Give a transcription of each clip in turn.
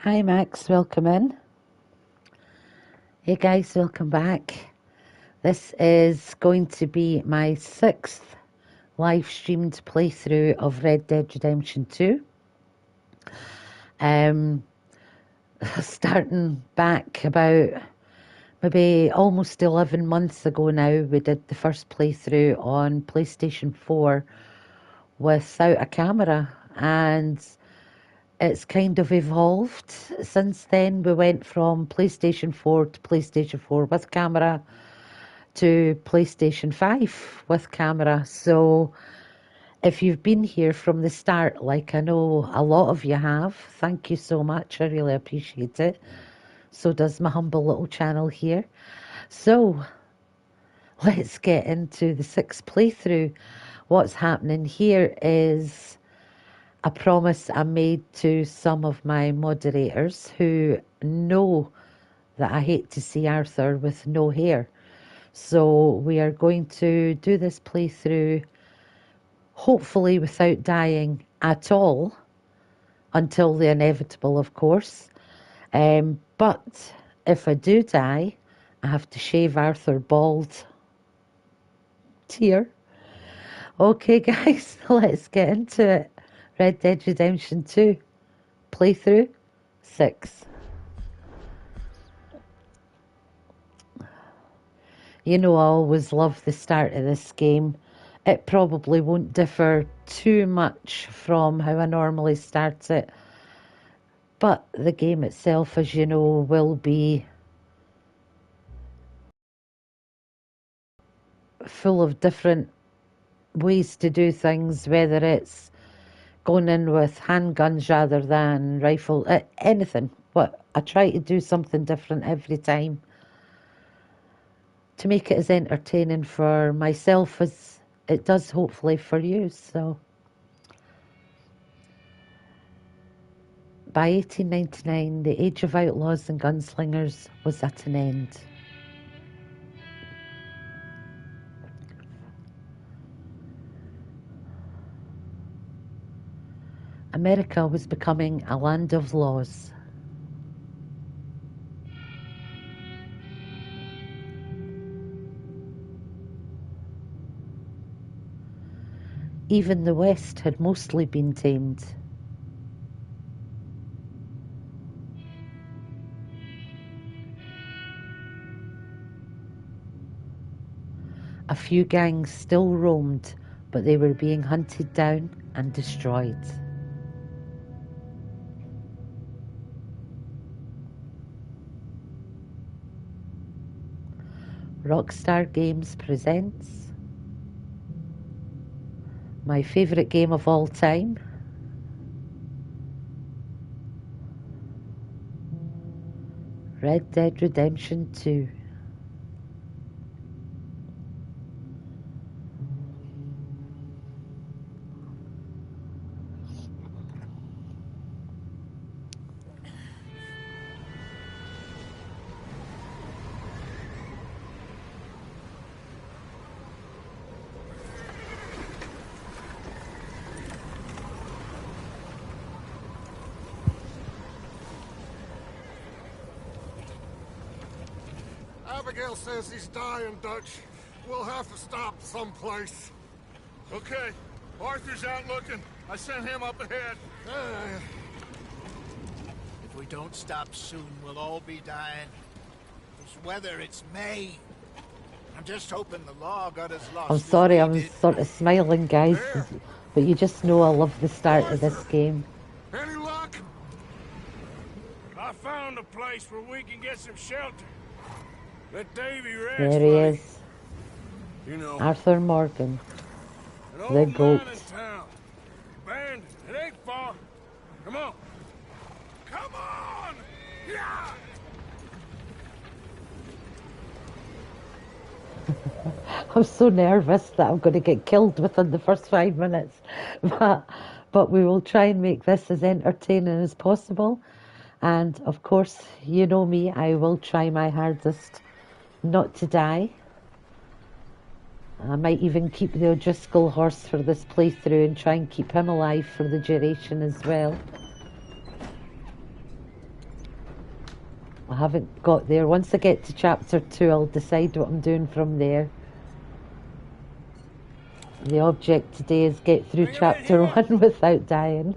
Hi Max, welcome in. Hey guys, welcome back. This is going to be my 6th live streamed playthrough of Red Dead Redemption 2. Starting back about maybe almost 11 months ago now, we did the first playthrough on PlayStation 4 without a camera, and it's kind of evolved since then. We went from PlayStation 4 to PlayStation 4 with camera to PlayStation 5 with camera. So if you've been here from the start, like I know a lot of you have, thank you so much. I really appreciate it. So does my humble little channel here. So let's get into the 6th playthrough. What's happening here is a promise I made to some of my moderators who know that I hate to see Arthur with no hair. So we are going to do this playthrough hopefully without dying at all until the inevitable, of course. But if I do die, I have to shave Arthur bald. Tear. Okay, guys, let's get into it. Red Dead Redemption 2, playthrough 6. You know, I always love the start of this game. It probably won't differ too much from how I normally start it, but the game itself, as you know, will be full of different ways to do things, whether it's going in with handguns rather than rifle, anything. But I try to do something different every time to make it as entertaining for myself as it does hopefully for you. So by 1899, the age of outlaws and gunslingers was at an end. America was becoming a land of laws. Even the West had mostly been tamed. A few gangs still roamed, but they were being hunted down and destroyed. Rockstar Games presents my favourite game of all time, Red Dead Redemption 2. Abigail says he's dying, Dutch. We'll have to stop someplace. Okay. Arthur's out looking. I sent him up ahead. If we don't stop soon, we'll all be dying. This weather, it's May. I'm just hoping the law got us lost. I'm sorry, I'm sort of smiling, guys, but you just know I love the start of this game. Any luck? I found a place where we can get some shelter. Let Davy rest. There he is. You know, Arthur Morgan, an the old goat. mine in town. Abandoned. It ain't far. Come on. Come on! Yeah! I'm so nervous that I'm going to get killed within the first 5 minutes, but we will try and make this as entertaining as possible. And of course, you know me, I will try my hardest not to die. I might even keep the O'Driscoll horse for this playthrough and try and keep him alive for the duration as well. I haven't got there. Once I get to chapter 2, I'll decide what I'm doing from there. The object today is get through chapter 1 without dying.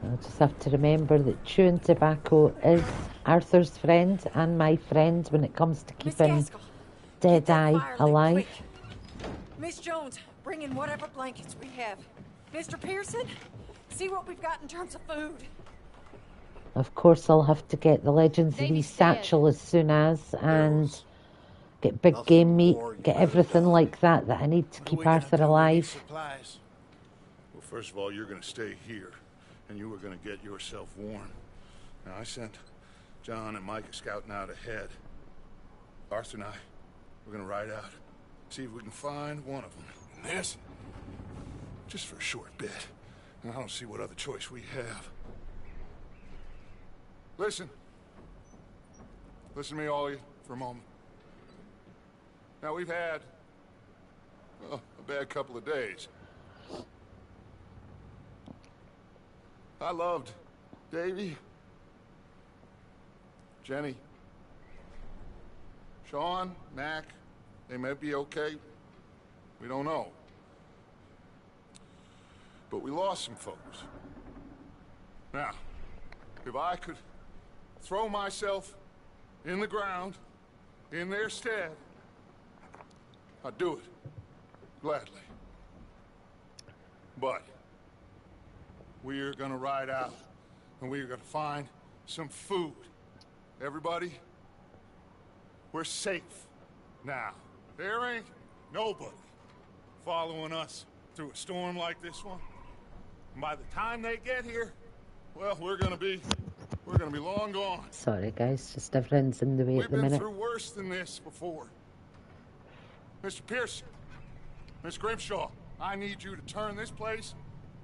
I just have to remember that chewing tobacco is Arthur's friend and my friend when it comes to keeping Deadeye alive. Miss Jones, bring in whatever blankets we have. Mr. Pearson, see what we've got in terms of food. Of course, I'll have to get the Legends of East satchel as soon as, and get big game meat, get everything like that I need to keep Arthur alive. Well, first of all, you're gonna stay here, and you were gonna get yourself warm. Now, I sent John and Micah scouting out ahead. Arthur and I, we're gonna ride out, see if we can find one of them. And this? Just for a short bit. And I don't see what other choice we have. Listen. Listen to me, all of you, for a moment. Now, we've had, well, a bad couple of days. I loved Davy, Jenny, Sean, Mac. They may be okay. We don't know. But we lost some folks. Now, if I could throw myself in the ground in their stead, I'd do it gladly. But we are gonna ride out and we are gonna find some food. Everybody, we're safe now. There ain't nobody following us through a storm like this one. And by the time they get here, well, we're gonna be long gone. Sorry guys, just everything's in the way at the minute. We've been through worse than this before. Mr. Pearson, Miss Grimshaw, I need you to turn this place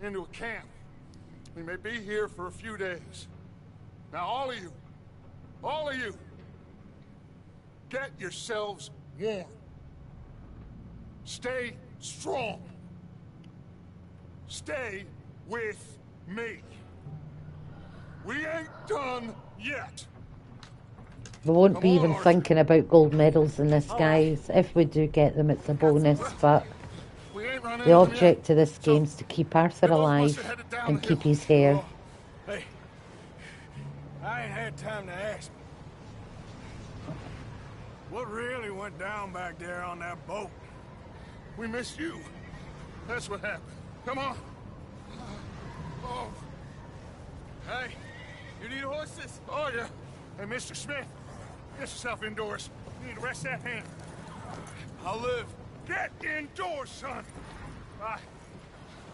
into a camp. We may be here for a few days. Now, all of you, get yourselves warm. Stay strong. Stay with me. We ain't done yet. We won't be even thinking about gold medals in this, guys. If we do get them, it's a bonus, but the object of this game is to keep Arthur alive and keep his hair. Hey, I ain't had time to ask. What really went down back there on that boat? We missed you. That's what happened. Come on. Oh. Hey, you need horses? Oh, yeah. Hey, Mr. Smith, get yourself indoors. You need to rest that hand. I'll live. Get indoors, son. Bye.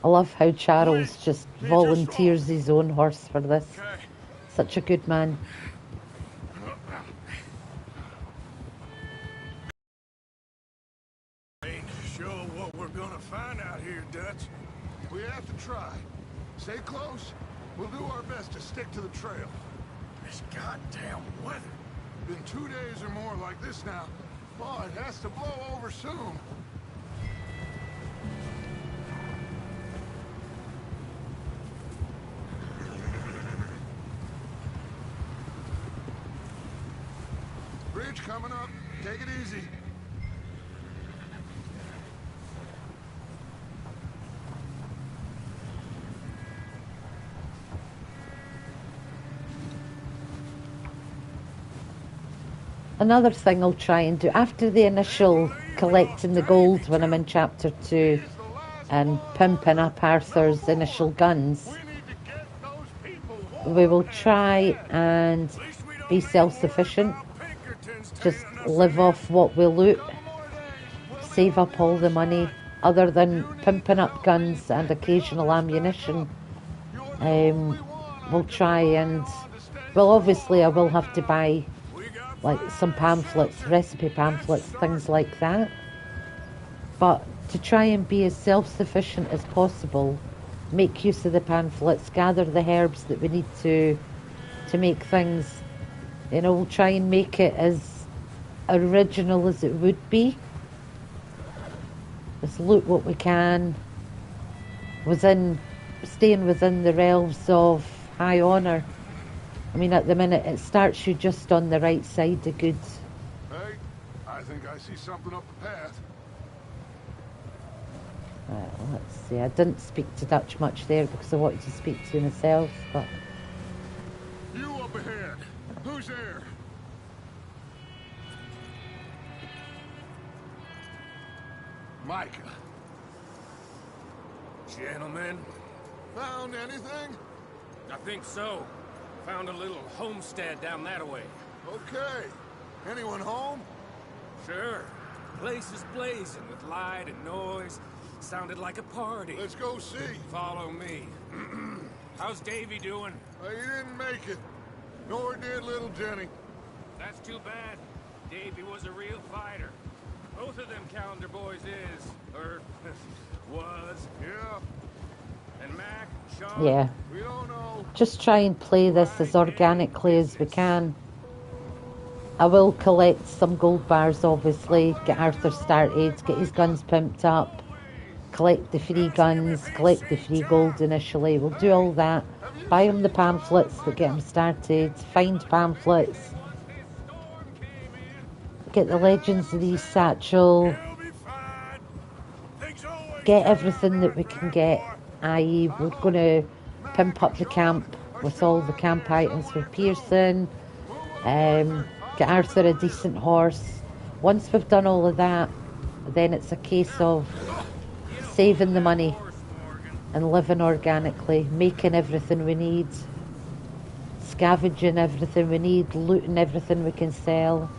I love how Charles just volunteers his own horse for this. Okay. Such a good man. Ain't sure what we're gonna find out here, Dutch. We have to try. Stay close. We'll do our best to stick to the trail. This goddamn weather. Been 2 days or more like this now. Oh, it has to blow over soon. Bridge coming up. Take it easy. Another thing I'll try and do after the initial collecting the gold when I'm in chapter 2 and pimping up Arthur's initial guns, we will try and be self-sufficient. Just live off what we loot, save up all the money other than pimping up guns and occasional ammunition. We'll try and, well, obviously I will have to buy like some pamphlets, recipe pamphlets, things like that. But to try and be as self-sufficient as possible, make use of the pamphlets, gather the herbs that we need to make things. You know, we'll try and make it as original as it would be. Let's loot what we can. Staying within the realms of high honour. I mean, at the minute, it starts you just on the right side of good. Hey, I think I see something up the path. Right, let's see. I didn't speak to Dutch much there because I wanted to speak to myself, but... You up ahead. Who's there? Micah. Gentlemen, Found anything? I think so. Found a little homestead down that way. Okay. Anyone home? Sure. Place is blazing with light and noise. Sounded like a party. Let's go see. Follow me. How's Davy doing? He didn't make it. Nor did little Jenny. That's too bad. Davy was a real fighter. Both of them calendar boys is, or was. Yeah, And Mac, Sean. Yeah. we don't know. Just try and play this as organically as we can. I will collect some gold bars, obviously, get Arthur started, get his guns pimped up, collect the free guns, collect the free gold initially. We'll do all that. Buy him the pamphlets that get him started, find pamphlets, get the Legends of the East Satchel, get everything that we can get, i.e. we're going to pimp up the camp with all the camp items for Pearson, get Arthur a decent horse. Once we've done all of that, then it's a case of saving the money and living organically, making everything we need, scavenging everything we need, looting everything we can sell.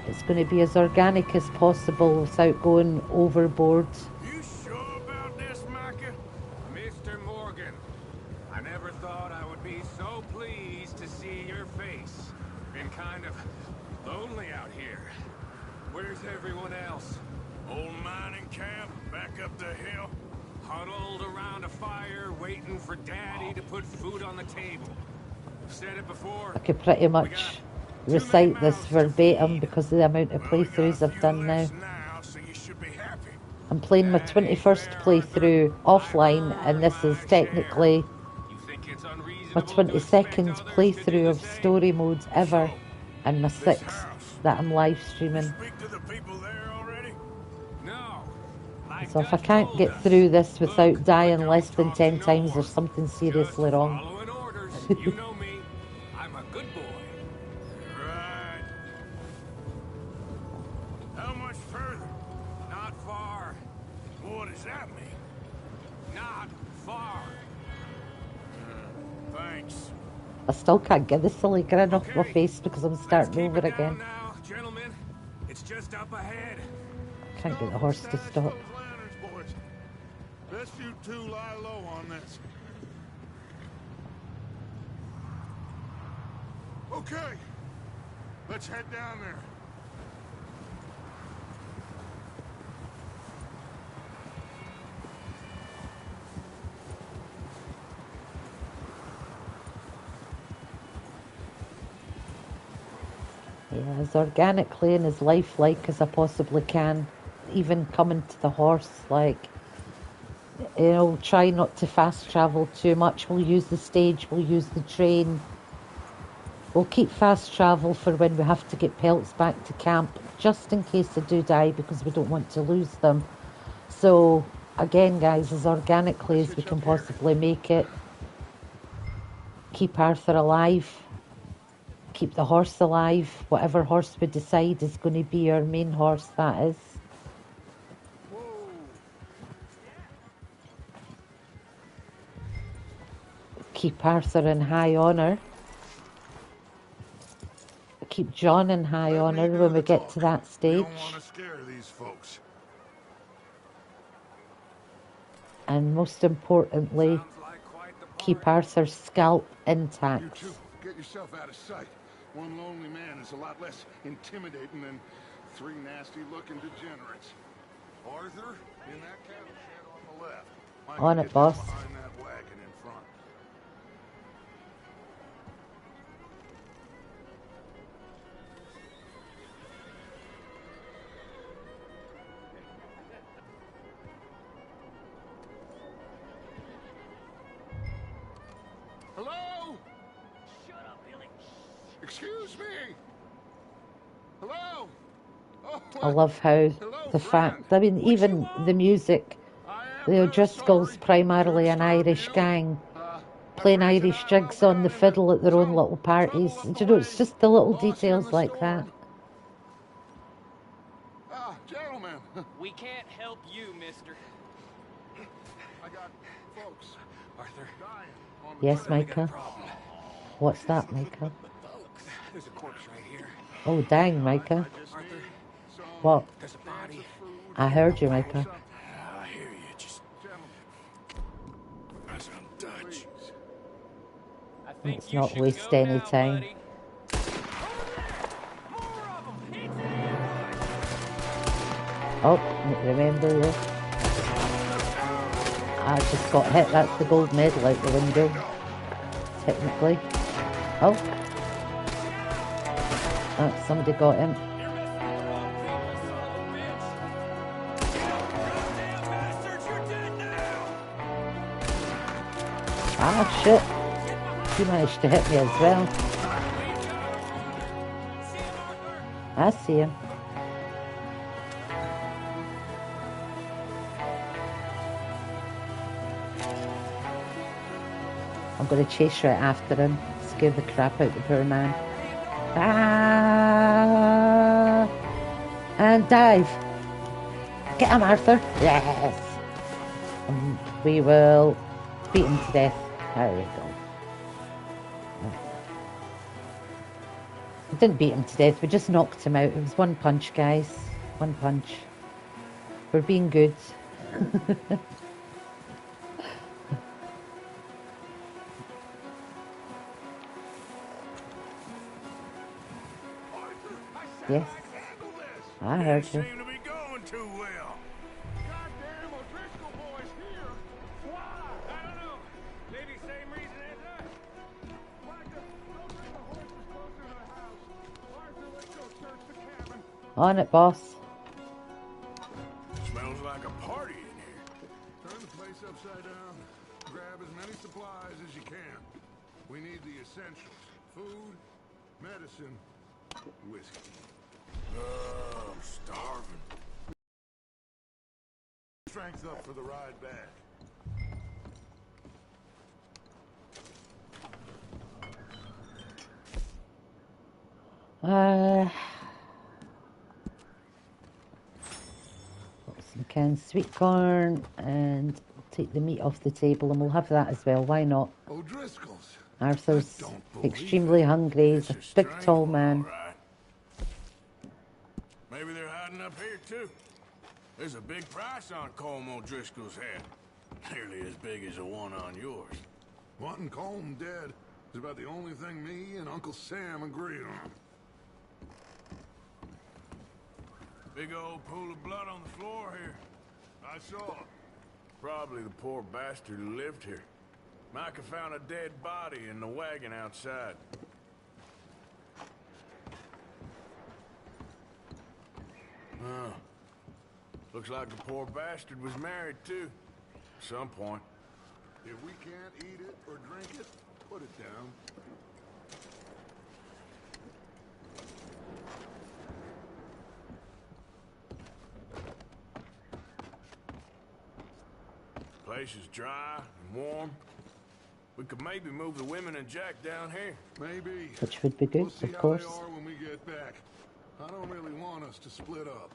It's going to be as organic as possible without going overboard. You sure about this, Micah? Mr. Morgan, I never thought I would be so pleased to see your face. Been kind of lonely out here. Where's everyone else? Old mining camp, back up the hill. Huddled around a fire, waiting for Daddy to put food on the table. I've said it before. I could pretty much recite this verbatim because of the amount of playthroughs I've done now. I'm playing my 21st playthrough offline, and this is technically my 22nd playthrough of story modes ever, and my 6th that I'm live streaming. So if I can't get through this without dying less than 10 times, there's something seriously wrong. You know me. I'm a good boy. Right. How much further? Not far. What does that mean? Not far. Thanks. I still can't get the silly grin off my face because I'm starting over again. Now, gentlemen. It's just up ahead. Can't get the horse to stop. Best you two lie low on this. Okay, let's head down there. Yeah, as organically and as lifelike as I possibly can. Even coming to the horse, like, you know, try not to fast travel too much. We'll use the stage, we'll use the train. We'll keep fast travel for when we have to get pelts back to camp, just in case they do die, because we don't want to lose them. So, again, guys, as organically as we can possibly make it. Keep Arthur alive. Keep the horse alive. Whatever horse we decide is going to be our main horse, that is. Keep Arthur in high honour. Keep John in high honour when we get to that stage. Don't want to scare these folks. And most importantly, keep Arthur's scalp You intact. two, get yourself out of sight. One lonely man is a lot less intimidating than three nasty-looking degenerates. Arthur, in that cattle shed on the left. Mike, On it, get boss. behind that wagon in front. Hello? Shut up, Billy. Excuse me. Hello? Oh, I love how hello, the friend. fact, I mean, What you even want? the music, I am the very O'Driscolls, sorry primarily to an disturb Irish you. gang, My playing friends and Irish I, well, jigs we on got the into fiddle at their own some little parties. trouble up Do the you know, way. it's just the little Lost you in details the like that. storm. Ah, gentlemen. We can't help you, mister. I got folks Arthur, dying on the Yes, trail. we got a Micah? problem. What's that, Micah? Folks, there's a corpse right here. Oh, dang, Micah. I just Arthur, need some What? there's a cans body. of food I heard you, or Micah. something. I hear you. Just Gentlemen, as I'm Dutch. please. I think Let's you not should waste go any now, time. buddy. Oh, remember this? I just got hit. That's the gold medal out the window, technically. Oh. Oh, somebody got him. You're messing with the wrong people, son of a bitch. Goddamn bastards, you're dead now. Ah, shit. He managed to hit me as well. See him, Arthur? I see him. I'm going to chase right after him. Scare the crap out of the poor man. Ah! And dive. Get him, Arthur. Yes. And we will beat him to death. There we go. We didn't beat him to death. We just knocked him out. It was one punch, guys. One punch. We're being good. Yes. I heard you. Seem to be going too well. Goddamn O'Driscoll boys here. Why? I don't know. Maybe same reason as us. Micah, don't bring the horses closer to the house. Arthur, let's go search the cabin. On it, boss. Smells like a party in here. Turn the place upside down. Grab as many supplies as you can. We need the essentials. Food, medicine, whiskey. I'm starving. Strength up for the ride back. Some canned sweet corn and take the meat off the table, and we'll have that as well. Why not? O'Driscoll's. Arthur's Don't believe extremely it. hungry. He's a It's big, strange tall one, man. all right. Maybe they're hiding up here, too. There's a big price on Colm O'Driscoll's head. Nearly as big as the one on yours. Wanting Colm dead is about the only thing me and Uncle Sam agree on. Big old pool of blood on the floor here. I saw it. Probably the poor bastard who lived here. Micah found a dead body in the wagon outside. Oh. Looks like the poor bastard was married, too. At some point. If we can't eat it or drink it, put it down. Place is dry and warm. We could maybe move the women and Jack down here. Maybe. Which would be good, We'll see of how course. they are when we get back. I don't really want us to split up.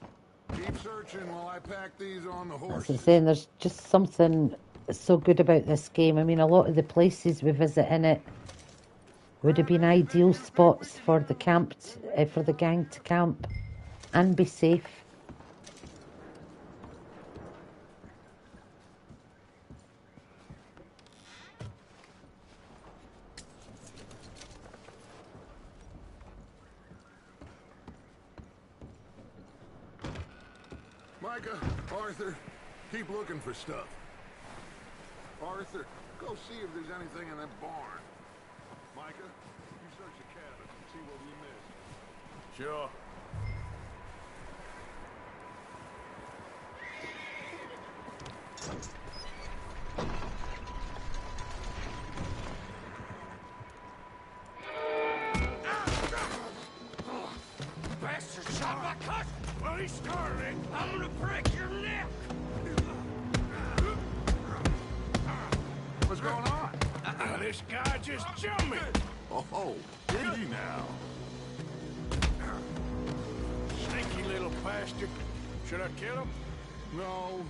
Keep searching while I pack these on the As I'm horses. saying, there's just something so good about this game. I mean, a lot of the places we visit in it would have been ideal spots for the for the gang to camp and be safe. Micah, Arthur, keep looking for stuff. Arthur, go see if there's anything in that barn. Micah, you search the cabin and see what we missed. Sure. already started. I'm gonna break your neck. What's going on? This guy just jumped me. Oh, did he now? Sneaky little bastard. Should I kill him? No.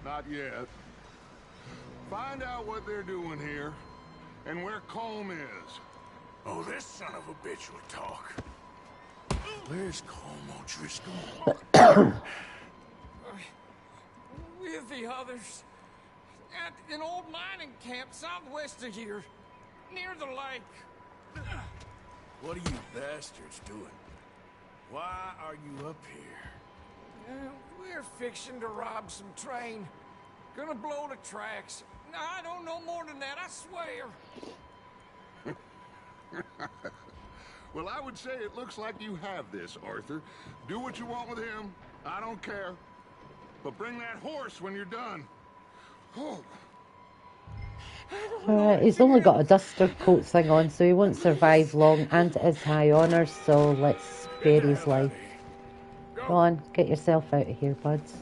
Not yet. Find out what they're doing here and where Colm is. Oh, this son of a bitch will talk. Where's Colm O'Driscoll? With the others. At an old mining camp southwest of here. Near the lake. What are you bastards doing? Why are you up here? We're fixing to rob some train. Gonna blow the tracks. I don't know more than that, I swear. Well, I would say it looks like you have this, Arthur. Do what you want with him. I don't care. But bring that horse when you're done. Oh. He's only got a duster coat thing on, so he won't survive long, and it is high honour, so let's spare his life. Go on, get yourself out of here, buds.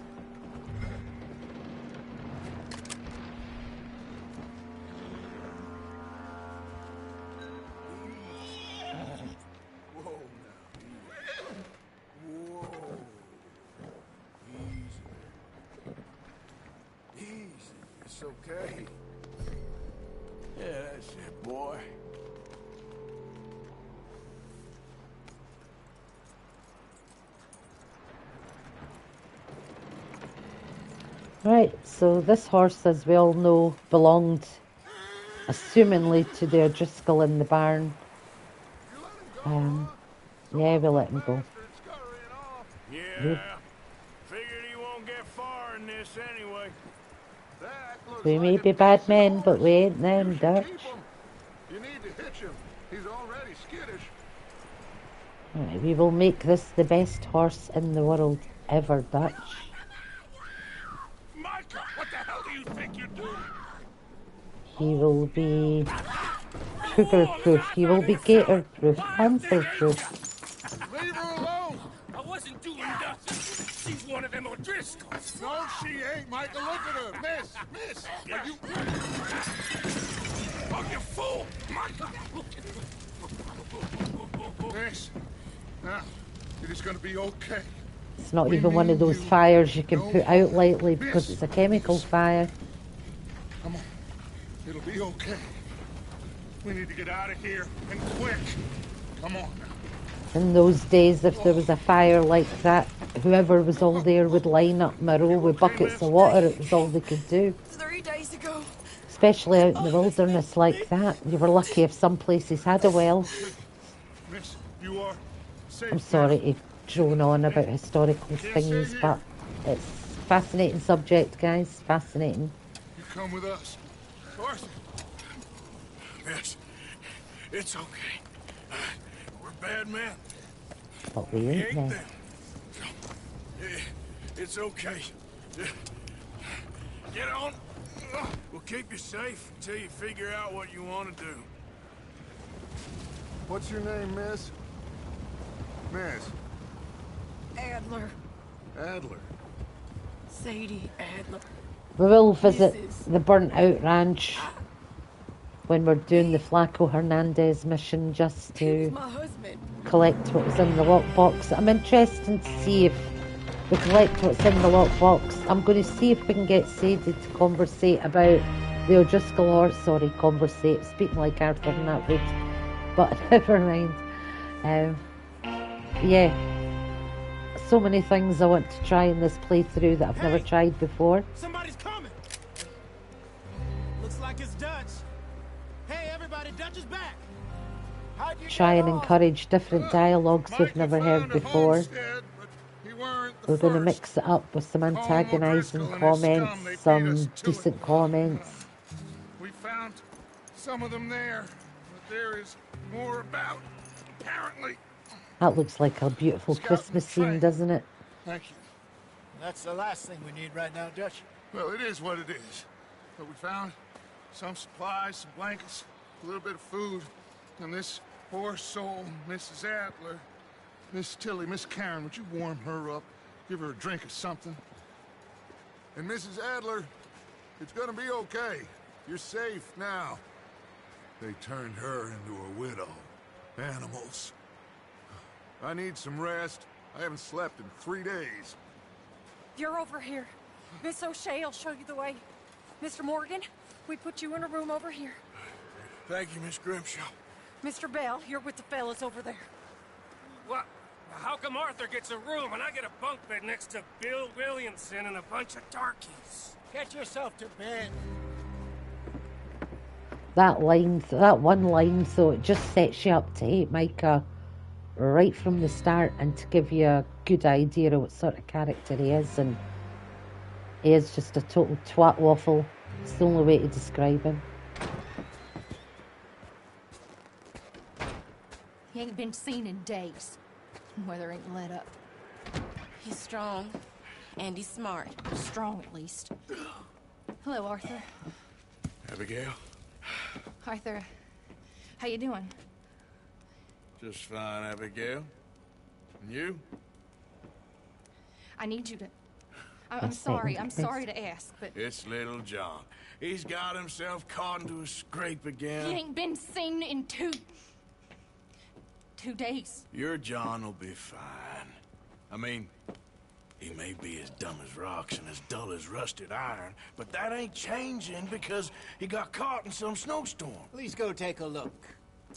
It's okay. Yeah, that's it, boy. Right, so this horse, as we all know, belonged, assumingly, to the O'Driscoll in the barn. Yeah, we'll let him go. Yeah, figured he won't get far in this anyway. We may be bad men, but we ain't them, Dutch. You need to hitch him. He's already skittish. Right, we will make this the best horse in the world ever, Dutch. Micah, what the hell do you think you're doing? He will be cougar-proof. He will be gator-proof, panther-proof. Leave her alone. I wasn't doing nothing. She's one of them O'Driscolls. No, she ain't, Micah. Look at her. Miss, are you... Oh, you fool! Micah! Miss, now, it is going to be okay. It's not even one of those fires you can put out lightly because it's a chemical fire. Come on. It'll be okay. We need to get out of here, and quick. Come on now. In those days, if there was a fire like that, whoever was all there would line up in a row with buckets of water. It was all they could do. 3 days ago. Especially out in the wilderness like that. You were lucky if some places had a well. Miss, you are safe. I'm sorry to drone on about historical thingies, but it's a fascinating subject, guys. Fascinating. You come with us. Arthur. Miss, it's okay. We're bad men. But we We ain't ain't them. them. It's okay. Get on. We'll keep you safe until you figure out what you want to do. What's your name, miss? Miss. Adler. Adler. Sadie Adler. We will visit the burnt out ranch when we're doing the Flaco Hernandez mission just to My husband. collect what was in the lockbox. I'm interested to see if we collect what's in the lockbox. I'm going to see if we can get Sadie to conversate about the O'Driscoll horse. Sorry, conversate. Speaking like Arthur and that would. But never mind. Yeah. So many things I want to try in this playthrough that I've never tried before. Somebody's coming. Looks like it's Dutch. Hey, everybody, Dutch is back. How'd you Try get and off? encourage different dialogues we've never heard before. We're going to mix it up with some antagonising comments, some decent comments. We found some of them there, but there is more about, apparently. That looks like a beautiful Christmas scene, doesn't it? Thank you. That's the last thing we need right now, Dutch. Well, it is what it is. But we found some supplies, some blankets, a little bit of food, and this poor soul, Mrs. Adler, Miss Tilly, Miss Karen, would you warm her up? Give her a drink or something? And Mrs. Adler, it's gonna be okay. You're safe now. They turned her into a widow. Animals. I need some rest. I haven't slept in 3 days. You're over here. Miss O'Shea will show you the way. Mr. Morgan, we put you in a room over here. Thank you, Miss Grimshaw. Mr. Bell, you're with the fellas over there. What? How come Arthur gets a room and I get a bunk bed next to Bill Williamson and a bunch of darkies? Get yourself to bed. That one line, so it just sets you up to hate Micah right from the start and to give you a good idea of what sort of character he is. And he is just a total twat waffle. It's the only way to describe him. He ain't been seen in days. Weather ain't let up. He's strong, and he's smart. Strong, at least. Hello, Arthur. Abigail? Arthur, how you doing? Just fine, Abigail. And you? I need you to... I'm sorry to ask, but... It's little John. He's got himself caught into a scrape again. He ain't been seen in 2 days. Your John will be fine. I mean, he may be as dumb as rocks and as dull as rusted iron, but that ain't changing because he got caught in some snowstorm. Please go take a look.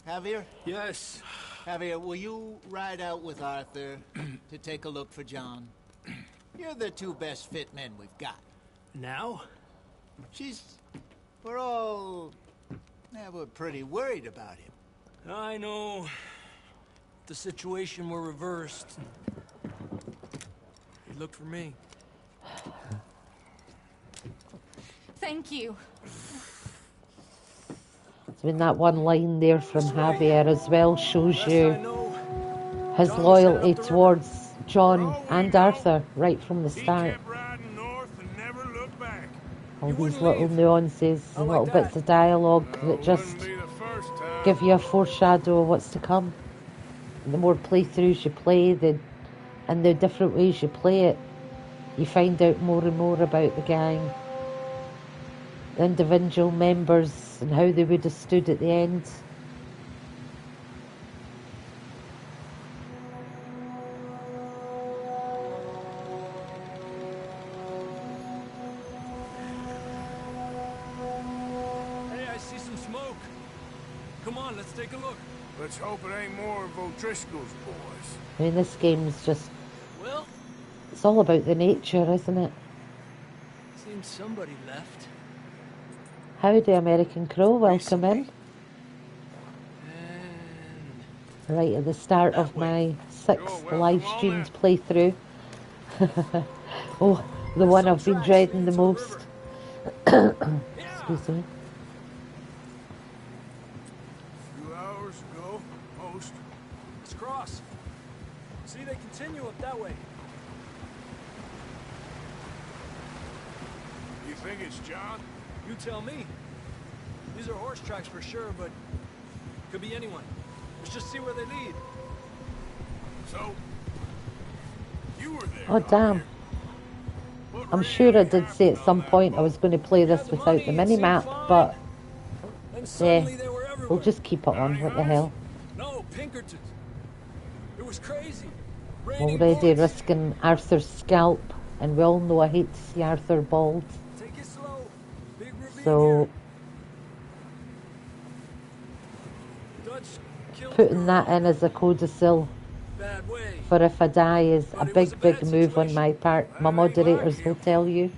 Javier? Yes. Javier, will you ride out with Arthur to take a look for John? You're the 2 best fit men we've got. Now? We're pretty worried about him. I know. The situation were reversed. He looked for me. Thank you. I mean, that one line there from Javier as well shows you his loyalty towards John and Arthur right from the start. All these little nuances and little bits of dialogue that just give you a foreshadow of what's to come. The more playthroughs you play, and the different ways you play it, you find out more and more about the gang, the individual members, and how they would have stood at the end. Hey, I see some smoke. Come on, let's take a look. Let's hope it ain't more of O'Driscoll's boys. I mean, this game's just... Well, it's all about the nature, isn't it? seems somebody left. Howdy, American Crow. Welcome in. And Right at the start of my 6th live-streamed playthrough. Oh, the one I've been dreading the most. Excuse me. let's cross. See, they continue up that way. You think it's John? You tell me. These are horse tracks for sure, but could be anyone. Let's just see where they lead. So, you were there. Oh, damn. I'm sure I did say at some point I was going to play this without the mini-map, but yeah, we'll just keep it on. What the hell? No, Pinkertons. It was crazy. Already risking Arthur's scalp, and we all know I hate to see Arthur bald. Take it slow. Big ravine So here. Dutch killed putting that girl. in as a codicil Bad way. for if I die is a big move on my part. My moderators will tell you.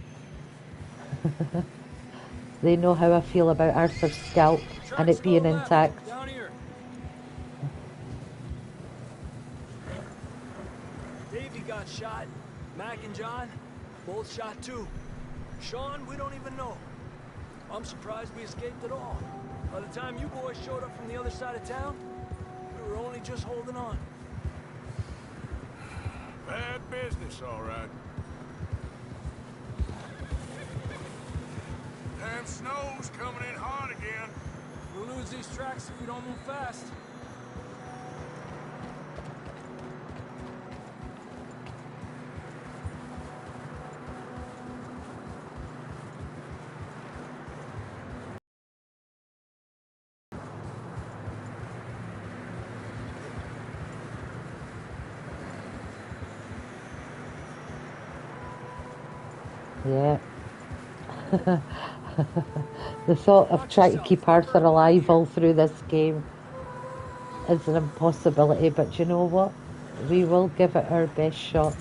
They know how I feel about Arthur's scalp and it being intact. Down here. Davey got shot. Mac and John, both shot too. Sean, we don't even know. I'm surprised we escaped at all. By the time you boys showed up from the other side of town, we were only just holding on. Bad business, all right. Damn snow's coming in hard again. We'll lose these tracks if we don't move fast. Yeah. The thought of trying to keep Arthur alive all through this game is an impossibility, but you know what? We will give it our best shot.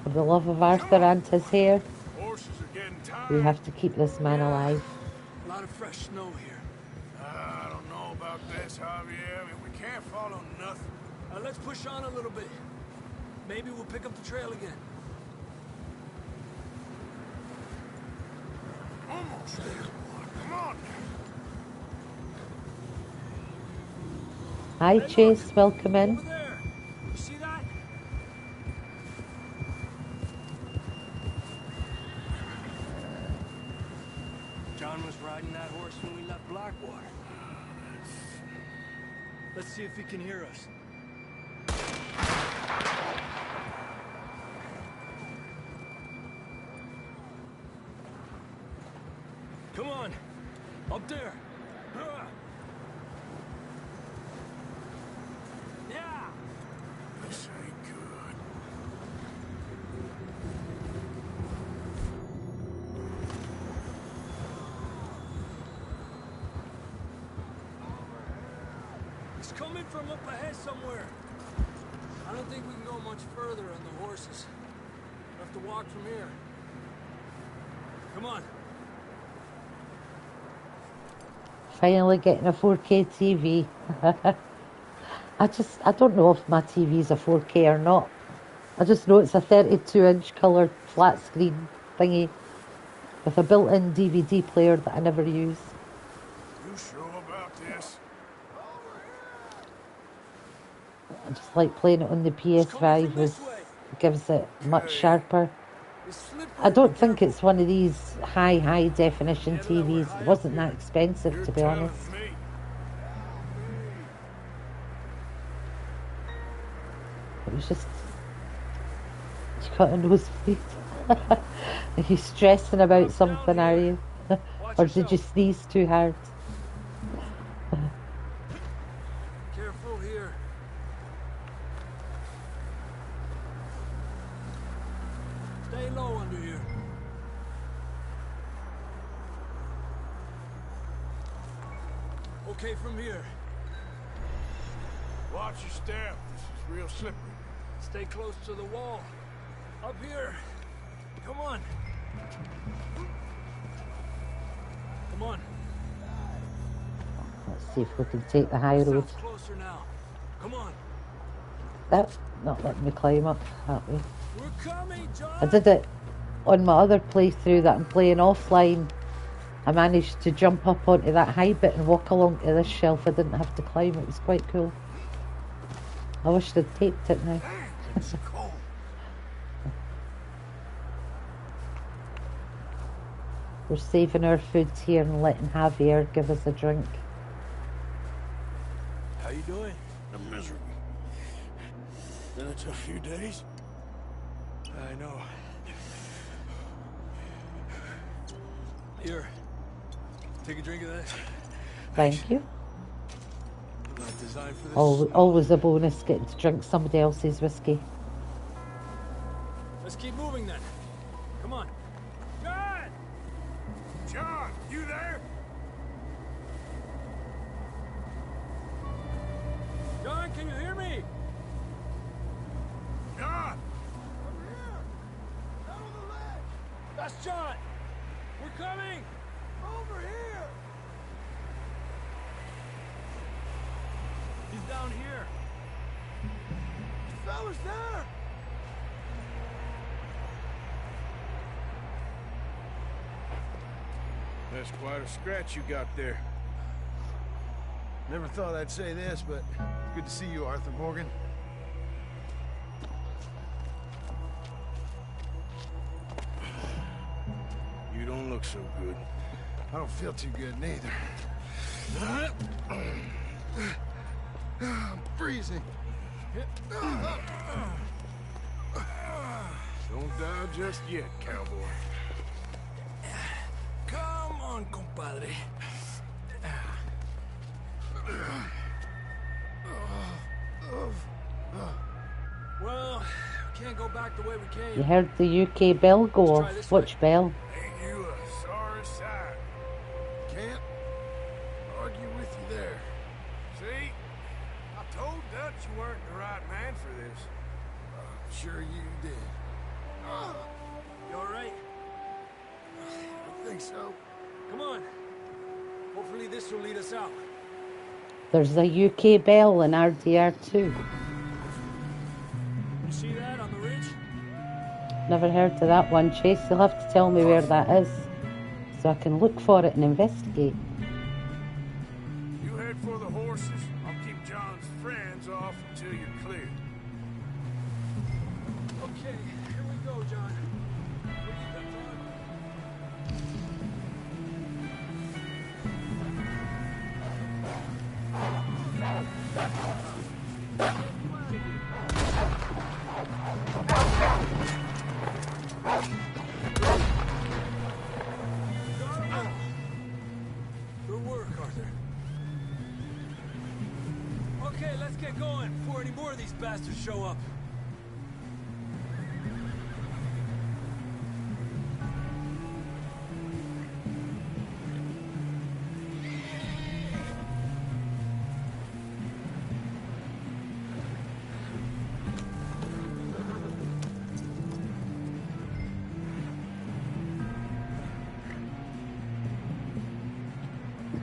For the love of Arthur and his hair, Horses are getting we tired. have to keep this man alive. A lot of fresh snow here. I don't know about this, Javier. I mean, we can't follow nothing. Let's push on a little bit. Maybe we'll pick up the trail again. Almost there. Come on. Hi Chase, welcome in. Over there. You see that? John was riding that horse when we left Blackwater. Let's see if he can hear us. Come on. Up there. Yeah. This ain't good. It's coming from up ahead somewhere. I don't think we can go much further on the horses. We'll have to walk from here. Come on. Finally getting a 4K TV. I don't know if my TV is a 4K or not. I just know it's a 32-inch coloured flat screen thingy with a built-in DVD player that I never use. You sure about this? I just like playing it on the PS5, it gives it much sharper. I don't think it's one of these high definition TVs. It wasn't that expensive, to be honest. It was just... You got a nosebleed. Are you stressing about something, are you? Or did you sneeze too hard? Careful here. Stay low under here. Okay from here. Watch your step. This is real slippery. Stay close to the wall. Up here. Come on. Come on. Let's see if we can take the high road. Sounds closer now. Come on. That's not letting me climb up that way. We're coming, John. I did it on my other playthrough that I'm playing offline. I managed to jump up onto that high bit and walk along to this shelf. I didn't have to climb. It was quite cool. I wish they'd taped it now. It's cold. We're saving our food here and letting Javier give us a drink. How you doing? I'm miserable. Been a tough few days. I know. Here. Take a drink of this. Thank you. Not designed for this. Always a bonus getting to drink somebody else's whiskey. Let's keep moving then. Come on. John! John, you there? John, can you hear me? John! Over here! Down on the ledge! That's John! We're coming! Over here! He's down here. The fella's there! That's quite a scratch you got there. Never thought I'd say this, but good to see you, Arthur Morgan. You don't look so good. I don't feel too good, neither. I'm freezing. Don't die just yet, cowboy. Come on, compadre. Well, can't go back the way we came. You heard the UK bell go off. Which bell? Ain't you a sorry sight? Can't argue with you there. See? I told Dutch you weren't the right man for this. I'm sure you did. You alright? I think so. Come on. Hopefully this will lead us out. There's a UK bell in RDR too. You see that on the ridge? Never heard of that one, Chase. You'll have to tell me where that is so I can look for it and investigate. You head for the horses. I'll keep John's friends off until you're clear. Okay, here we go, John. What do you got, Good work, Arthur. Okay, let's get going before any more of these bastards show up.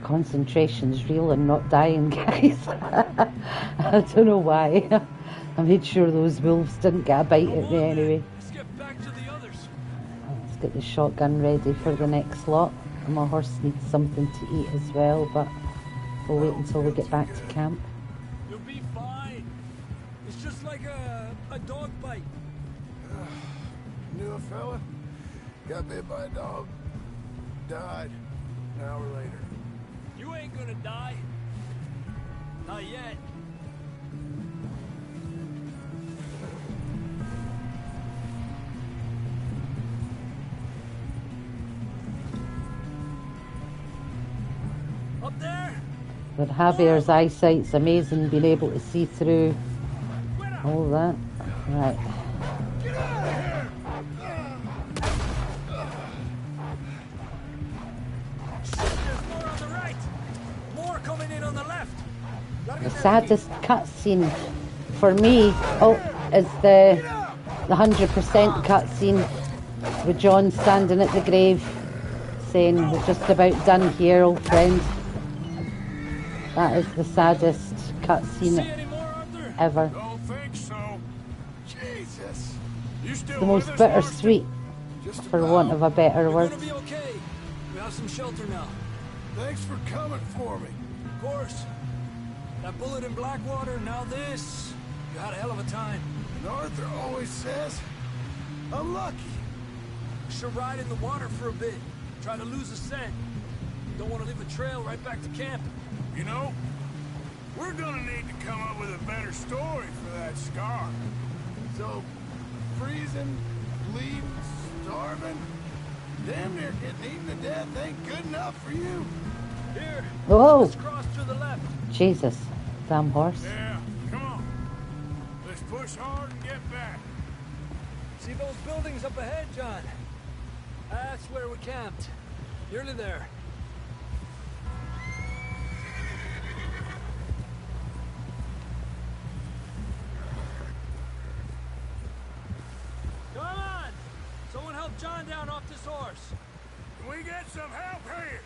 Concentration's real and not dying, guys. I don't know why. I made sure those wolves didn't get a bite at me anyway. Let's get back to the others. Let's get the shotgun ready for the next lot. And my horse needs something to eat as well, but we'll wait until we get back to camp. You'll be fine. It's just like a dog bite. Knew a fella, got bit by a dog, died an hour later. You ain't gonna die. Not yet. Up there? But Javier's eyesight's amazing, being able to see through all that. Right. Get out of here! There's more on the right. More coming in on the left. The saddest cutscene for me is the 100% cutscene with John standing at the grave saying, "We're just about done here, old friend." That is the saddest cutscene ever. Don't think so. Jesus. You still The with most us, bittersweet, Just for want of a better We're word. gonna be okay. We have some shelter now. Thanks for coming for me. Of course. That bullet in Blackwater, now this. You had a hell of a time. And Arthur always says, I'm lucky. Should ride in the water for a bit. Try to lose a scent. Don't want to leave a trail right back to camp. You know, we're gonna need to come up with a better story for that scar. So, freezing, bleeding, starving, damn near getting eaten to death ain't good enough for you. Here. Whoa. Let's cross to the left. Jesus, damn horse. Yeah, come on. Let's push hard and get back. See those buildings up ahead, John? That's where we camped. Nearly there. Come on! Someone help John down off this horse. Can we get some help here?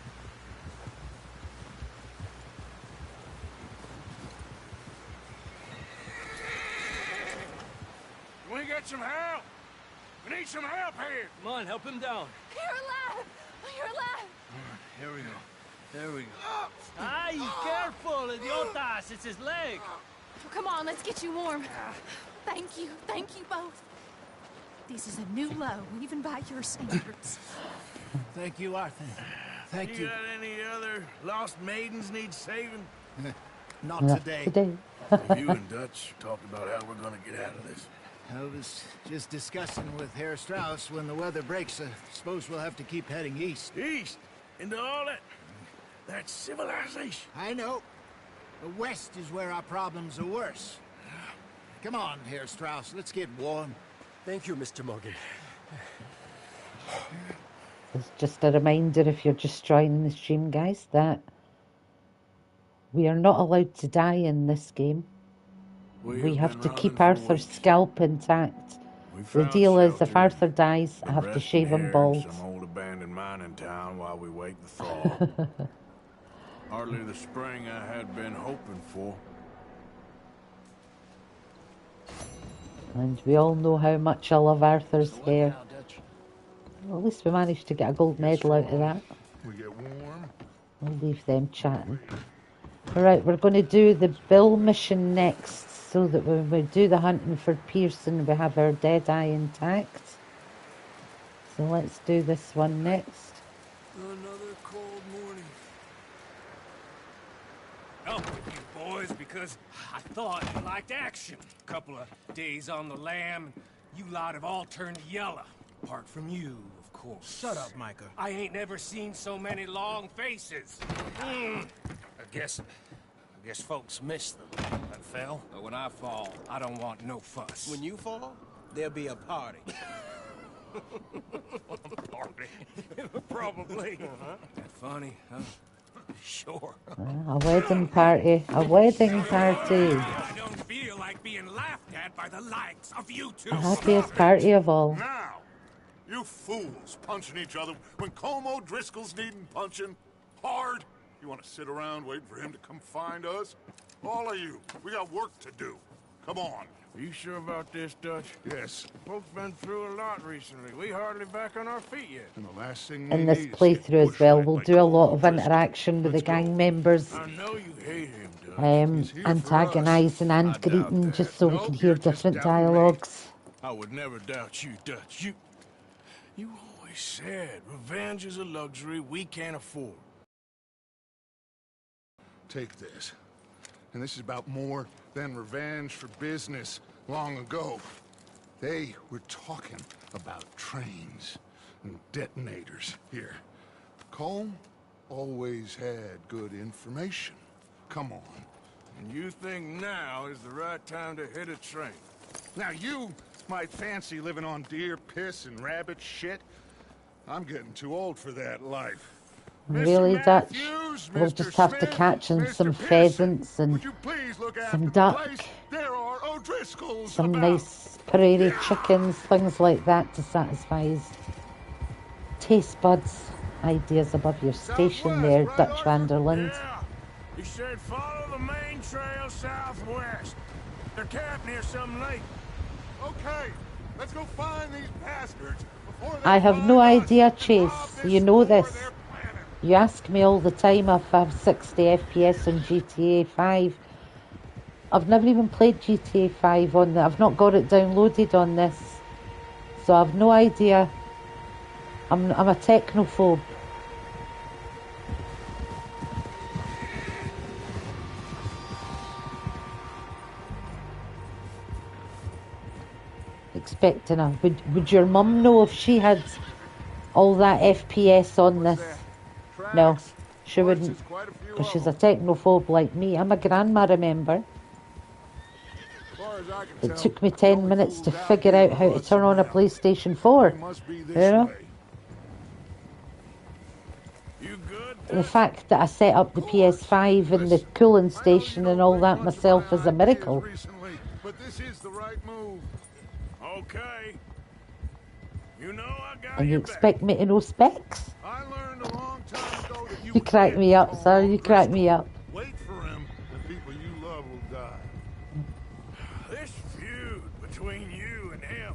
Can we get some help? We need some help here. Come on, help him down. You're alive! You're alive! Here we go. There we go. Ay, careful, idiotas! It's his leg. Oh, come on, let's get you warm. Thank you both. This is a new low, even by your standards. Thank you, Arthur. Thank you. Got any other lost maidens need saving? Not Not today. You and Dutch talked about how we're gonna get out of this. I was just discussing with Herr Strauss when the weather breaks. I suppose we'll have to keep heading east. East? Into all that civilization. I know. The west is where our problems are worse. Come on, Herr Strauss. Let's get warm. Thank you, Mr. Morgan. It's just a reminder, if you're just joining the stream, guys, that we are not allowed to die in this game. We have to keep Arthur's scalp intact. The deal is, if Arthur dies, I have to shave him bald. Some old abandoned mining town while we wait the thaw. Hardly the spring I had been hoping for. And we all know how much I love Arthur's hair. Well, at least we managed to get a gold medal out of that. We get warm. We'll leave them chatting. Alright, we're going to do the Bill mission next, so that when we do the hunting for Pearson, we have our dead eye intact. So let's do this one next. Another cold morning. Up with you boys, because I thought you liked action. Couple of days on the lam, you lot have all turned yellow. Apart from you, of course. Shut up, Micah. I ain't never seen so many long faces. I guess folks miss them. That fell. But when I fall, I don't want no fuss. When you fall, there'll be a party. Party? Probably. That funny, huh? Sure. A wedding party. A wedding party. I don't feel like being laughed at by the likes of you two. The happiest party of all. Now, you fools punching each other when Como Driscoll's needing punching hard. You want to sit around waiting for him to come find us? All of you, we got work to do. Come on. Are you sure about this, Dutch? Yes. Folks been through a lot recently. We hardly back on our feet yet. And the last thing In this playthrough as well, we'll do a lot of interaction with the gang members, I know you hate him, Dutch. antagonising and greeting, just so we can hear different dialogues. I would never doubt you, Dutch. You always said revenge is a luxury we can't afford. Take this. And this is about more than revenge for business long ago. They were talking about trains and detonators here. Colm always had good information. Come on. And you think now is the right time to hit a train? Now you might fancy living on deer piss and rabbit shit. I'm getting too old for that life. Really, Dutch? We'll just have to catch in some pheasants and some duck, some nice prairie chickens, things like that to satisfy his taste buds. Ideas above your station there, Dutch Vanderland. Yeah. He said follow the main trail southwest. They're camped near some lake. Okay, let's go find these bastards before I have no idea, Chase. You know this. You ask me all the time if I have 60 FPS on GTA 5. I've never even played GTA 5 on I've not got it downloaded on this. So I've no idea. I'm a technophobe. Expecting her. Would your mum know if she had all that FPS on this? No, she wouldn't, because she's a technophobe like me. I'm a grandma, remember? It took me 10 minutes to figure out how to turn on a PlayStation 4, you know? The fact that I set up the PS5 and the cooling station and all that myself is a miracle. But this is the right move. Okay. You know I got And you expect me to know specs? I learned a long time ago that You crack me up, sir. You crack me up. Wait for him. The people you love will die. This feud between you and him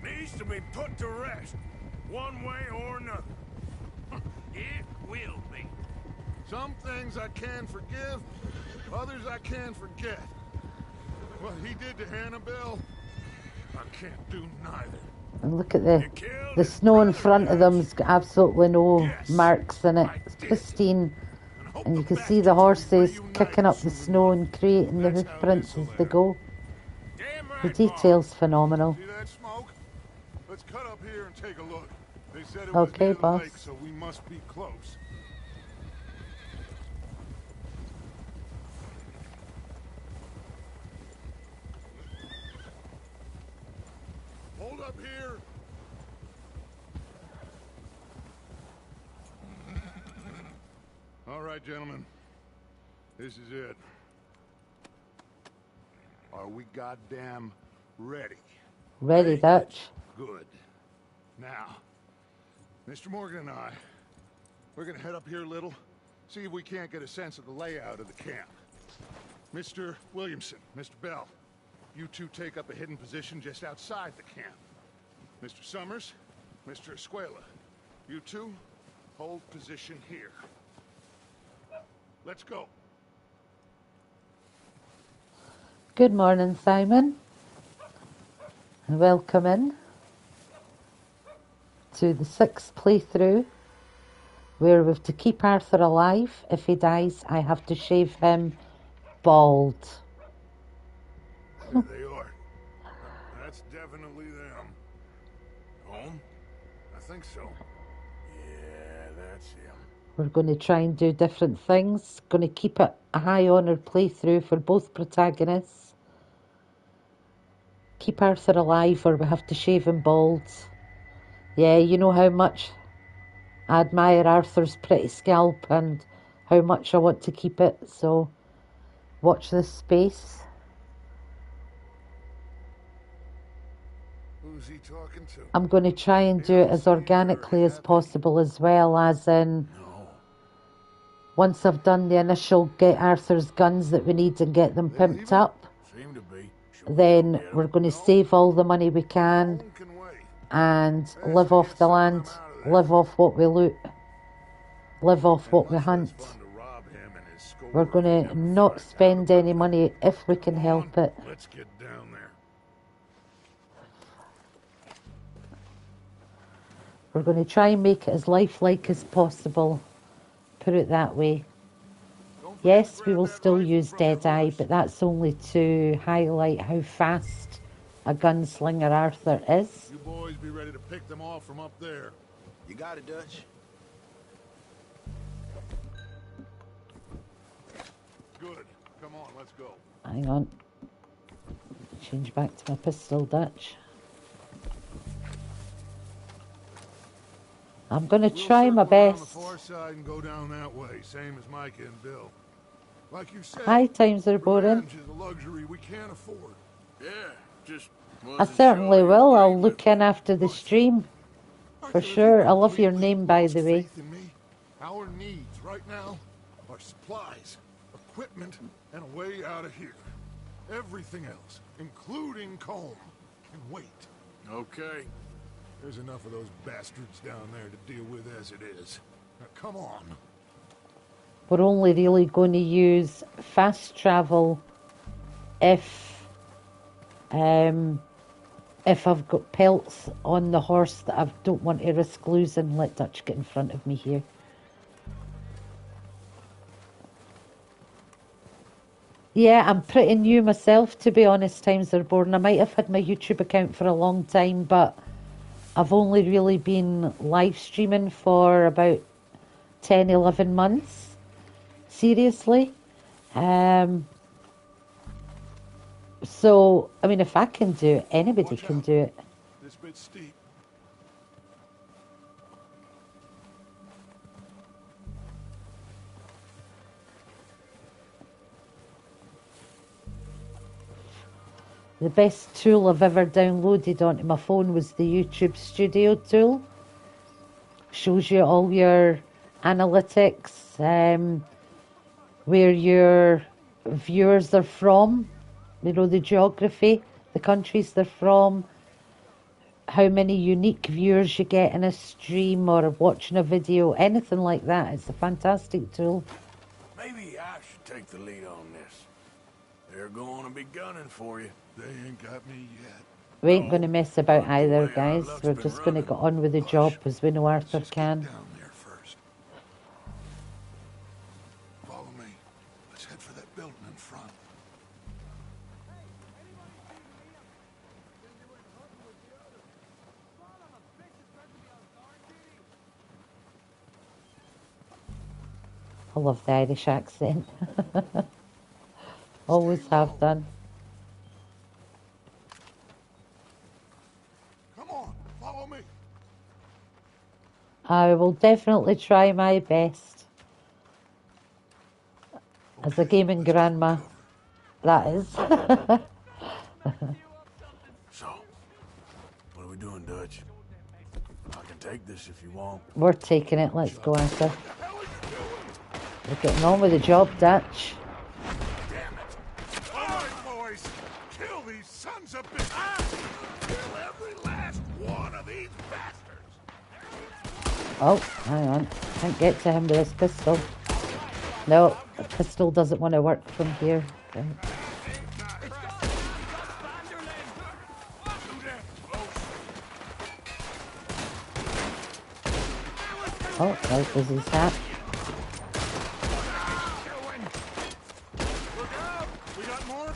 needs to be put to rest, one way or another. It will be. Some things I can forgive, others I can forget. What he did to Annabelle, I can't do neither. And look at the snow in front of them's got absolutely no marks in it. It's pristine. And you can see the horses kicking up the snow and creating the hoof prints as they go. The detail's phenomenal. See that smoke? Let's cut up here and take a look. They said it was Okay, near the boss. lake, so we must be close. up here. All right, gentlemen. This is it. Are we goddamn ready? Ready, Dutch. Good. Now, Mr. Morgan and I, we're gonna head up here a little, see if we can't get a sense of the layout of the camp. Mr. Williamson, Mr. Bell, you two take up a hidden position just outside the camp. Mr. Summers, Mr. Escuela, you two hold position here. Let's go. Good morning, Simon. Welcome in to the 6th playthrough, where we've to keep Arthur alive. If he dies, I have to shave him bald. There they are. That's definitely them. Home? I think so. Yeah, that's him. We're going to try and do different things. Going to keep it a high honoured playthrough for both protagonists. Keep Arthur alive or we have to shave him bald. Yeah, you know how much I admire Arthur's pretty scalp and how much I want to keep it, so watch this space. Who's he talking to? I'm going to try and do it as organically as possible, as well as in once I've done the initial get Arthur's guns that we need and get them pimped up, then we're going to save all the money we can and live off the land, live off what we loot, live off what we hunt. We're going to not spend any money if we can help it. Let's get down there. We're going to try and make it as lifelike as possible, put it that way. Yes, we will still use Deadeye, but that's only to highlight how fast a gunslinger Arthur is. You boys be ready to pick them off from up there. You got it, Dutch. Good. Come on, let's go. Hang on. Change back to my pistol, Dutch. I'm going to try my best. On the far side and go down that way, same as Micah and Bill. Like you said, High times are boring. revenge is a luxury we can't afford. Yeah, just I certainly will. I'll look in after the stream. For sure. I love your name, by the way. Our needs right now are supplies, equipment, and a way out of here. Everything else, including Combe, can wait. Okay. There's enough of those bastards down there to deal with as it is. Now, come on. We're only really going to use fast travel if I've got pelts on the horse that I don't want to risk losing. Let Dutch get in front of me here. Yeah, I'm pretty new myself, to be honest. Times are boring. I might have had my YouTube account for a long time, but I've only really been live streaming for about 10, 11 months. Seriously. So, I mean, if I can do it, anybody can do it. This bit's steep. The best tool I've ever downloaded onto my phone was the YouTube Studio tool. Shows you all your analytics, where your viewers are from, you know, the geography, the countries they're from, how many unique viewers you get in a stream or watching a video, anything like that. It's a fantastic tool. Maybe I should take the lead on this. They're going to be gunning for you. They ain't got me yet. We ain't going to mess about either, guys. We're just going to get on with the job as we know Arthur can. Down there first. Follow me. Let's head for that building in front. I love the Irish accent. Always have done. I will definitely try my best. As a gaming grandma, that is. So, what are we doing, Dutch? I can take this if you want. We're taking it. Let's go, Arthur. We're getting on with the job, Dutch. Damn it! All right, boys, kill these sons of bitches! Kill every last one of these bastards! Oh, hang on. Can't get to him with this pistol. No, the pistol doesn't want to work from here. Okay. Oh, there's his hat. Look out! We got more?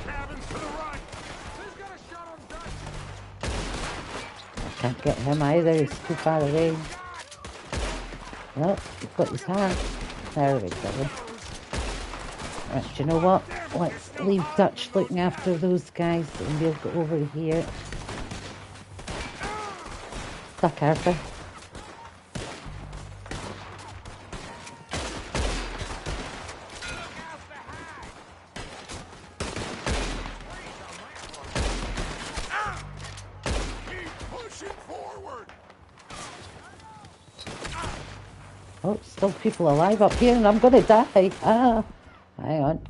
Cabins to the right! Who's got a shot on Dutch? Can't get him either. He's too far away. Well, he's got his hat. There we go. Right, do you know what? Let's leave Dutch looking after those guys and we'll go over here. Duck, Arthur. Oh, still people alive up here and I'm gonna die. Ah, hang on.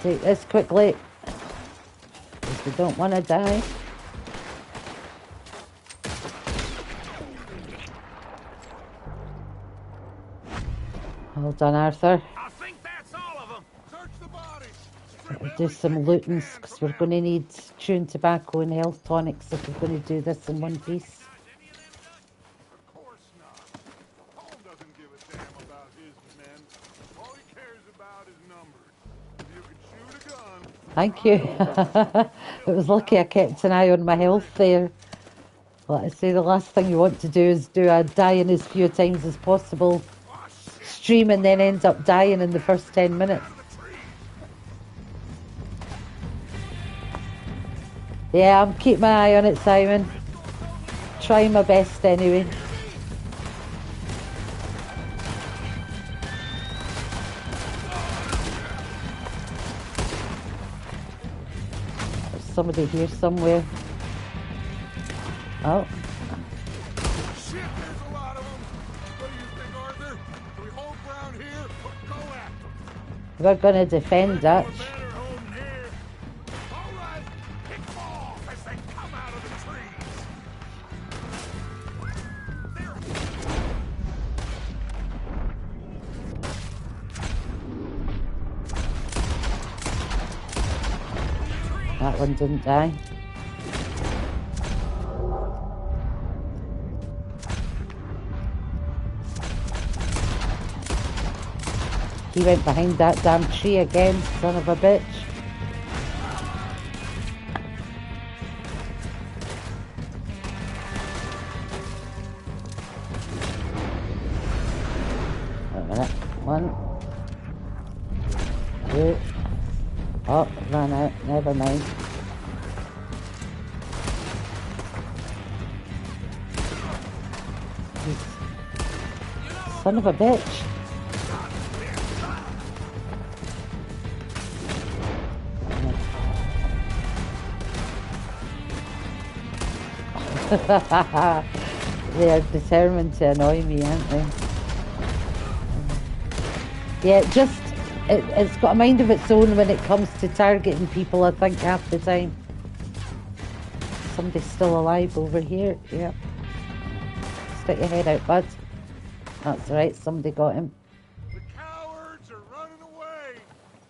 Take this quickly. Because we don't want to die. Well done, Arthur. I think that's all of them. Search the bodies. We'll do some looting because we're going to need chewing tobacco and health tonics if we're going to do this in one piece. Of course not. Paul doesn't give a damn about his men. All he cares about is numbers. You can shoot a gun. Thank you. It was lucky I kept an eye on my health there. Like I say, the last thing you want to do is do a dying as few times as possible stream and then end up dying in the first 10 minutes. Yeah, I'm keeping my eye on it, Simon. Trying my best anyway. There's somebody here somewhere. Oh. Shit, there's a lot of them. What do you think, Arthur? Do we hold ground here or go after them? We're going to defend Dutch. All right, pick them off as they come out of the trees. That one didn't die. He went behind that damn tree again, son of a bitch. Wait a minute. 1, 2. Oh, ran out. Never mind. Son of a bitch. They are determined to annoy me, aren't they? Yeah, it's got a mind of its own when it comes to targeting people, I think, half the time. Somebody's still alive over here, yeah. Stick your head out, bud. That's right, somebody got him. The cowards are running away.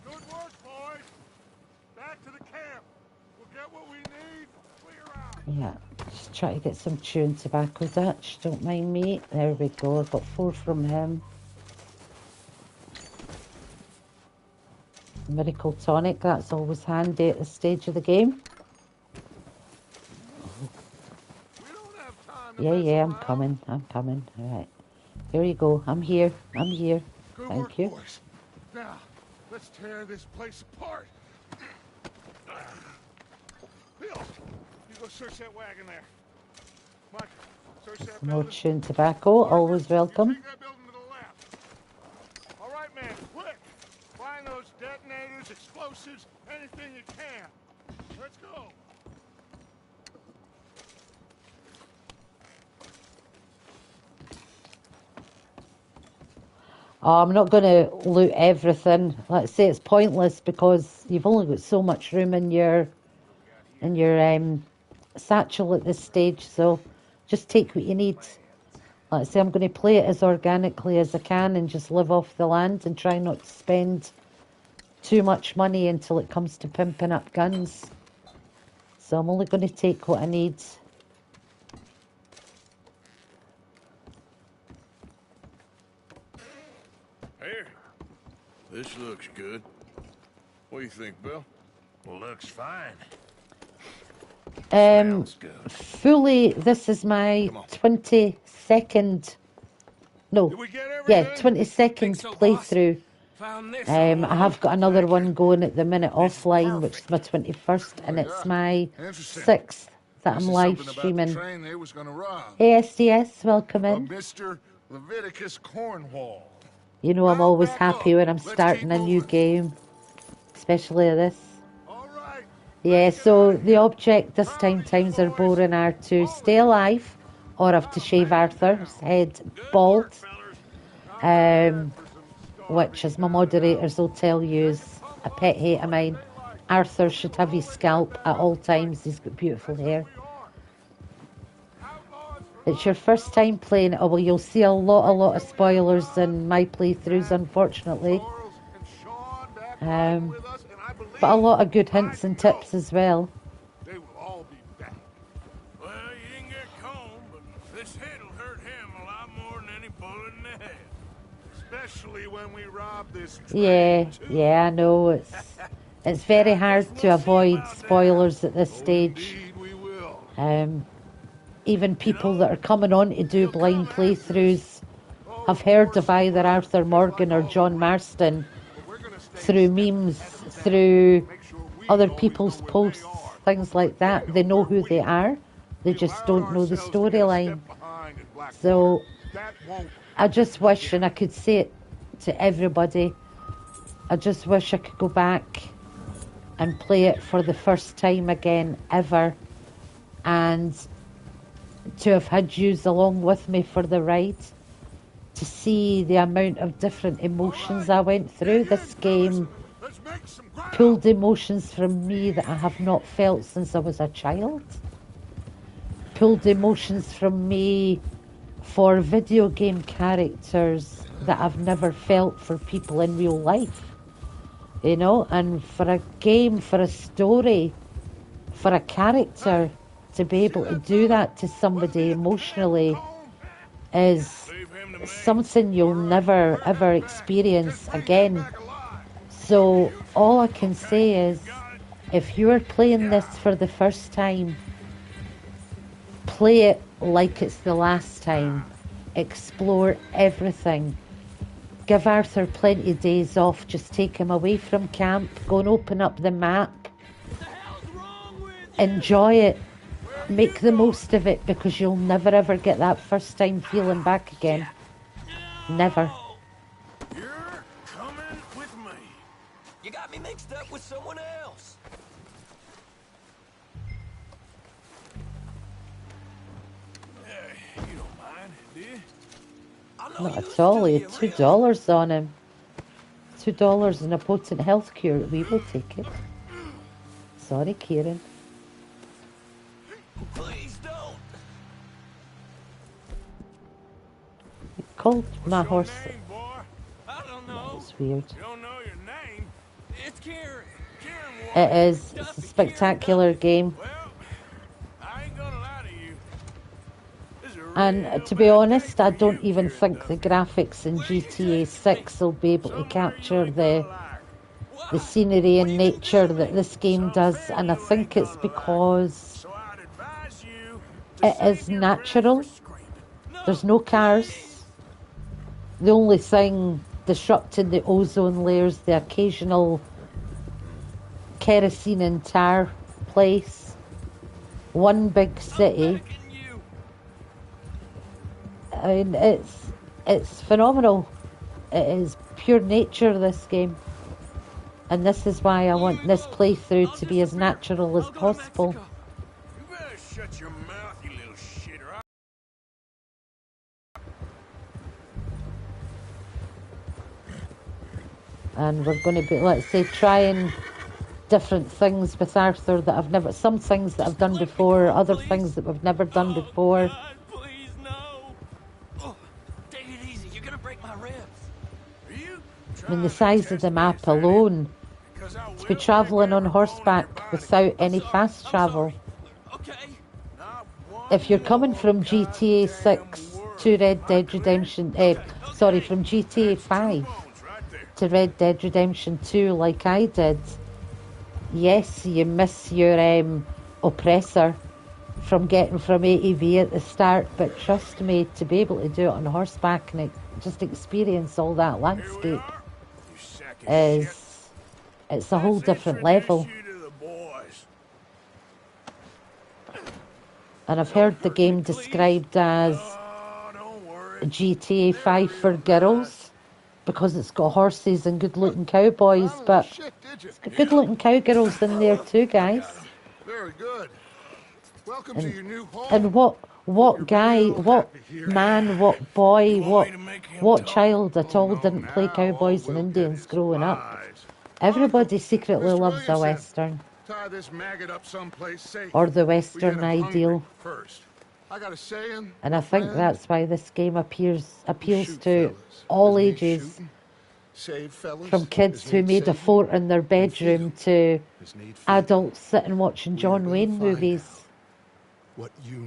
Good work, boys. Back to the camp. We'll get what we need. Clear out. Yeah, just try to get some chewing tobacco, Dutch. Don't mind me. There we go. I've got 4 from him. Miracle tonic, that's always handy at this stage of the game. Yeah, I'm coming. All right. Here you go. I'm here. Good Thank work, you. boys. Now, let's tear this place apart. Bill, you go search that wagon there. Mike, Search that More building. chewing tobacco, always welcome. Check that building to the left. All right, man, quick. Find those detonators, explosives, anything you can. Let's go. Oh, I'm not going to loot everything. Let's say it's pointless because you've only got so much room in your satchel at this stage. So just take what you need. Let's say I'm going to play it as organically as I can and just live off the land and try not to spend too much money until it comes to pimping up guns. So I'm only going to take what I need. Here. This looks good. What do you think, Bill? Looks fine. Fully, this is my 22nd, no, yeah, 22nd playthrough. I have got another one going at the minute offline, which is my 21st, and it's my 6th that I'm live streaming. Hey, SDS, welcome in. Mr. Leviticus Cornwall. You know I'm always happy when I'm starting a new game, especially this. Yeah, so the object this time times are boring are to stay alive or have to shave Arthur's head bald, which, as my moderators will tell you, is a pet hate of mine. Arthur should have his scalp at all times. He's got beautiful hair. It's your first time playing it. Oh, well, you'll see a lot of spoilers in my playthroughs, unfortunately. But a lot of good hints and tips as well. They will all be back. Well, you didn't get combed, but this head'll hurt him a lot more than any bullet in the head. Especially when we rob this Yeah, I know. It's very hard to avoid spoilers at this stage. Even people that are coming on to do blind playthroughs have heard of either Arthur Morgan or John Marston through memes, through other people's posts, things like that. They know who they are, they just don't know the storyline. So I just wish, and I could say it to everybody, I just wish I could go back and play it for the first time again ever, and to have had yous along with me for the ride, to see the amount of different emotions I went through. This game pulled emotions from me that I have not felt since I was a child. Pulled emotions from me for video game characters that I've never felt for people in real life. You know, and for a game, for a story, for a character to be able to do that to somebody emotionally is something you'll never ever experience again. So all I can say is, if you're playing this for the first time, play it like it's the last time. Explore everything. Give Arthur plenty of days off. Just take him away from camp. Go and open up the map. Enjoy it. Make the most of it, because you'll never ever get that first time feeling back again. Never. You're coming with me. You got me mixed up with someone else. You don't mind, do you? Not at all. He had $2 on him. $2 and a potent health cure. We will take it. Sorry, Kieran. Please don't. He called my horse. I don't know. That's weird. You don't know your name? It's Kieran. It is. It's a spectacular game. I ain't gonna lie to you. And to be honest, I don't even think the graphics in GTA 6 will be able to capture the scenery and nature that this game does. And I think it's because it is natural. There's no cars. The only thing disrupting the ozone layers, the occasional kerosene and tar place. One big city. I mean, it's phenomenal. It is pure nature, this game. And this is why I want this playthrough to be as natural as possible. You better shut your mouth, you little shitter. And we're going to be, let's say, trying different things with Arthur that I've never, some things that I've done before, other things that we've never done before. God, please, no. Oh, take it easy. You're gonna break my ribs. Are you I mean, the size of the map alone, to be travelling on horseback without any fast travel. Okay. If you're coming from GTA 6 to Red Dead Redemption, from GTA 5 to Red Dead Redemption 2 like I did, yes, you miss your oppressor from getting from A to B at the start, but trust me, to be able to do it on horseback and just experience all that landscape it's a whole different level. And I've heard the game described as GTA 5 for girls because it's got horses and good-looking cowboys, but it's got good-looking cowgirls in there too, guys. Very good. Welcome to your new home. And what guy, what man, what boy, what child at all didn't play cowboys and Indians growing up? Everybody secretly loves a Western. Tie this maggot up someplace safe. Or the Western ideal. First. I got a saying, and I think that's why this game appeals to all ages. From kids who made a fort in their bedroom to adults sitting watching John Wayne movies.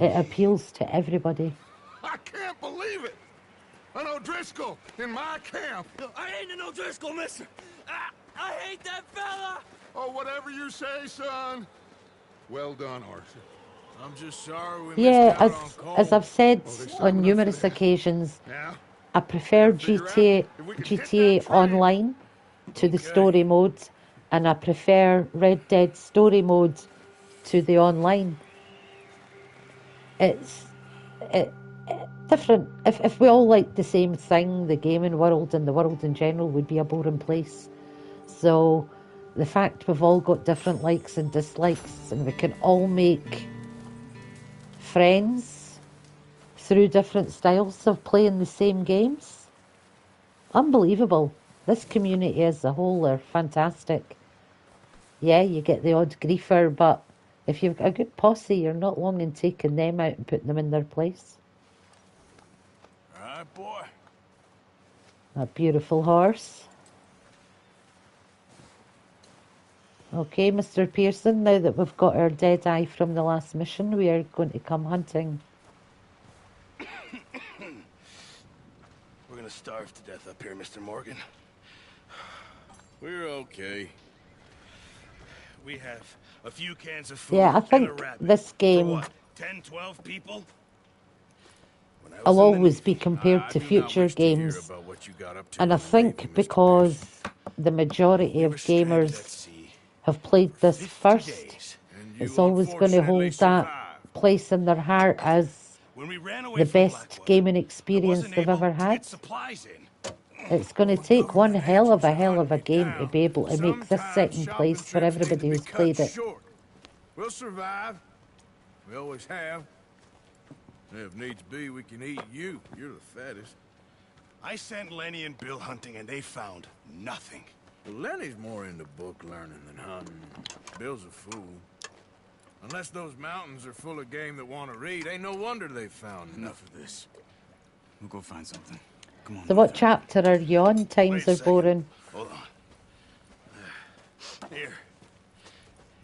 It appeals to everybody. I can't believe it! An O'Driscoll in my camp! I ain't an O'Driscoll, mister! I hate that fella! Oh, whatever you say, son. Well done, Arthur. I'm just sorry we Yeah, missed out on as I've said on numerous occasions, I prefer GTA Online to the story mode, and I prefer Red Dead story mode to the online. It's different. If we all liked the same thing, the gaming world and the world in general would be a boring place. So the fact we've all got different likes and dislikes, and we can all make friends through different styles of playing the same games. Unbelievable. This community as a whole are fantastic. Yeah, you get the odd griefer, but if you've got a good posse, you're not long in taking them out and putting them in their place. All right, boy. A beautiful horse. Okay, Mr. Pearson, now that we've got our dead eye from the last mission, we are going to come hunting. We're gonna starve to death up here, Mr. Morgan. We're okay. We have a few cans of food. Yeah, I think this game for what, 10, 12 people? will always be compared to future games. And I think because the majority of gamers have played this first, it's always going to hold that place in their heart as the best gaming experience they've ever had. It's going to take one hell of a game to be able to make this second place for everybody who's played it. We'll survive. We always have. If needs be, we can eat you. You're the fattest. I sent Lenny and Bill hunting, and they found nothing. Well, Lenny's more into book learning than hunting. Bill's a fool. Unless those mountains are full of game that want to read, ain't no wonder they found enough of this. We'll go find something. Come on. So what chapter are you on? Times are boring. Hold on. Here.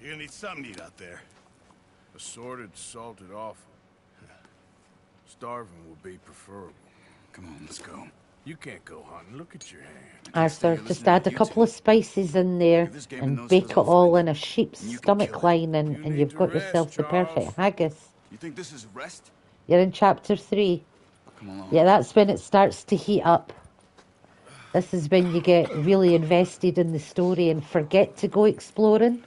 You're gonna need something to eat out there. Assorted, salted offal. Starving would be preferable. Come on, let's go. You can't go hunting. Look at your hand. Arthur, just add a couple of spices in there and bake it all in a sheep's stomach lining, and you've got yourself the perfect haggis. You think this is rest? You're in chapter 3. Come along. Yeah, that's when it starts to heat up. This is when you get really invested in the story and forget to go exploring.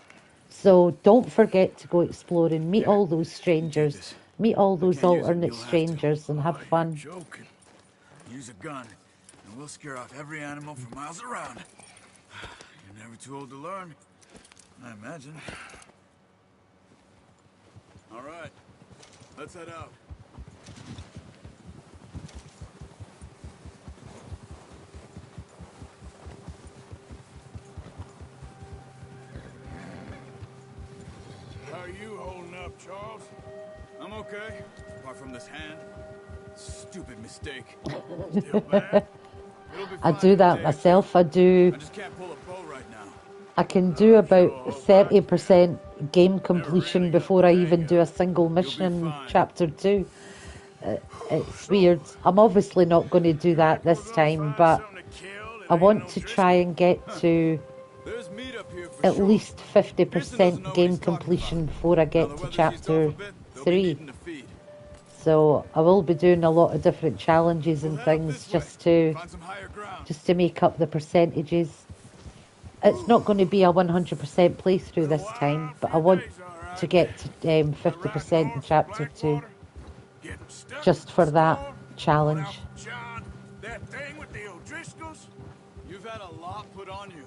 So don't forget to go exploring. Meet all those strangers. Meet all those alternate strangers and have fun. use a gun, and we'll scare off every animal for miles around. You're never too old to learn, I imagine. All right, let's head out. How are you holding up, Charles? I'm okay, apart from this hand. Stupid mistake. Still bad? I do that myself. I just can't pull a bow right now. I can do about 30% game completion before I even do a single mission in Chapter 2. It's weird. I'm obviously not going to do that this time, but I want to try and get to at least 50% game completion before I get to Chapter 3. So I will be doing a lot of different challenges and things just to make up the percentages. It's not going to be a 100% playthrough this time, but I want to get to 50% in Chapter 2 just for that challenge. John, that thing with the O'Driscolls? You've had a lot put on you.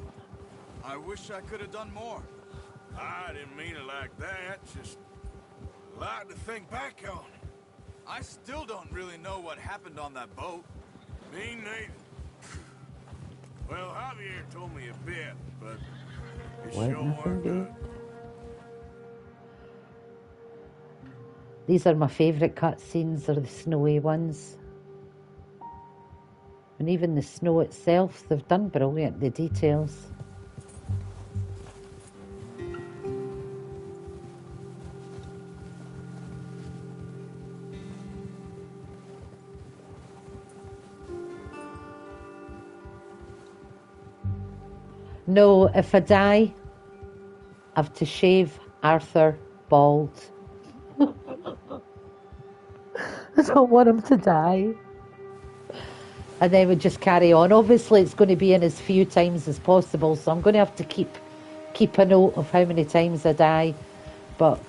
I wish I could have done more. I didn't mean it like that. Just a lot to think back on. I still don't really know what happened on that boat. Me neither. Well, Javier told me a bit, but it sure weren't good. These are my favourite cutscenes, are the snowy ones. And even the snow itself, they've done brilliant, the details. No, if I die, I have to shave Arthur bald. I don't want him to die. And then we just carry on. Obviously, it's going to be in as few times as possible, so I'm going to have to keep a note of how many times I die. But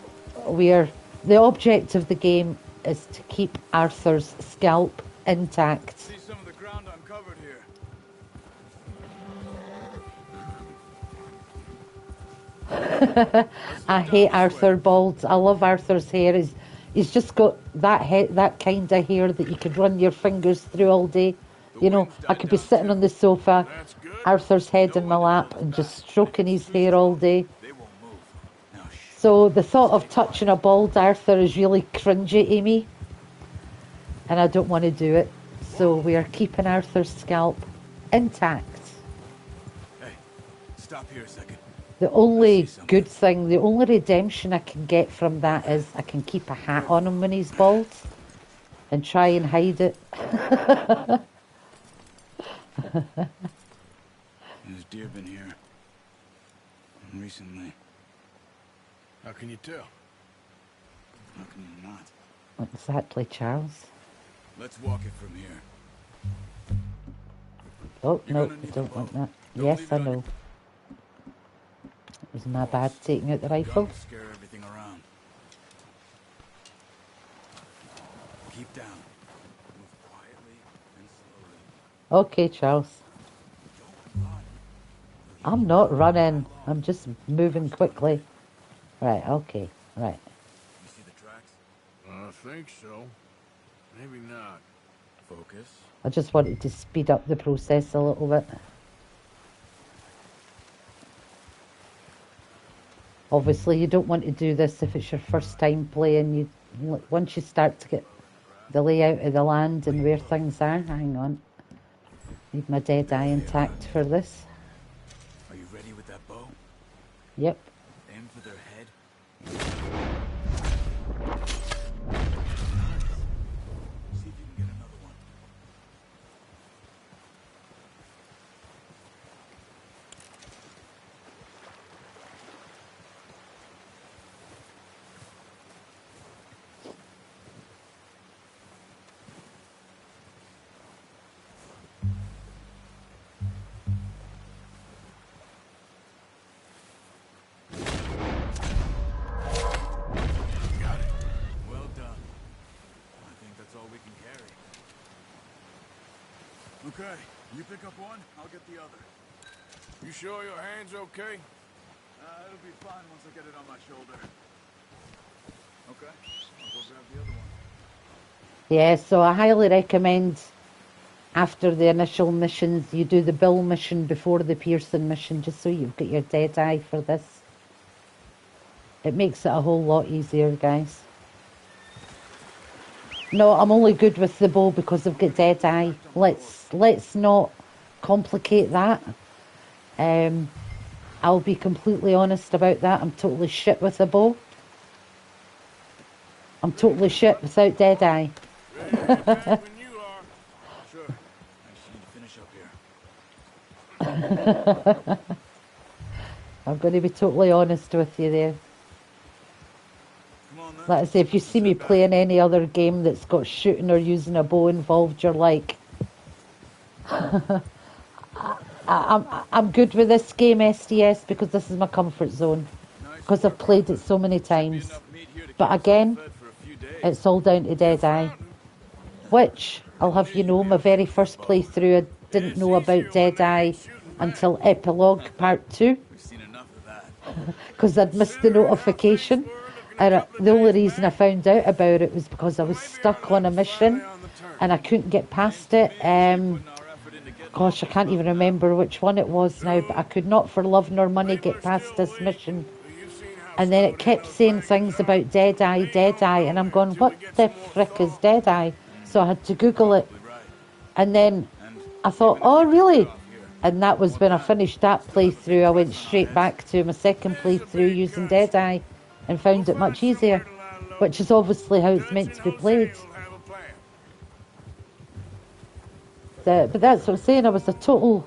the object of the game is to keep Arthur's scalp intact. See some of the ground uncovered here. I hate Arthur bald. I love Arthur's hair. He's just got that kind of hair that you could run your fingers through all day. You know, I could be sitting on the sofa, Arthur's head in my lap, and just stroking his hair all day. So the thought of touching a bald Arthur is really cringy to me, and I don't want to do it. So we are keeping Arthur's scalp intact. Hey, stop here a second. The only good thing, the only redemption I can get from that is I can keep a hat on him when he's bald and try and hide it. There's deer been here recently. How can you tell? How can you not? Exactly, Charles. Let's walk it from here. Oh, no, I don't want that. Yes, I know. It was my bad taking out the rifle. Scare everything around. Keep down. Move quietly and slowly. Okay, Charles. I'm not running. I'm just moving quickly. Right, okay, right. You see the tracks? I think so. Maybe not. Focus. I just wanted to speed up the process a little bit. Obviously, you don't want to do this if it's your first time playing. Once you start to get the layout of the land and where things are. Hang on. Need my dead eye intact for this. Are you ready with that bow? Yep. Aim for their head. See if you can get another one. Okay, you pick up one, I'll get the other. You sure your hand's okay? It'll be fine once I get it on my shoulder. Okay, I'll go grab the other one. Yeah, so I highly recommend after the initial missions, you do the Bill mission before the Pearson mission, just so you've got your dead eye for this. It makes it a whole lot easier, guys. No, I'm only good with the bow because I've got dead eye. Let's not complicate that. I'll be completely honest about that. I'm totally shit with a bow. I'm totally shit without dead eye. Sure. I just need to finish up here. I'm going to be totally honest with you there. Like I say, if you see me playing any other game that's got shooting or using a bow involved, you're like, I'm good with this game, SDS, because this is my comfort zone. Because I've played it so many times. But again, it's all down to dead eye. Which, I'll have you know, my very first playthrough, I didn't know about dead eye until Epilogue Part 2. Because I'd missed the notification. And the only reason I found out about it was because I was stuck on a mission and I couldn't get past it. Gosh, I can't even remember which one it was now, but I could not for love nor money get past this mission. And then it kept saying things about Deadeye, and I'm going, what the frick is Deadeye? So I had to Google it. And then I thought, oh, really? And that was when I finished that playthrough. I went straight back to my second playthrough using Deadeye and found it much easier, which is obviously how it's meant to be played. But that's what I'm saying. I was a total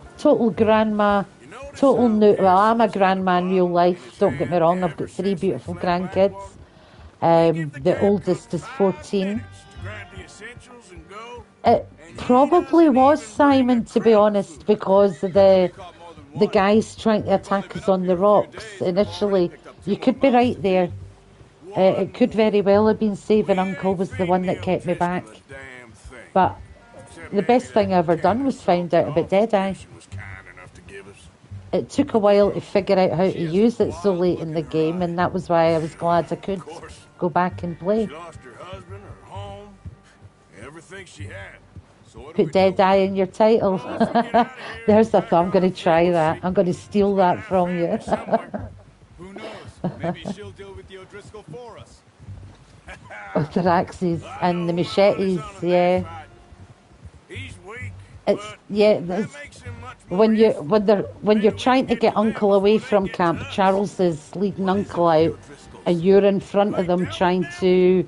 grandma, total new. Well, I'm a grandma in real life. Don't get me wrong. I've got 3 beautiful grandkids. The oldest is 14. It probably was Simon, to be honest, because the guys trying to attack us on the rocks initially. You could be right there. It could very well have been Saving Uncle was the one that kept me back. But the best thing I ever done was find out about Deadeye. It took a while to figure out how to use it so late in the game, and that was why I was glad I could go back and play. She lost her husband, her home, everything she had. Put Deadeye in your title. There's a thought. I'm going to try that. I'm going to steal that from you. Who knows? Maybe she'll deal with the O'Driscoll for us. With the axes and the machetes, yeah. It's when you're trying to get Uncle away from camp. Charles is leading Uncle out, and you're in front of them trying to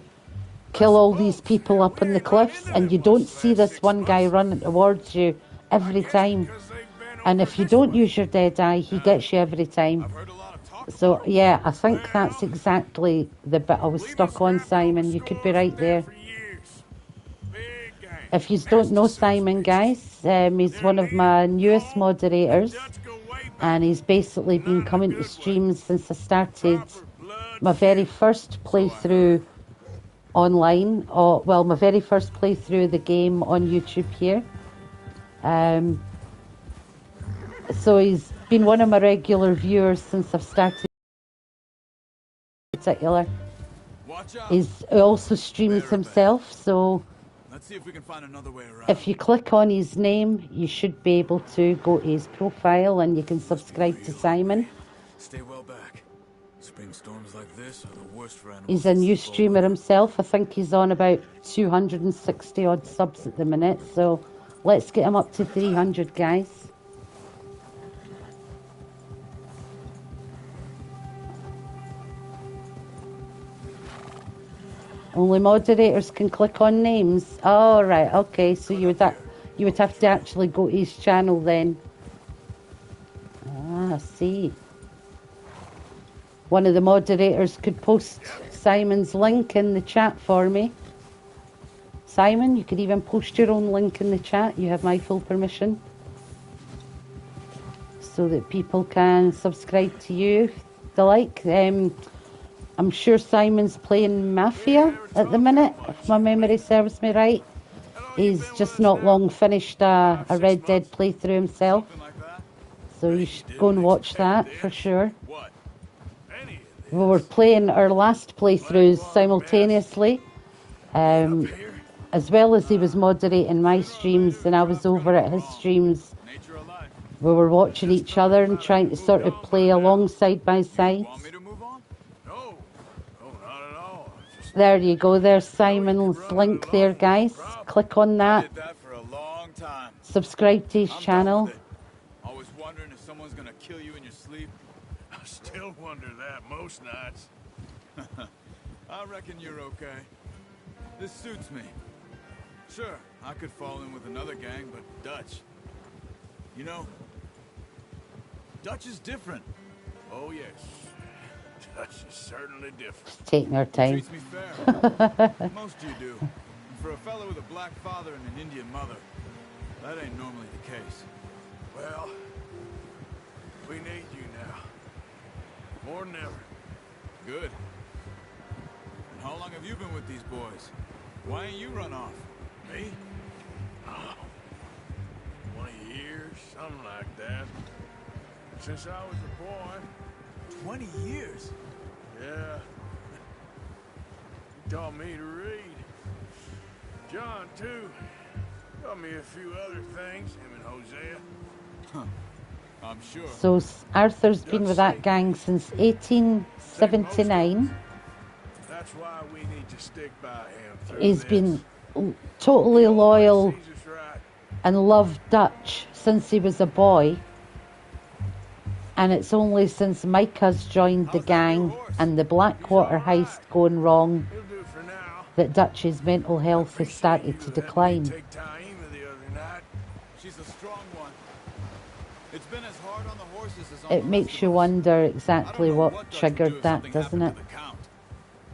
kill all these people up on the cliffs, and you don't see this one guy running towards you every time. And if you don't use your Deadeye, he gets you every time. So yeah, I think that's exactly the bit I was stuck on, Simon. You could be right there. If you don't know Simon, guys, he's one of my newest moderators, and he's basically been coming to streams since I started my very first playthrough online, my very first playthrough of the game on YouTube here. So he's been one of my regular viewers since I've started in particular. He also streams himself, so Let's see if we can find another way around. if you click on his name, you should be able to go to his profile and you can subscribe to Simon. Stay well back. Spring storms like this are the worst for animals. He's a new streamer himself. I think he's on about 260 odd subs at the minute, so let's get him up to 300, guys. Only moderators can click on names. Oh, right, okay. So you would have to actually go to his channel then. Ah, I see. One of the moderators could post Simon's link in the chat for me. Simon, you could even post your own link in the chat. You have my full permission. So that people can subscribe to you if they like. I'm sure Simon's playing Mafia at the minute, if my memory serves me right. He's just not long finished a Red Dead playthrough himself. So you should go and watch that for sure. We were playing our last playthroughs simultaneously. As well as he was moderating my streams and I was over at his streams. We were watching each other and trying to sort of play along side by side. There you go, there's Simon's link there, guys. Click on that. Subscribe to his channel. Always wondering if someone's gonna kill you in your sleep. I still wonder that most nights. I reckon you're okay. This suits me. Sure, I could fall in with another gang, but Dutch. You know, Dutch is different. Oh, yes. Dutch is certainly different. Taking our time. Treats me fair. Most of you do. And for a fellow with a black father and an Indian mother, that ain't normally the case. Well, we need you now. More than ever. Good. And how long have you been with these boys? Why ain't you run off? Me? Oh, 20 years, something like that. Since I was a boy. 20 years? Yeah. He taught me to read. John, too. Taught me a few other things, him and Hosea. Huh. I'm sure. So Arthur's been with that gang since 1879. That's why we need to stick by him through He's been totally loyal and loved Dutch since he was a boy. And it's only since Micah's joined the gang and the Blackwater heist going wrong that Dutch's mental health has started to decline. She's a strong one. It's been as hard on the horses as on It makes you wonder exactly what triggered that, doesn't it?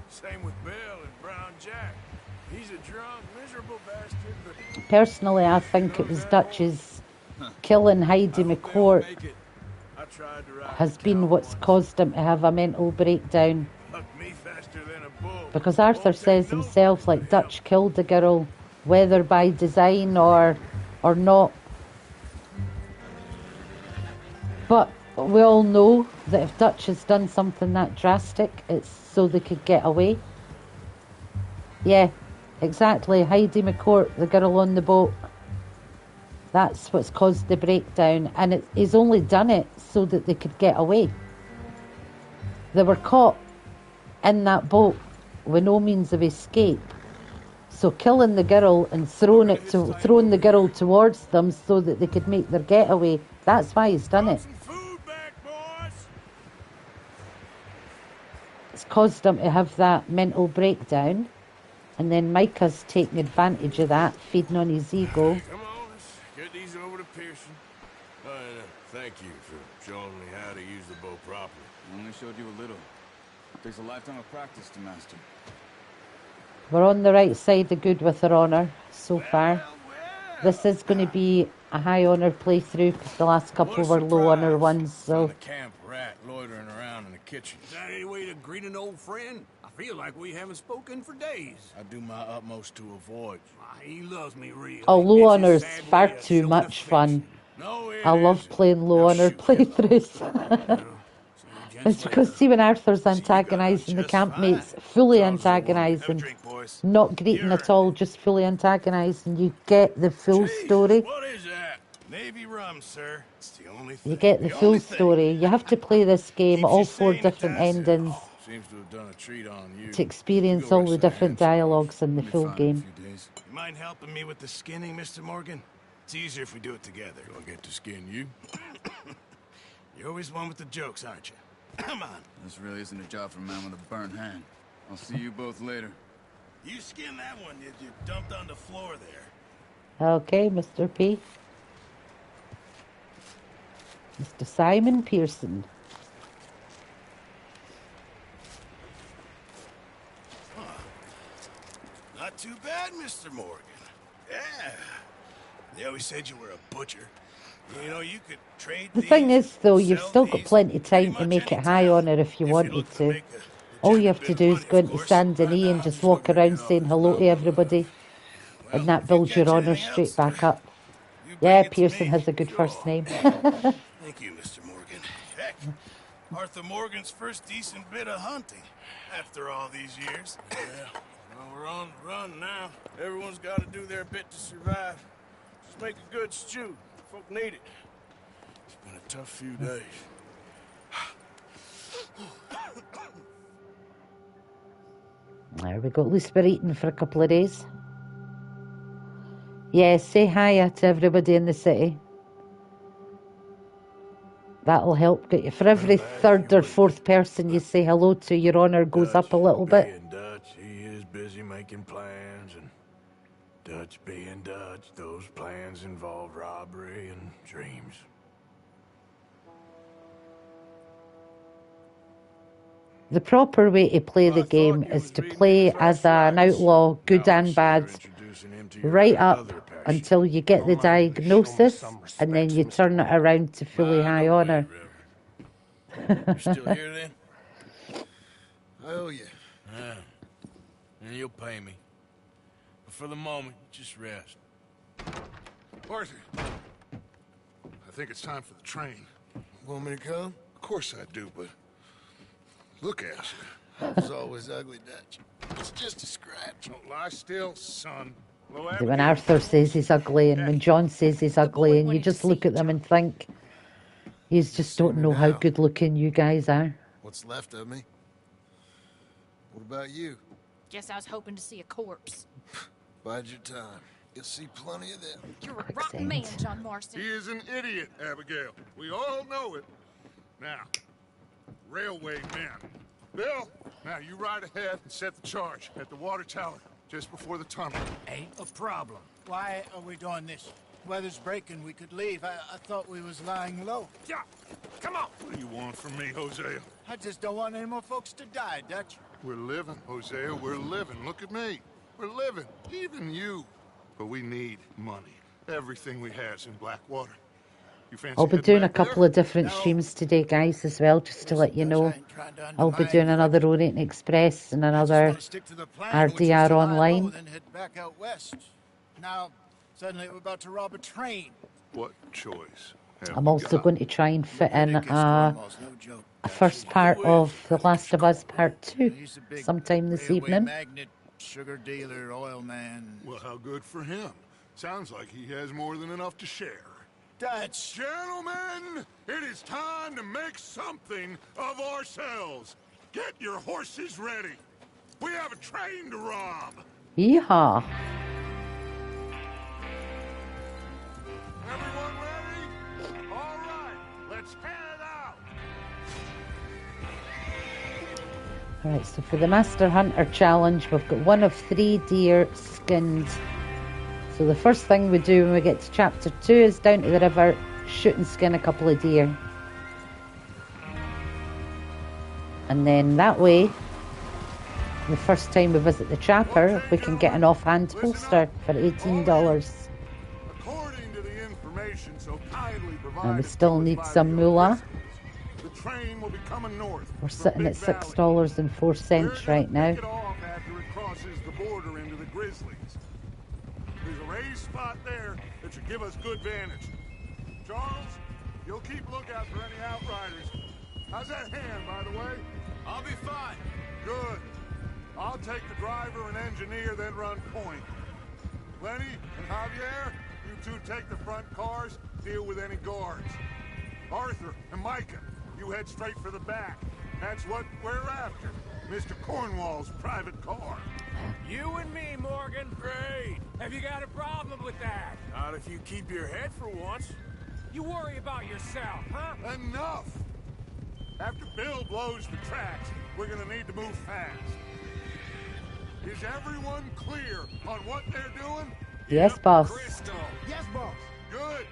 Same with Bill and Brown Jack. He's a drunk, miserable bastard, but Personally, I think it was Dutch's killing Heidi McCourt has been what's caused him to have a mental breakdown. Because Arthur says himself, like, Dutch killed the girl, whether by design or not. But we all know that if Dutch has done something that drastic, it's so they could get away. Yeah, exactly. Heidi McCourt, the girl on the boat. That's what's caused the breakdown. And he's only done it so that they could get away. They were caught in that boat with no means of escape. So killing the girl and throwing the girl towards them so that they could make their getaway, that's why he's done it. It's caused him to have that mental breakdown. And then Micah's taking advantage of that, feeding on his ego. come on, let's get these over to Pearson. Thank you for showing me how to use the bow properly. I only showed you a little. It takes a lifetime of practice to master. We're on the right side of good with our honour so far. This is going to be a high honour playthrough because the last couple were low honour ones. So The camp rat loitering around in the kitchen. Is that any way to greet an old friend? I feel like we haven't spoken for days. I do my utmost to avoid. He loves me real. oh, low honour is far too much fun. I love playing low honour playthroughs. It's because, see, when Arthur's antagonising the campmates, fully antagonising, not greeting at all, just fully antagonising, you get the full story. What is that? Navy rum, sir. It's the only thing. You get the full story. You have to play this game, all 4 different endings, Seems to have done a treat on you. to experience all the different dialogues in the full game. You mind helping me with the skinning, Mr. Morgan? It's easier if we do it together. Do I get to skin you? You're always one with the jokes, aren't you? Come on. This really isn't a job for a man with a burnt hand. I'll see you both later. You skinned that one, did you? Dumped on the floor there. Okay, Mr. P. Mr. Simon Pearson. Not too bad, Mr. Morgan. Yeah. They always said you were a butcher. You know, you could trade The thing is, though, you've still got plenty of time to make it high honour if you wanted to. All you have to do is go into Saint Denis and just walk around saying hello to everybody. And that builds your honour straight back up. Yeah, Pearson has a good first name. Thank you, Mr. Morgan. Heck, Arthur Morgan's first decent bit of hunting after all these years. Yeah, well, we're on the run now. Everyone's got to do their bit to survive. Just make a good stew. Folk need it. It's been a tough few days. There we go. At least we're eating for a couple of days. Yeah, say hiya to everybody in the city. That'll help get you. For every third or fourth person you say hello to, your honour goes up a little bit. Dutch, he is busy making plans, and Dutch being Dutch, those plans involve robbery and dreams. The proper way to play the game is to play as an outlaw, good and bad, right up until you get the diagnosis, and then you turn it around to fully high honour. You still here then? I owe you. Yeah. And you'll pay me. But for the moment, just rest. Arthur, I think it's time for the train. Want me to come? Of course I do, but look at you. It's always ugly, Dutch. It's just a scratch. Don't lie still, son. When Arthur says he's ugly and when John says he's ugly, and you just look at them and think, you just don't know how good looking you guys are. What's left of me? What about you? Guess I was hoping to see a corpse. Bide your time. You'll see plenty of them. You're a rotten man, John Marston. He is an idiot, Abigail. We all know it. Now, railway men. Bill, now you ride ahead and set the charge at the water tower just before the tunnel. Ain't a problem. Why are we doing this? Weather's breaking. We could leave. I thought we was lying low. Yeah, come on. What do you want from me, Hosea? I just don't want any more folks to die, Dutch. We're living, Hosea. We're living. Look at me. We're living. Even you. But we need money. Everything we has in Blackwater. You fancy I'll be heading doing a back there? couple of different streams today, guys, as well, just to let you know. I'll be doing another Orient Express and another RDR online. Then head back out west. Now, suddenly we're about to rob a train. What choice? I'm also going to try and fit in a first part of The Last of Us Part 2 sometime this evening. Magnate, sugar dealer, oil man. Well, how good for him. Sounds like he has more than enough to share. Dutch! Gentlemen, it is time to make something of ourselves. Get your horses ready. We have a train to rob. Yeehaw. Everyone ready? All right, let's head out. Alright, so for the Master Hunter Challenge, we've got one of 3 deer skinned. So the first thing we do when we get to chapter 2 is down to the river, shoot and skin a couple of deer. And then that way, the first time we visit the chapter, we can get an offhand poster for $18. According to the information so kindly provided, And we still need some moolah. the train will be coming north. We're sitting at $6.04 right now. Get off after it crosses the border into the Grizzlies. There's a raised spot there that should give us good vantage. Charles, you'll keep lookout for any outriders. How's that hand, by the way? I'll be fine. Good. I'll take the driver and engineer, then run point. Lenny and Javier, you two take the front cars, deal with any guards. Arthur and Micah, you head straight for the back. That's what we're after. Mr. Cornwall's private car. You and me, Morgan. Great. Have you got a problem with that? Not if you keep your head for once. You worry about yourself, huh? Enough! After Bill blows the tracks, we're gonna need to move fast. Is everyone clear on what they're doing? Yes, boss. Crystal. Yes, boss. Good.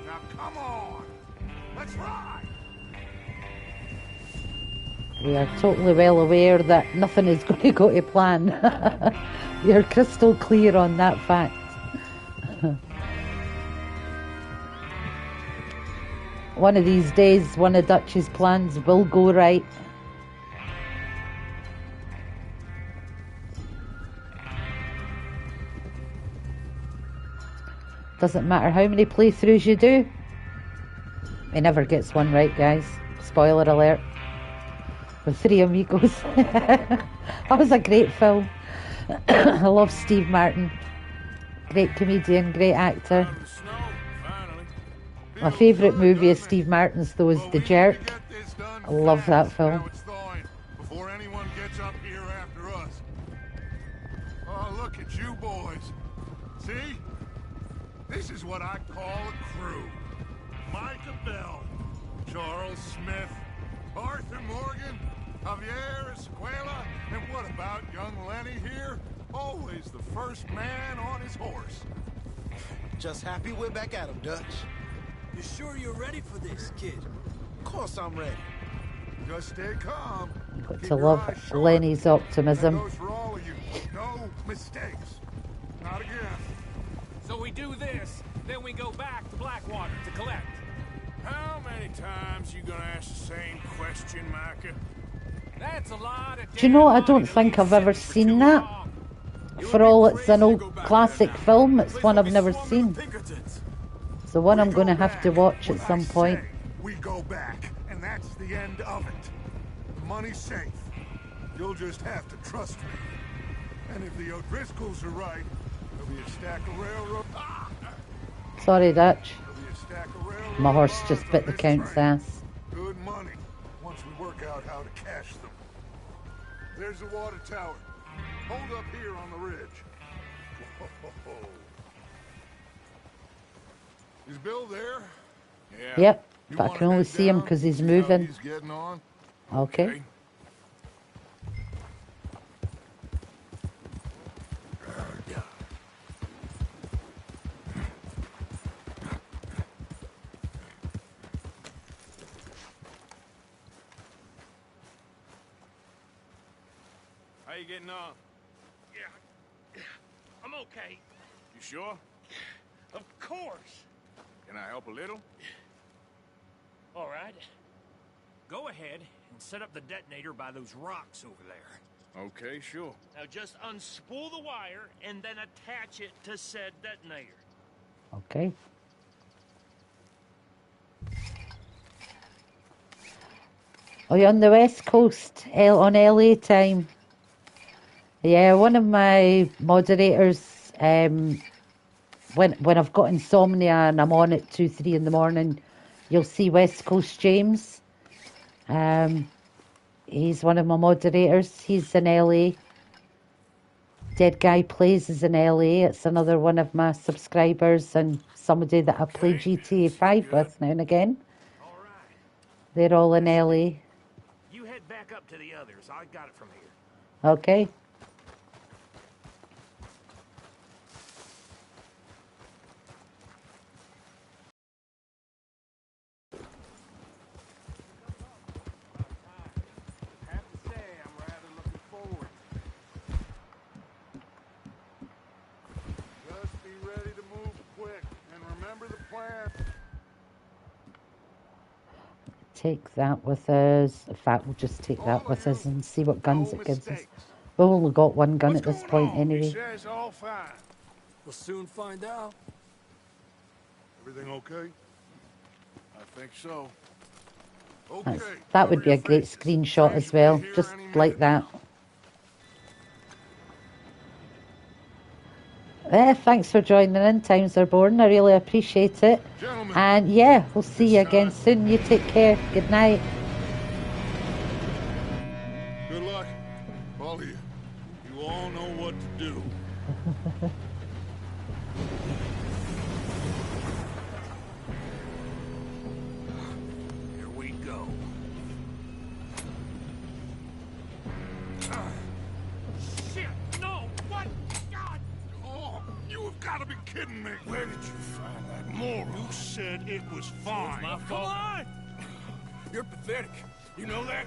Now come on. Let's ride. We are totally well aware that nothing is going to go to plan. We are crystal clear on that fact. One of these days, one of Dutch's plans will go right. doesn't matter how many playthroughs you do. He never gets one right, guys. Spoiler alert. With Three Amigos. That was a great film. I love Steve Martin. Great comedian, great actor. My favourite movie of Steve Martin's, though, is The Jerk. I love that film. Before anyone gets up here after us. Oh, look at you boys. See? This is what I call a crew. Micah Bell, Charles Smith, Arthur Morgan, Javier Escuela, and what about young Lenny here? Always the first man on his horse. Just happy we're back at him, Dutch. You sure you're ready for this, kid? Of course I'm ready. Just stay calm. Got to love Lenny's optimism. That goes for all of you. No mistakes. Not again. So we do this, then we go back to Blackwater to collect. How many times you gonna ask the same question, Micah? That's a lot of. Do you know, I don't think I've ever seen that. For all it's an old classic film, it's one I've never seen. So one I'm going to have to watch at some point. We go back, and that's the end of it. The money's safe. You'll just have to trust me. And if the O'Driscolls are right, there'll be a stack of railroad. Sorry, Dutch. There'll be a stack of railroad. My horse just bit the count's ass. Good money, once we work out how to cash them. There's the water tower. Hold up here on the ridge. Whoa. Is Bill there? Yeah. Yep, but I can only see him because he's moving. He's getting on. Okay. How you getting on? Yeah, I'm okay. You sure? Of course. Can I help a little? All right. Go ahead and set up the detonator by those rocks over there. Okay, sure. Now just unspool the wire and then attach it to said detonator. Okay. Oh, you're on the West Coast, on LA time. Yeah, one of my moderators, when I've got insomnia and I'm on at 2, 3 in the morning, you'll see West Coast James. He's one of my moderators. He's in LA. Dead Guy Plays is in LA. It's another one of my subscribers and somebody that I play GTA 5 with now and again. They're all in LA. You head back up to the others. I got it from here. Okay. Take that with us. In fact, we'll just take that with us and see what guns it gives us. We've only got one gun at this point anyway. All fine. We'll soon find out. Everything okay? I think so. That would be a great screenshot as well, just like that. Thanks for joining in, Times Are Born. I really appreciate it. And yeah, we'll see you again soon. You take care. Good night. Good luck, all of you. You all know what to do. Here we go. Shit! No! What? God! Oh, you have got to be kidding me. Where did you find that moron? You said it was fine. My fault. Come on! You're pathetic. You know that?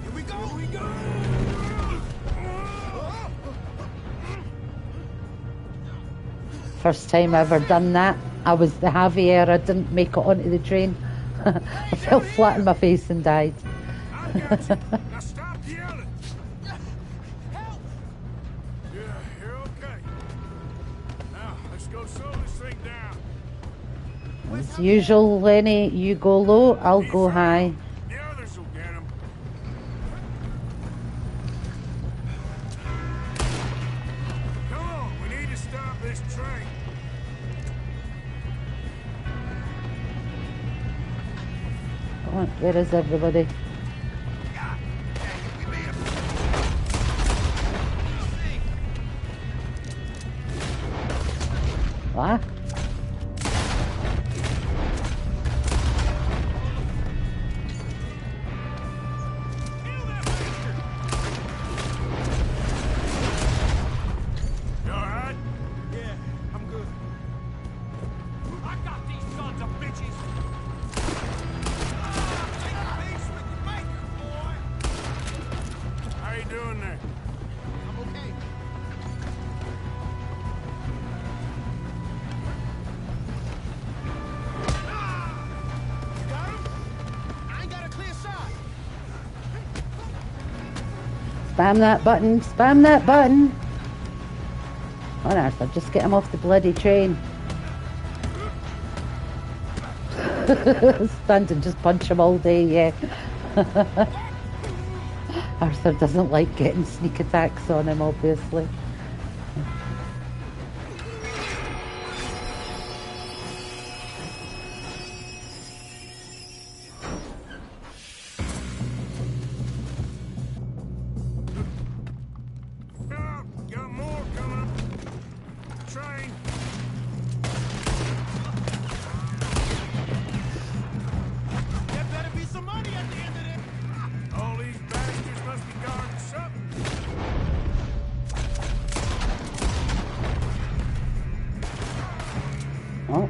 Here we go! Here we go! First time I ever done that. I was the Javier. I didn't make it onto the train. I fell flat on my face and died. Now stop yelling. Help! Yeah, you're okay. Now, let's go slow this thing down. As usual, Lenny, you go low, I'll go high. The others will get him. Come on, we need to stop this train. Come on, where is everybody? What? You alright? Yeah, I'm good. I got these sons of bitches. How you doing there? I'm okay. Got him? I ain't got a clear shot. Spam that button, spam that button. On earth, I'll just get him off the bloody train. Stand and just punch him all day, yeah. Arthur doesn't like getting sneak attacks on him, obviously. Got more coming up. Train. There better be some money at the end of this. All these bastards must be guarding something. Oh.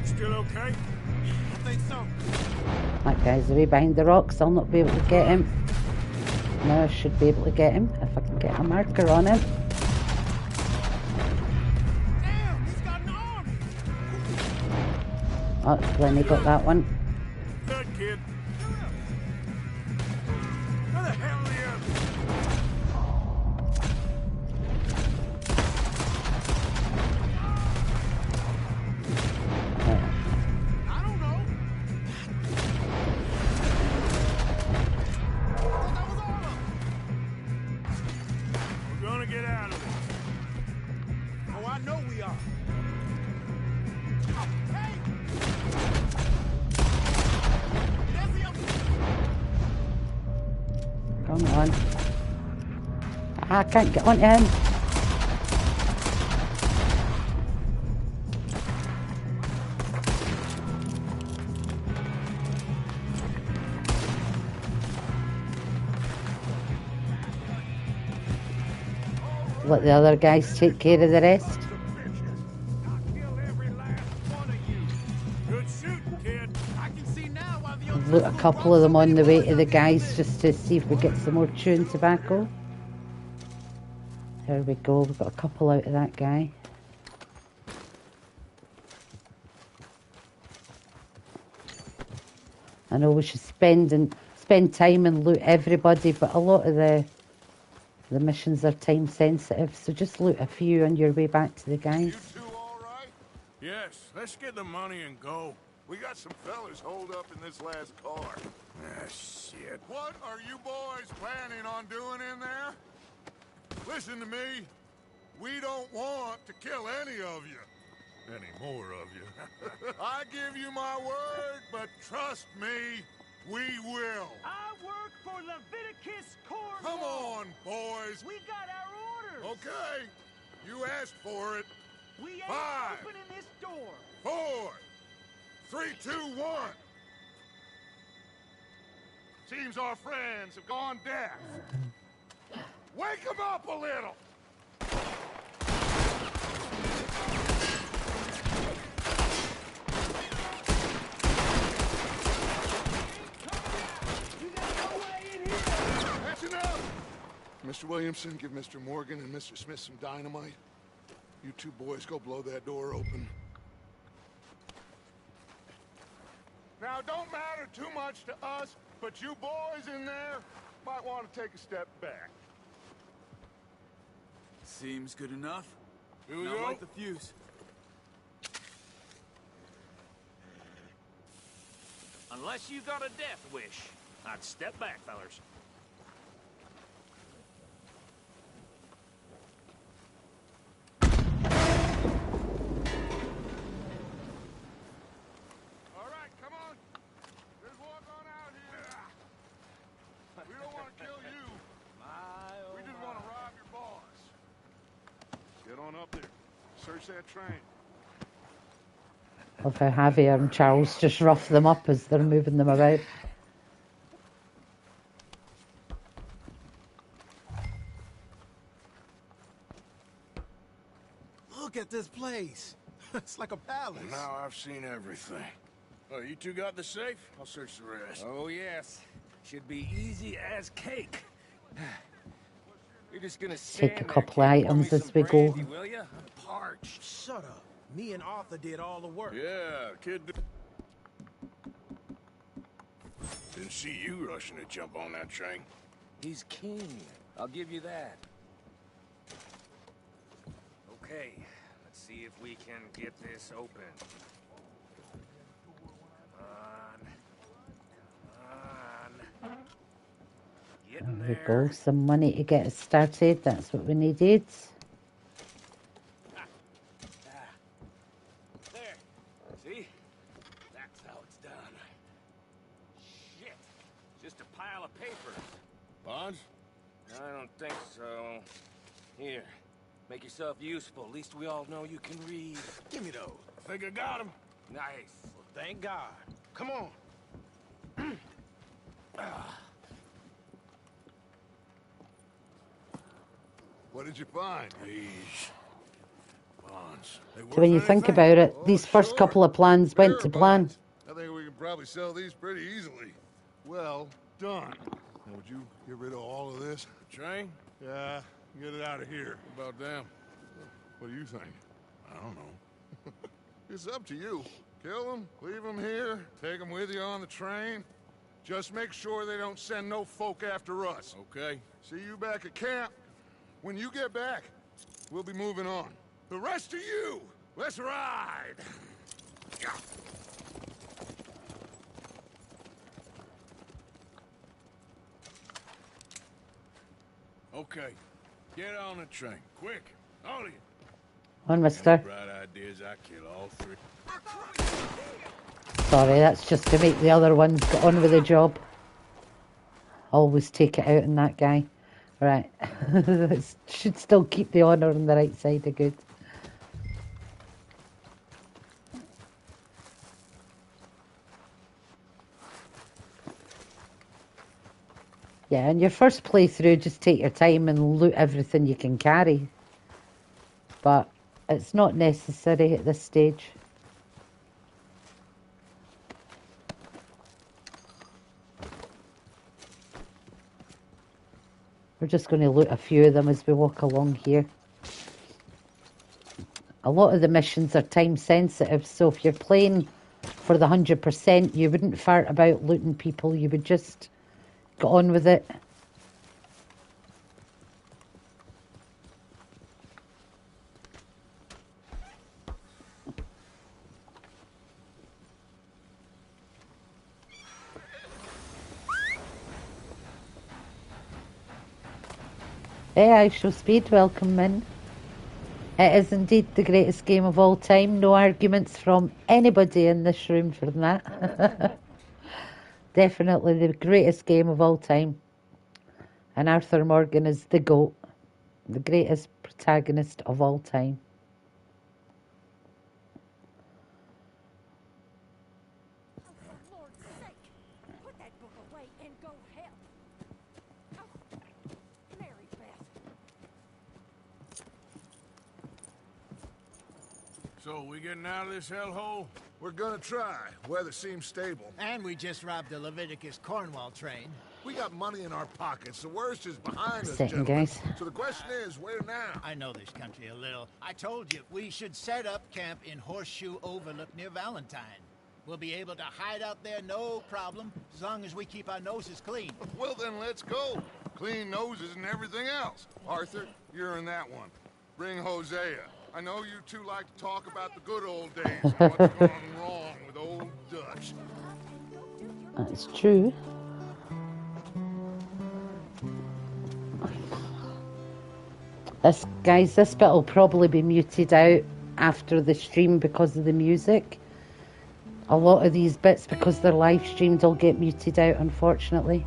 Still okay? I think so. That guy's way behind the rocks, I'll not be able to get him. No, I should be able to get him if I can get a marker on him. Damn, he's got an army. Oh, Lenny got that one. Good kid. Where the hell are the others? I don't know. I thought that was all of them. We're gonna get out of this. Oh, I know we are. Hey! There's the other. Come on. I can't get onto him. Let the other guys take care of the rest. Good shooting, kid. I can see now why the Look, a couple of them on the way to the guys just to see if we get some more chewing tobacco. There we go, we've got a couple out of that guy. I know we should spend time and loot everybody, but a lot of the missions are time sensitive, so just loot a few on your way back to the guys. You two all right? Yes, let's get the money and go. We got some fellas holed up in this last car. Ah, shit. What are you boys planning on doing in there? Listen to me. We don't want to kill any of you. Any more of you. I give you my word, but trust me, we will. I work for Leviticus Corps. Come on, boys. We got our orders. Okay. You asked for it. We ain't 5, opening this door. 4, 3, 2, 1. Seems our friends have gone deaf. Wake them up a little. You got no way in here. That's enough. Williamson, give Mr. Morgan and Mr. Smith some dynamite. You two boys go blow that door open. Now, don't matter too much to us, but you boys in there might want to take a step back. Seems good enough. Here we Not go. like the fuse. Unless you got a death wish, I'd step back, fellers. All right, come on. Just walk on out here. We don't want to kill you. We just want to rob your boss. Get on up there. Search that train. Of how Javier and Charles just rough them up as they're moving them about. Look at this place. It's like a palace. Now I've seen everything. Oh, you two got the safe? I'll search the rest. Oh, yes. Should be easy as cake. You're just gonna Take a couple of items as we go. Will ya? I'm parched. Shut up. Me and Arthur did all the work. Yeah, kid. Didn't see you rushing to jump on that train. He's king. I'll give you that. Okay, let's see if we can get this open. Come on. Getting There we there. go. Some money to get us started. That's what we needed. There. See? That's how it's done. Shit. Just a pile of papers. Bonds? I don't think so. Here. Make yourself useful. At least we all know you can read. Give me those. I think I got him. Nice. Well, thank God. Come on. What did you find? These bonds. They So when you worth think anything? about it, Oh, these first sure. couple of plans went Sure, to plan. bonds. I think we can probably sell these pretty easily. Well done. Now, would you get rid of all of this? Train? Yeah, get it out of here. What about them? What do you think? I don't know. It's up to you. Kill them, leave them here, take them with you on the train. Just make sure they don't send no folk after us. Okay. See you back at camp. When you get back, we'll be moving on. The rest of you, let's ride! Okay. Get on the train. Quick. All of you. On, mister. Bright ideas, I kill all three. Sorry, that's just to make the other ones get on with the job. Always take it out on that guy. Right. Should still keep the honour on the right side of good. Yeah, in your first playthrough, just take your time and loot everything you can carry. But it's not necessary at this stage. We're just going to loot a few of them as we walk along here. A lot of the missions are time sensitive, so if you're playing for the 100%, you wouldn't fart about looting people, you would just get on with it. Hey, I show speed, welcome in. It is indeed the greatest game of all time. No arguments from anybody in this room for that. Definitely the greatest game of all time. And Arthur Morgan is the GOAT, the greatest protagonist of all time. For Lord's sake, put that book away and go help. Oh, Mary Beth. So, we getting out of this hellhole? We're gonna try. Weather seems stable. And we just robbed the Leviticus Cornwall train. We got money in our pockets. The worst is behind us, Second, gentlemen. guys. So the question is, where now? I know this country a little. I told you, we should set up camp in Horseshoe Overlook near Valentine. We'll be able to hide out there, no problem, as long as we keep our noses clean. Well, then let's go. Clean noses and everything else. Arthur, you're in that one. Bring Hosea. I know you two like to talk about the good old days and what's gone wrong with old Dutch. That's true. This bit will probably be muted out after the stream because of the music. A lot of these bits, because they're live streamed, will get muted out, unfortunately.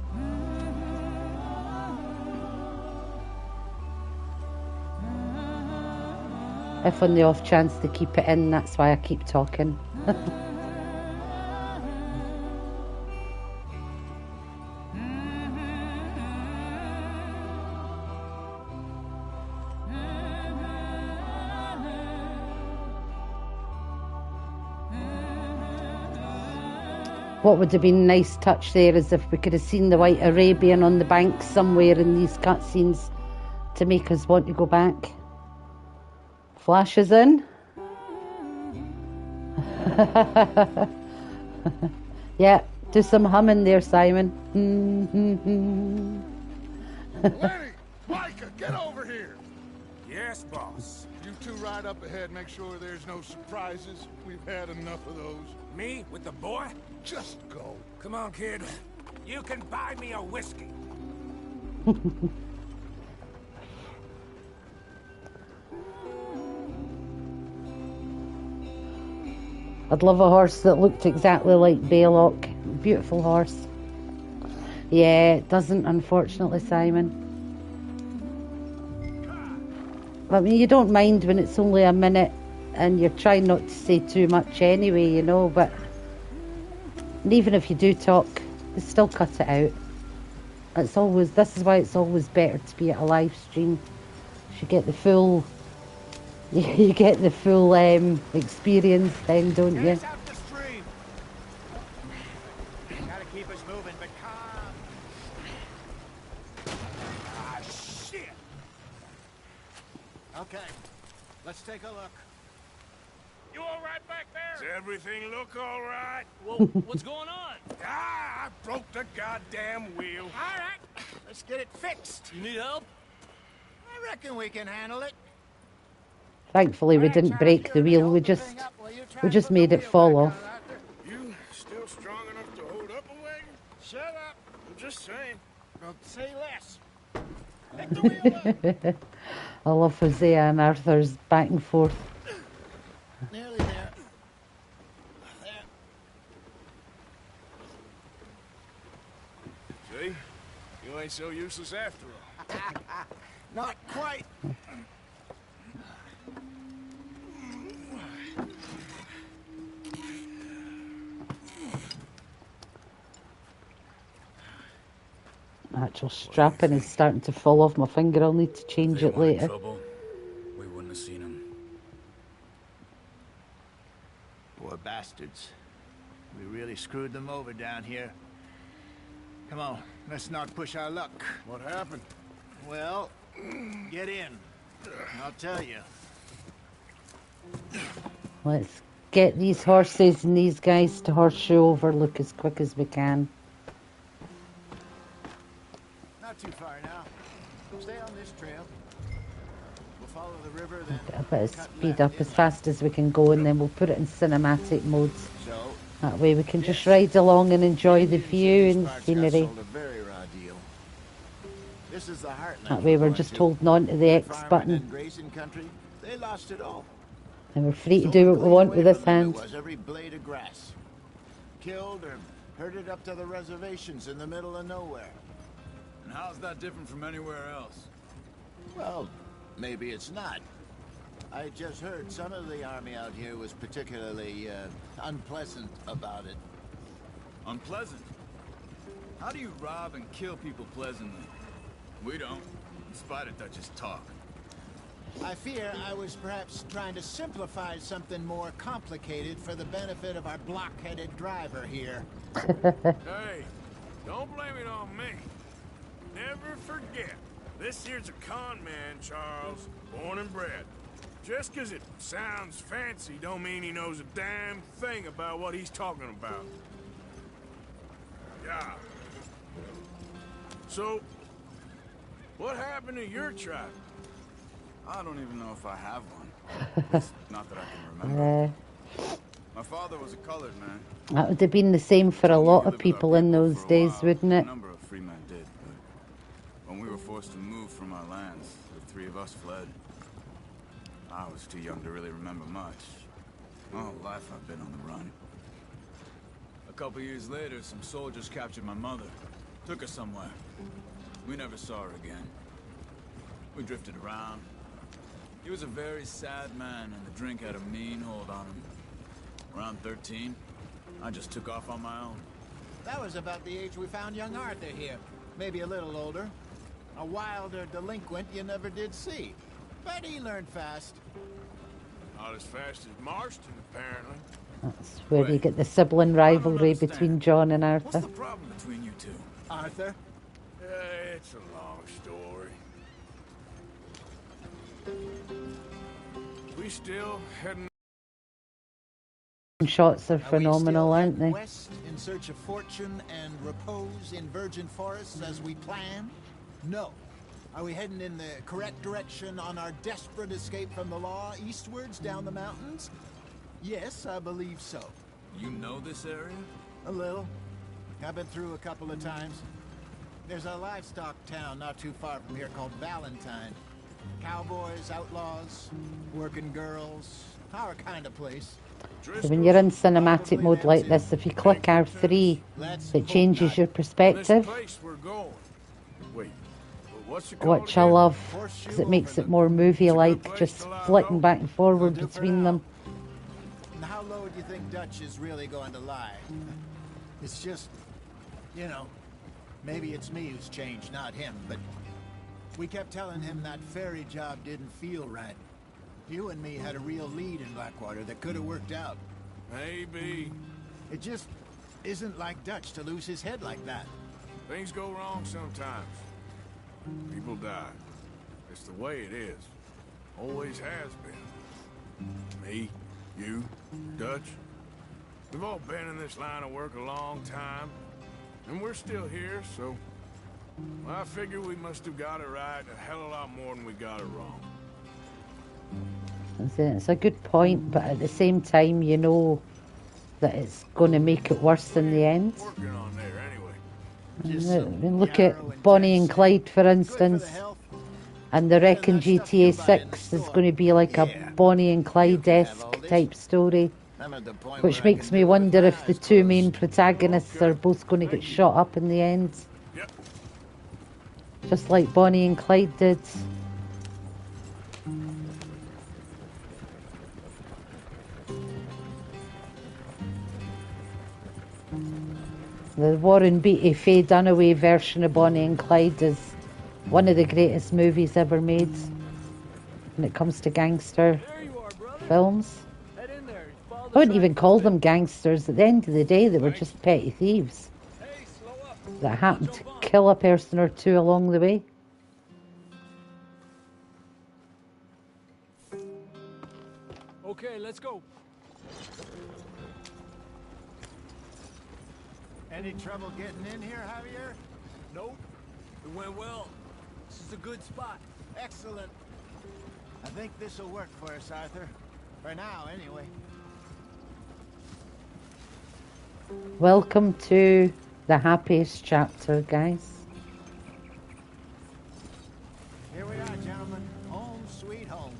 If on the off chance they keep it in, that's why I keep talking. What would have been a nice touch there is if we could have seen the White Arabian on the bank somewhere in these cutscenes to make us want to go back. Flashes in. Yeah, do some humming there, Simon. Lenny, Micah, get over here. Yes, boss. You two ride up ahead, make sure there's no surprises. We've had enough of those. Me with the boy? Just go. Come on, kid. You can buy me a whiskey. I'd love a horse that looked exactly like Baylock. Beautiful horse. Yeah, it doesn't, unfortunately, Simon. I mean, you don't mind when it's only a minute and you're trying not to say too much anyway, you know, but even if you do talk, they still cut it out. This is why it's always better to be at a live stream. You get the full, you get the full experience then, don't you? Gotta keep us moving, but calm. Ah, shit! Okay, let's take a look. You all right back there? Does everything look all right? Well, what's going on? Ah, I broke the goddamn wheel. All right, let's get it fixed. You need help? I reckon we can handle it. Thankfully, we didn't break the wheel. We just made it fall off. You still strong enough to hold up a wagon? Shut up. I'm just saying. Well, say less. Pick the wheel up. I love Hosea and Arthur's back and forth. Nearly there. See? You ain't so useless after all. Not quite. Actual strapping is starting to fall off my finger. I'll need to change it later. Trouble, we wouldn't have seen him. Poor bastards. We really screwed them over down here. Come on, let's not push our luck. What happened? Well, get in. I'll tell you. Let's get these horses and these guys to Horseshoe Overlook as quick as we can. Not too far now. Stay on this trail. We'll follow the river, then Get a bit of speed up as fast as we can go, and then we'll put it in cinematic modes. So, That way we can just ride along and enjoy the view and the scenery. very raw deal. This is the heartland. That way we're just holding on to the X button. Grazing country, they lost it all. And we're free to do what we want with this hand. Was every blade of grass. Killed or herded up to the reservations in the middle of nowhere. And how's that different from anywhere else? Well, maybe it's not. I just heard some of the army out here was particularly unpleasant about it. Unpleasant? How do you rob and kill people pleasantly? We don't, in spite of Dutch's talk. I fear I was perhaps trying to simplify something more complicated for the benefit of our block-headed driver here. Hey, Don't blame it on me. Never forget, this here's a con man, Charles, born and bred. Just 'cause it sounds fancy don't mean he knows a damn thing about what he's talking about. Yeah. So, what happened to your tribe? I don't even know if I have one. Not that I can remember. My father was a colored man. That would have been the same for a lot of people in those days, wouldn't A it? number of free men did, but when we were forced to move from our lands, the three of us fled. I was too young to really remember much. My whole life I've been on the run. A couple years later, some soldiers captured my mother. Took her somewhere. We never saw her again. We drifted around. He was a very sad man, and the drink had a mean hold on him. Around 13, I just took off on my own. That was about the age we found young Arthur here. Maybe a little older. A wilder delinquent you never did see. But he learned fast. Not as fast as Marston, apparently. That's where you get the sibling rivalry between John and Arthur. What's the problem between you two? Arthur? It's a long story. We still heading... Shots are phenomenal, aren't they? West in search of fortune and repose in virgin forests as we planned? No. Are we heading in the correct direction on our desperate escape from the law eastwards down the mountains? Yes, I believe so. You know this area? A little. I've been through a couple of times. There's a livestock town not too far from here called Valentine. Cowboys, outlaws, working girls, our kind of place. So when you're in cinematic mode like this, if you click R3, it changes your perspective, which I love, because it makes it more movie-like, just flicking back and forward between them. And how low do you think Dutch is really going to lie? It's just, you know, maybe it's me who's changed, not him, but we kept telling him that ferry job didn't feel right. You and me had a real lead in Blackwater that could have worked out. Maybe. It just isn't like Dutch to lose his head like that. Things go wrong sometimes. People die. It's the way it is. Always has been. Me, you, Dutch. We've all been in this line of work a long time. And we're still here, so... well, I figure we must have got it right a hell of a lot more than we got it wrong. It's a good point, but at the same time, you know that it's going to make it worse in the end. Working on there I mean, look at Bonnie and Clyde, for instance, and they reckon GTA 6 is going to be like a Bonnie and Clyde-esque type story, which makes me wonder if the two main protagonists are both going to get shot up in the end, just like Bonnie and Clyde did. The Warren Beatty, Faye Dunaway version of Bonnie and Clyde is one of the greatest movies ever made when it comes to gangster films. I wouldn't even call them gangsters. At the end of the day, they were just petty thieves that happened to kill a person or two along the way. Okay, let's go. Any trouble getting in here, Javier? Nope. It went well. This is a good spot. Excellent. I think this will work for us, Arthur. For now, anyway. Welcome to the happiest chapter, guys. Here we are, gentlemen. Home sweet home.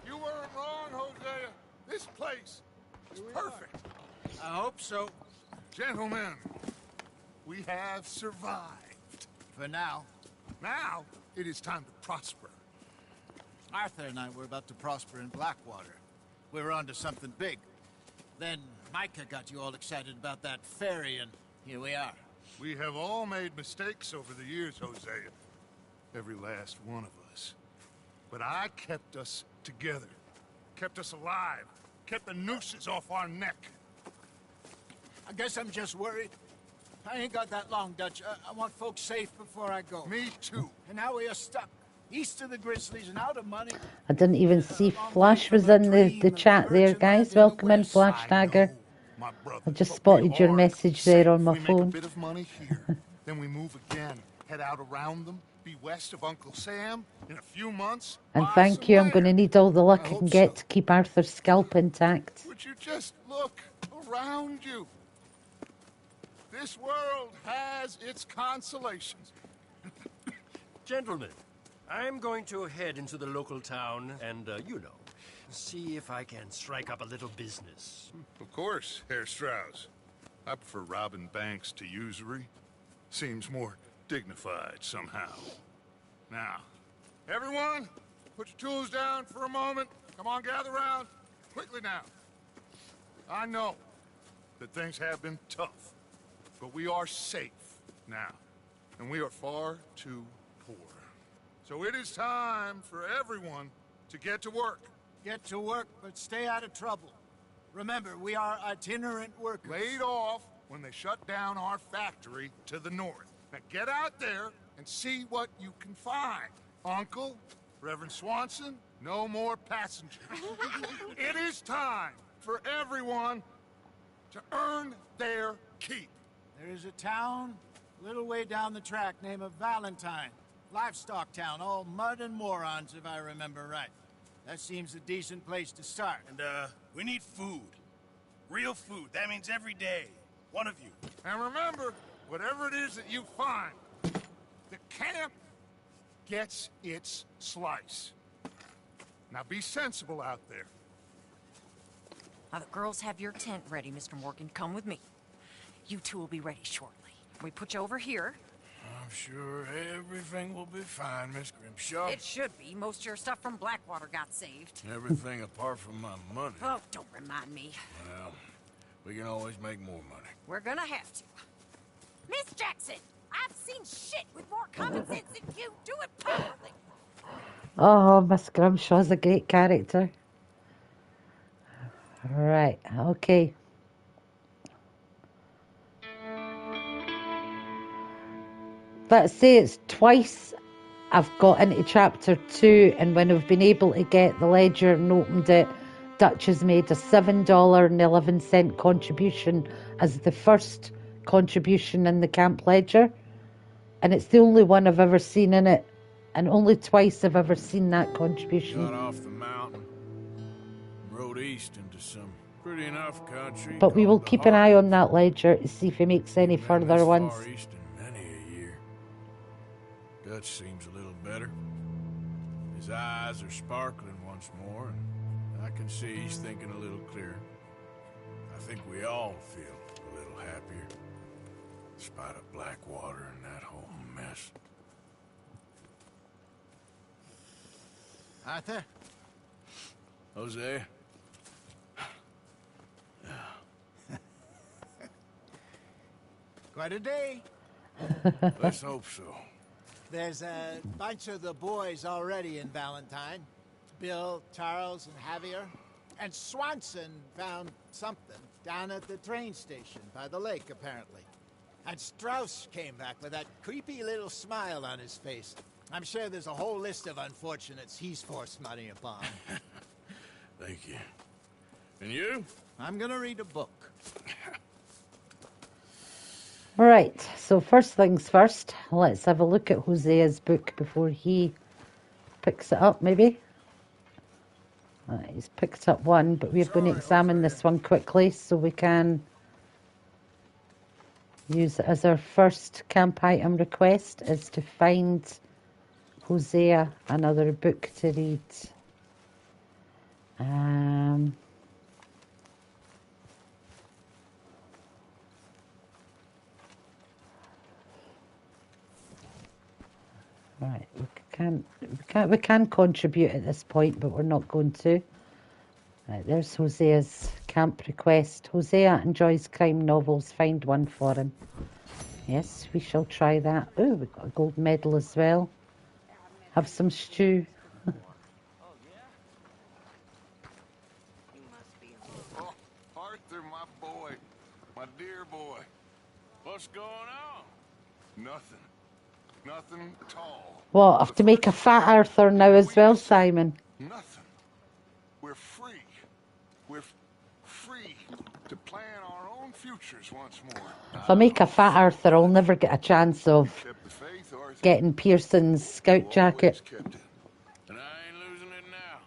You weren't wrong, Hosea. This place is perfect. I hope so. Gentlemen, we have survived. For now. Now, it is time to prosper. Arthur and I were about to prosper in Blackwater. We were onto something big. Then Micah got you all excited about that ferry, and here we are. We have all made mistakes over the years, Hosea. Every last one of us. But I kept us together. Kept us alive. Kept the nooses off our neck. I guess I'm just worried. I ain't got that long, Dutch. I want folks safe before I go. Me too. And now we are stuck east of the Grizzlies and out of money. I didn't even see Flash was in the chat there, guys. Welcome in, Flash Tagger. My brother. I just But spotted we your are message safe. there on my We make a phone. bit of money here, then we move again, head out around them, be west of Uncle Sam in a few months. And buy thank some you, I'm going to land. need all the luck I hope can get to keep Arthur's scalp intact. Would you just look around you? This world has its consolations. Gentlemen, I'm going to head into the local town and, see if I can strike up a little business. Of course, Herr Strauss. I prefer robbing banks to usury. Seems more dignified somehow. Now, everyone, put your tools down for a moment. Come on, gather round. Quickly now. I know that things have been tough, but we are safe now, and we are far too poor. So it is time for everyone to get to work. Get to work, but stay out of trouble. Remember, we are itinerant workers. Laid off when they shut down our factory to the north. Now get out there and see what you can find. Uncle, Reverend Swanson, no more passengers. It is time for everyone to earn their keep. There is a town a little way down the track named Valentine. Livestock town, all mud and morons, if I remember right. That seems a decent place to start. And, we need food. Real food. That means every day. One of you. And remember, whatever it is that you find, the camp gets its slice. Now be sensible out there. Now the girls have your tent ready, Mr. Morgan. Come with me. You two will be ready shortly. We put you over here. I'm sure everything will be fine, Miss Grimshaw. It should be. Most of your stuff from Blackwater got saved. Everything apart from my money. Oh, don't remind me. Well, we can always make more money. We're gonna have to. Miss Jackson, I've seen shit with more common sense than you. Do it properly. Oh, Miss Grimshaw's a great character. Right, okay. Let's say it's twice I've got into chapter 2, and when I've been able to get the ledger and opened it, Dutch has made a $7.11 contribution as the first contribution in the camp ledger, and it's the only one I've ever seen in it, and only twice I've ever seen that contribution. Got off the mountain, rode east into some pretty enough country. But we will keep an eye on that ledger to see if he makes any further ones. Far east in many a year. Dutch seems a little better. His eyes are sparkling once more, and I can see he's thinking a little clearer. I think we all feel a little happier, in spite of Blackwater and that whole mess. Arthur? Jose? Quite a day. Let's hope so. There's a bunch of the boys already in Valentine. Bill, Charles, and Javier. And Swanson found something down at the train station by the lake, apparently. And Strauss came back with that creepy little smile on his face. I'm sure there's a whole list of unfortunates he's forced money upon. Thank you. And you? I'm gonna read a book. Right, so first things first, let's have a look at Hosea's book before he picks it up, maybe. He's picked up one, but we're going to examine this one quickly so we can use it as our first camp item request, is to find Hosea another book to read. Right, we can contribute at this point, but we're not going to. Right, there's Hosea's camp request. Hosea enjoys crime novels. Find one for him. Yes, we shall try that. Oh, we've got a gold medal as well. Have some stew. Oh, Arthur, my boy. My dear What's going on? Nothing. Nothing at all. What, have to make a fat Arthur now as well, Simon? Nothing. We're free. We're free to plan our own futures once more. If I make a fat Arthur, I'll never get a chance of Kept the faith, Arthur. getting Pearson's scout jacket. Kept it. And I ain't losing it now.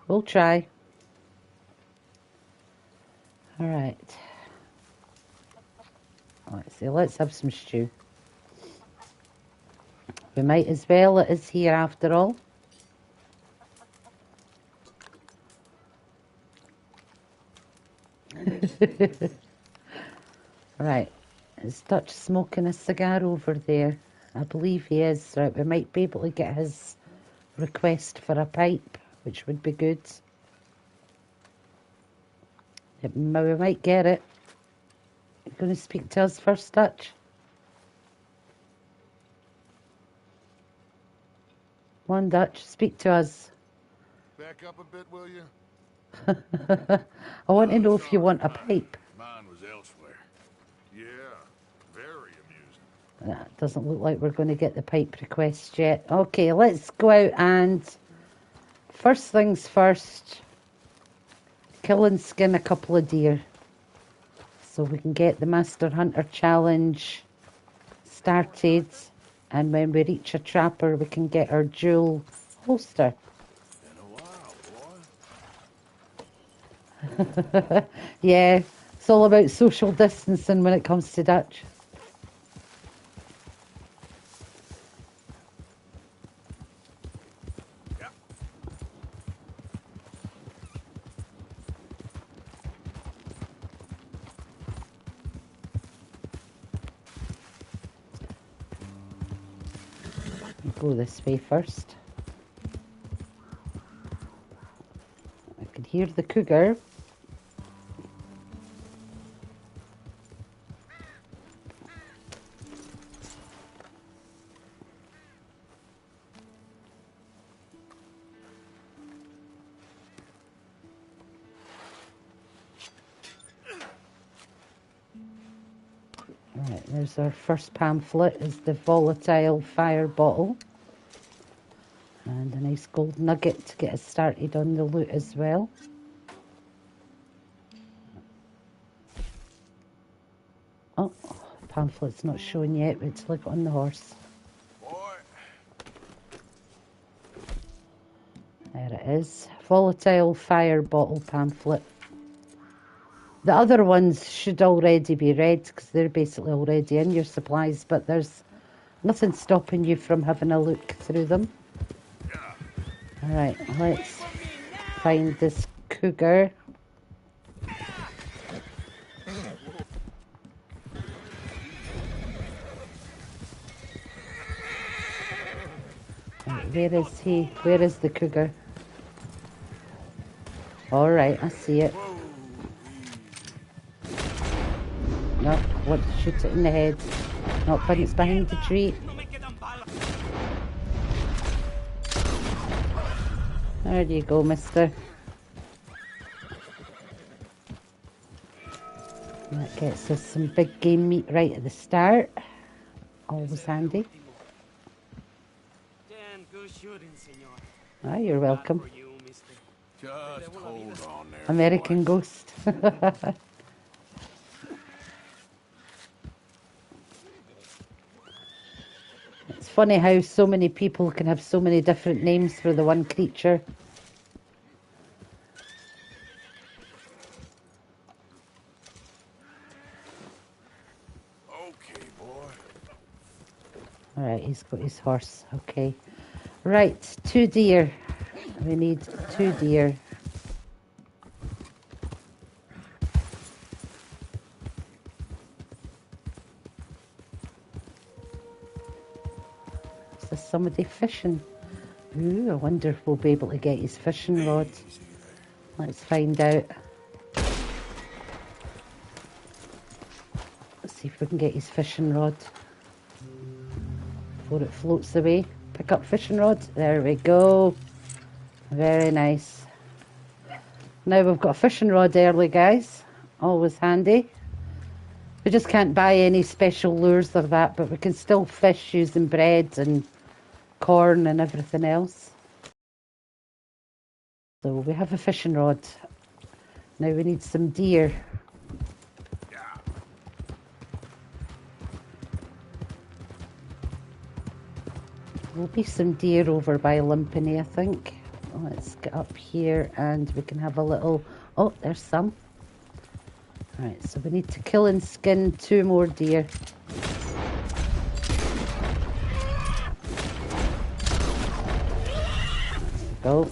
We'll try. Alright. Let's see, let's have some stew. We might as well, it is here after all. Right, is Dutch smoking a cigar over there? I believe he is. Right, we might be able to get his request for a pipe, which would be good. We might get it. You're going to speak to us first, Dutch? Come on, Dutch, speak to us. Back up a bit, will you? I want to know if you want a pipe. Mine was elsewhere. Yeah, very amusing. That doesn't look like we're going to get the pipe request yet. Okay, let's go out and first things first, kill and skin a couple of deer so we can get the Master Hunter Challenge started, and when we reach a trapper we can get our dual holster. Yeah, it's all about social distancing when it comes to Dutch. Go this way first. I can hear the cougar. Right, there's our first pamphlet, is the volatile fire bottle. And a nice gold nugget to get us started on the loot as well. Oh, pamphlet's not showing yet, but let's look on the horse. There it is. Volatile fire bottle pamphlet. The other ones should already be read because they're basically already in your supplies, but there's nothing stopping you from having a look through them. Alright, let's find this cougar. Right, where is he? Where is the cougar? Alright, I see it. No, want to shoot it in the head. Not when it's behind the tree. There you go, mister. That gets us some big game meat right at the start. Always handy. Ah, you're welcome. Just hold on there. American Ghost. It's funny how so many people can have so many different names for the one creature. Okay, boy. Alright, he's got his horse. Okay. Right, 2 deer. We need 2 deer. Is there somebody fishing? Ooh, I wonder if we'll be able to get his fishing rod. Let's find out. Let's see if we can get his fishing rod before it floats away. Pick up fishing rod. There we go. Very nice. Now we've got a fishing rod early, guys. Always handy. We just can't buy any special lures or that, but we can still fish using bread and corn and everything else. So we have a fishing rod. Now we need some deer. There'll be some deer over by Limpany, I think. Let's get up here and we can have a little... Oh, there's some. Right, so we need to kill and skin 2 more deer. There we go.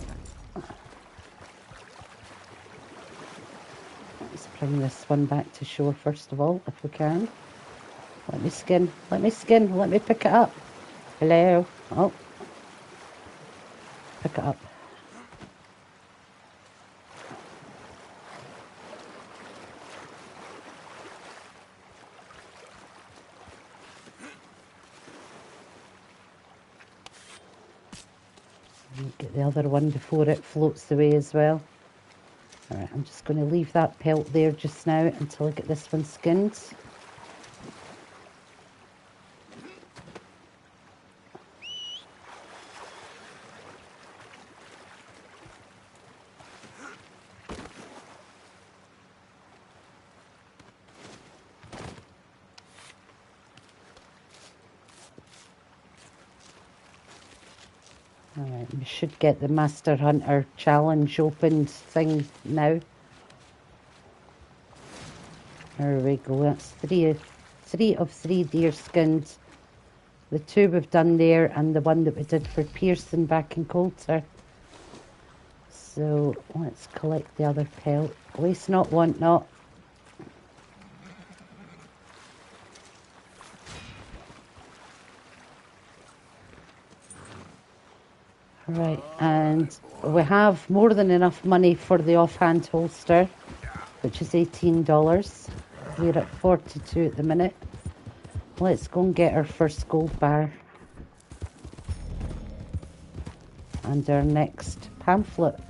Let's bring this one back to shore first of all, if we can. Let me skin, let me skin, let me pick it up. Hello. Oh. Pick it up. Get the other one before it floats away as well. Alright, I'm just going to leave that pelt there just now until I get this one skinned. Alright, we should get the Master Hunter challenge opened thing now. There we go, that's three of 3 deer skinned. The 2 we've done there and the one that we did for Pearson back in Coulter. So let's collect the other pelt. Waste not, want not. Right, and we have more than enough money for the offhand holster, which is $18. We're at 42 at the minute. Let's go and get our first gold bar and our next pamphlet.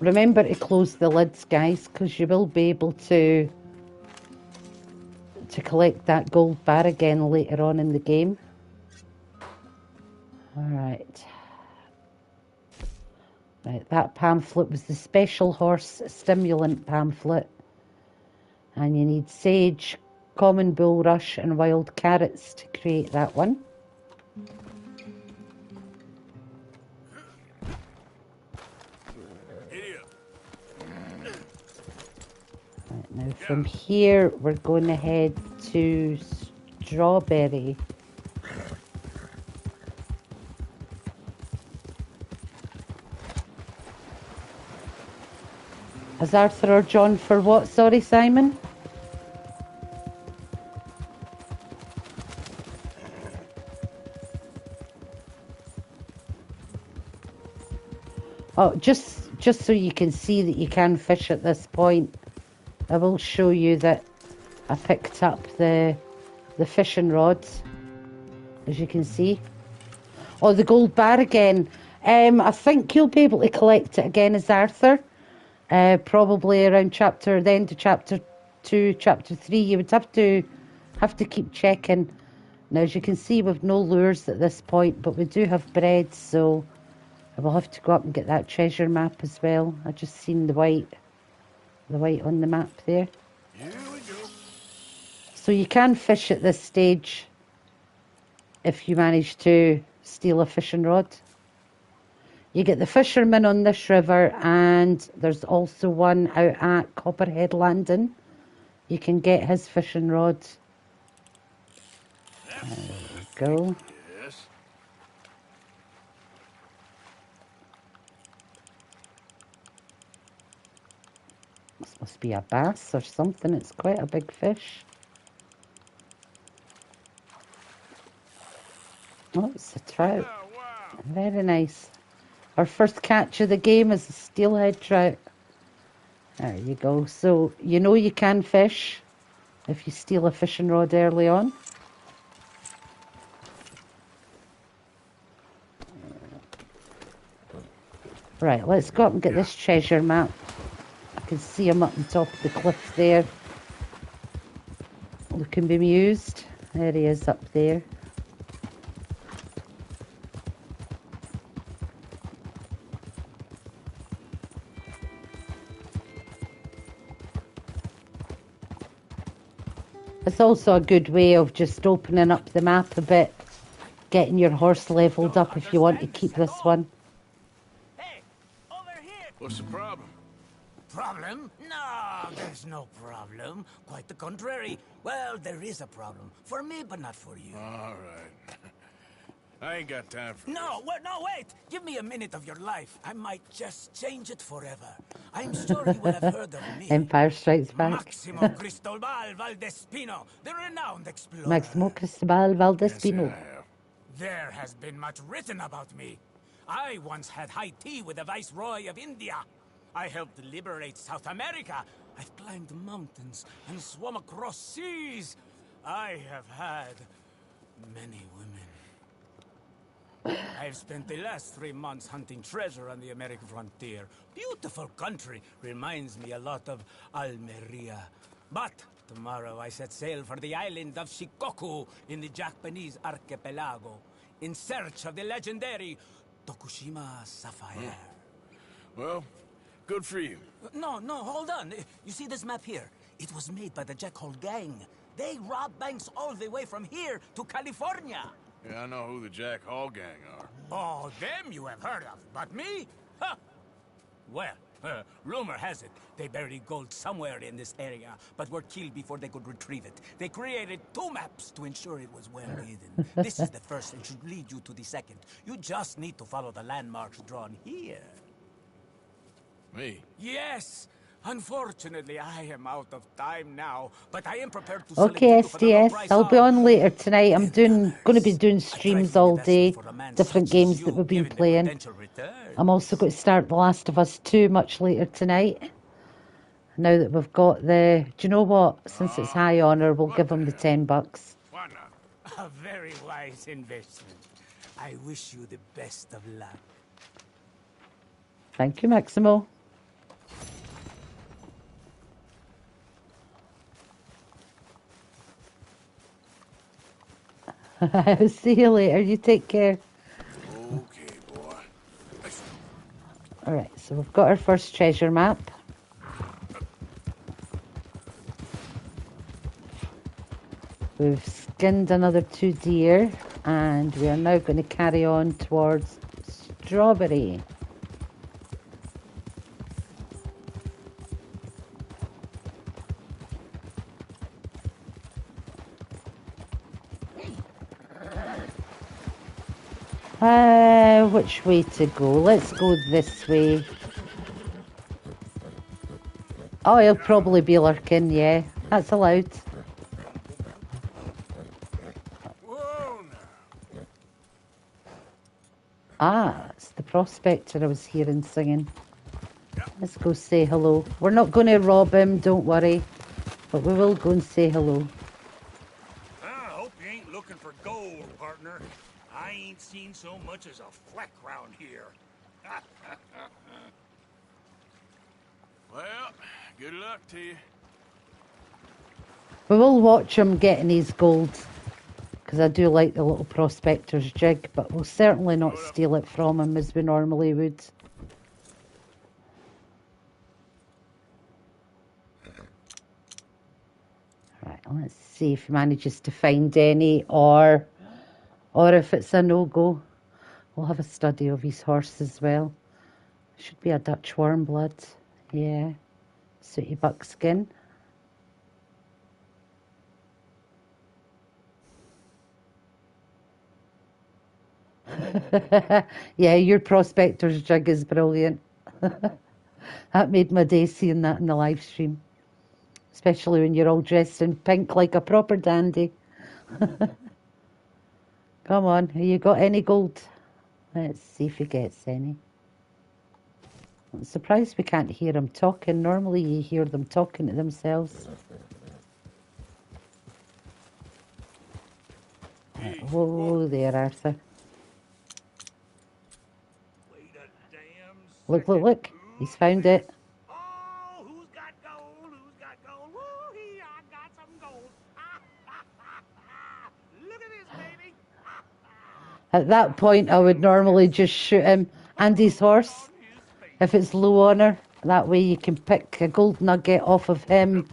Remember to close the lids, guys, because you will be able to collect that gold bar again later on in the game. Alright. Right, that pamphlet was the special horse stimulant pamphlet. And you need sage, common bulrush and wild carrots to create that one. Right, now from here we're going to head to Strawberry. Has Arthur or John for what? Sorry, Simon? Oh, just so you can see that you can fish at this point, I will show you that I picked up the fishing rods, as you can see. Oh, the gold bar again. I think you'll be able to collect it again as Arthur. Probably around the end of chapter 2, chapter 3. You would have to keep checking. Now, as you can see, we've no lures at this point, but we do have bread, so I will have to go up and get that treasure map as well. I just seen the white on the map there. Here we go. So you can fish at this stage if you manage to steal a fishing rod. You get the fisherman on this river, and there's also one out at Copperhead Landing. You can get his fishing rod. There we go. Yes. This must be a bass or something. It's quite a big fish. Oh, it's a trout. Very nice. Our first catch of the game is a steelhead trout. There you go. So you know you can fish. if you steal a fishing rod early on. Right, let's go up and get this treasure map. I can see him up on top of the cliff there. Looking bemused. There he is up there. It's also a good way of just opening up the map a bit, getting your horse leveled up if you want to keep this one. What's the problem? Problem? No, there's no problem. Quite the contrary. Well, there is a problem. For me, but not for you. All right. I ain't got time for No, wait! Give me a minute of your life. I might just change it forever. I'm sure you will have heard of me. Empire Strikes Back. Maximo Cristobal Valdespino, the renowned explorer. Maximo Cristobal Valdespino. There has been much written about me. I once had high tea with the Viceroy of India. I helped liberate South America. I've climbed mountains and swum across seas. I have had many women. I've spent the last 3 months hunting treasure on the American frontier. Beautiful country. Reminds me a lot of Almeria. But tomorrow I set sail for the island of Shikoku in the Japanese archipelago in search of the legendary Tokushima Sapphire. Well, good for you. No, hold on. You see this map here? It was made by the Jackhole gang. They rob banks all the way from here to California. Yeah, I know who the Jack Hall gang are. Oh, them you have heard of, but me? Huh. Well, rumor has it they buried gold somewhere in this area, but were killed before they could retrieve it. They created 2 maps to ensure it was well hidden. This is the first and should lead you to the second. You just need to follow the landmarks drawn here. Me? Yes! Unfortunately, I am out of time now, but I am prepared to Okay, SDS, I'll be on later tonight. I'm going to be doing streams all day, different games that we've been playing. I'm also going to start The Last of Us 2 much later tonight. Now that we've got the... Do you know what? Since it's high honour, we'll give them the $10. Why not? A very wise investment. I wish you the best of luck. Thank you, Maximo. See you later. You take care. Okay, boy. Alright, so we've got our first treasure map. We've skinned another 2 deer, and we are now going to carry on towards Strawberry. Which way to go? Let's go this way. Oh, he'll probably be lurking, yeah. That's allowed. Ah, it's the prospector I was hearing singing. Let's go say hello. We're not going to rob him, don't worry. But we will go and say hello. I hope you ain't looking for gold, partner. I ain't seen so much as a fleck round here. Well, good luck to you. We will watch him getting his gold, because I do like the little prospector's jig, but we'll certainly not steal it from him as we normally would. Right, let's see if he manages to find any, or if it's a no-go. We'll have a study of his horse as well. Should be a Dutch warm blood. Yeah. Sooty buckskin. Yeah, your prospector's jig is brilliant. That made my day seeing that in the live stream. Especially when you're all dressed in pink like a proper dandy. Come on, have you got any gold? Let's see if he gets any. I'm surprised we can't hear him talking. Normally you hear them talking to themselves. Whoa there, Arthur. Look, look, look. He's found it. At that point, I would normally just shoot him and his horse if it's low honor. That way you can pick a gold nugget off of him,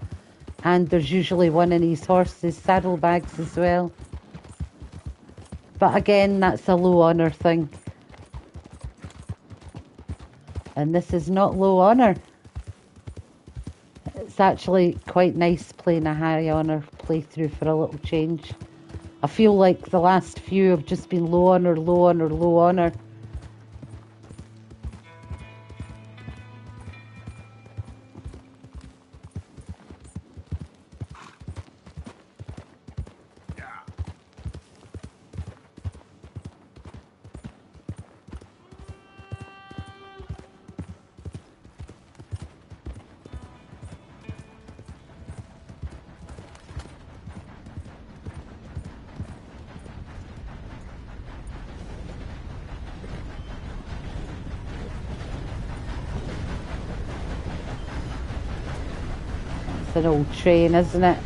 and there's usually one in his horse's saddlebags as well. But again, that's a low honor thing. And this is not low honor. It's actually quite nice playing a high honor playthrough for a little change. I feel like the last few have just been low honor, low honor, low honor. It's an old train, isn't it?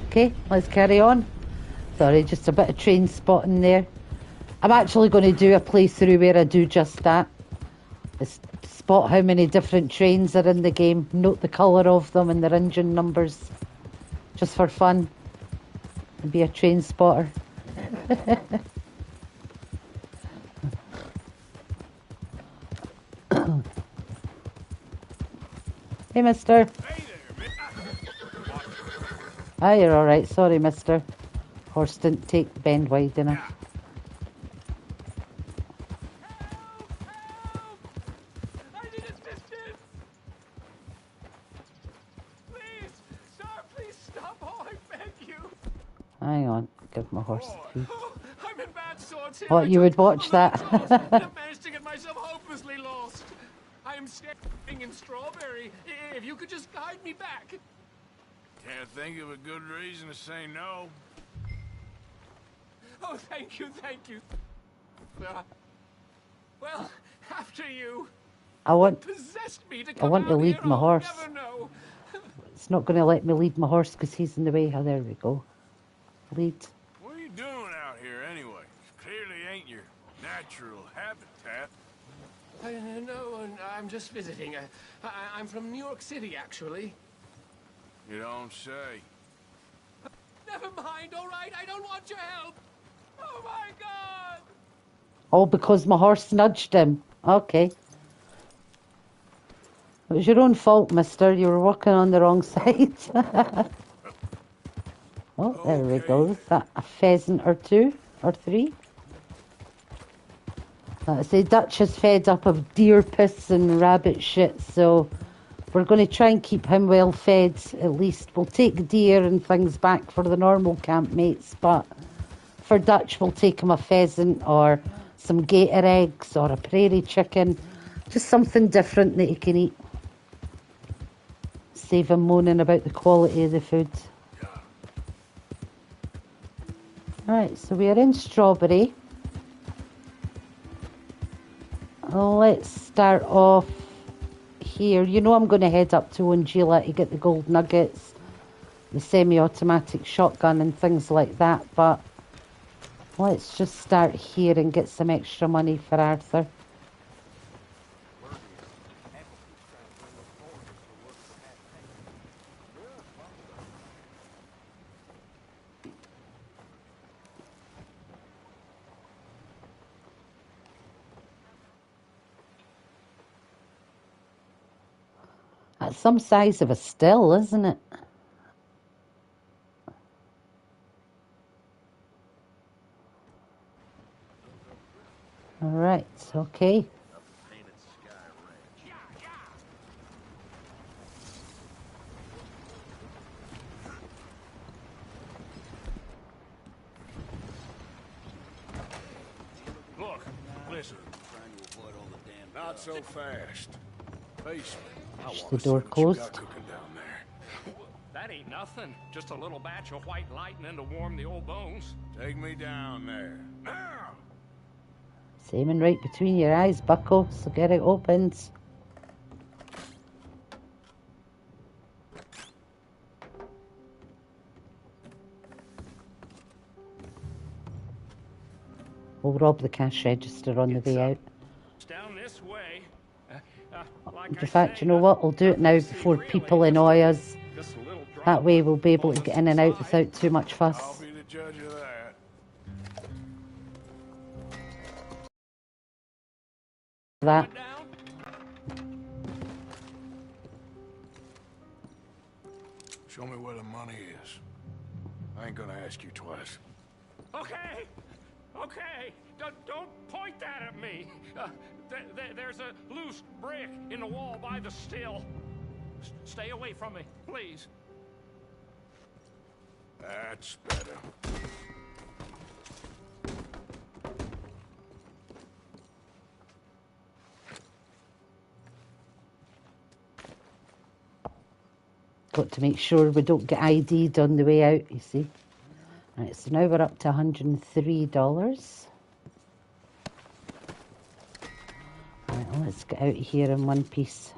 Okay, let's carry on. Sorry, just a bit of train spotting there. I'm actually going to do a playthrough where I do just that. Spot how many different trains are in the game, note the colour of them and their engine numbers, just for fun, and be a train spotter. Hey, mister. Ah, you're alright, sorry, mister. Horse didn't take the bend wide enough. Hang on, give my horse a feed. I'm in bad sorts here. What, you would watch that? I've managed to get myself hopelessly lost. I am staying in Strawberry. If you could just guide me back. Can't think of a good reason to say no. Oh, thank you, thank you. Well, after you. I want Possessed me to I come want to out lead here, my I'll horse. never know. It's not going to let me lead my horse because he's in the way. Oh, there we go. Lead. What are you doing out here anyway? Clearly ain't your natural habitat. No, I'm just visiting. I'm from New York City, actually. You don't say. Never mind, all right? I don't want your help. Oh, my God! All because my horse nudged him. Okay. It was your own fault, mister. You were walking on the wrong side. Oh, there we go. Is that a pheasant or two? Or three? See, Dutch is fed up of deer piss and rabbit shit, so we're going to try and keep him well fed, at least. We'll take deer and things back for the normal campmates, but for Dutch, we'll take him a pheasant or some gator eggs or a prairie chicken. Just something different that he can eat. Save him moaning about the quality of the food. Alright, so we are in Strawberry. Let's start off here. You know I'm going to head up to Ongila to get the gold nuggets, the semi-automatic shotgun and things like that, but let's just start here and get some extra money for Arthur. That's some size of a still, isn't it? All right, okay. Listen. Not so fast. Basement. I Push want the to see door what you closed. got cooking down there. That ain't nothing. Just a little batch of white lightning to warm the old bones. Take me down there. Now! Semen right between your eyes, bucko, so get it opened. We'll rob the cash register on the way out. It's down this way. In fact, you know what? We'll do it now before people annoy us. That way we'll be able to get in and out without too much I'll fuss. be the judge of that. That. Show me where the money is. I ain't gonna ask you twice. Okay. Okay. Don't point that at me. There's a loose brick in the wall by the still. Stay away from me, please. That's better. Got to make sure we don't get ID'd on the way out, you see. Right, so now we're up to $103. Right, let's get out of here in one piece.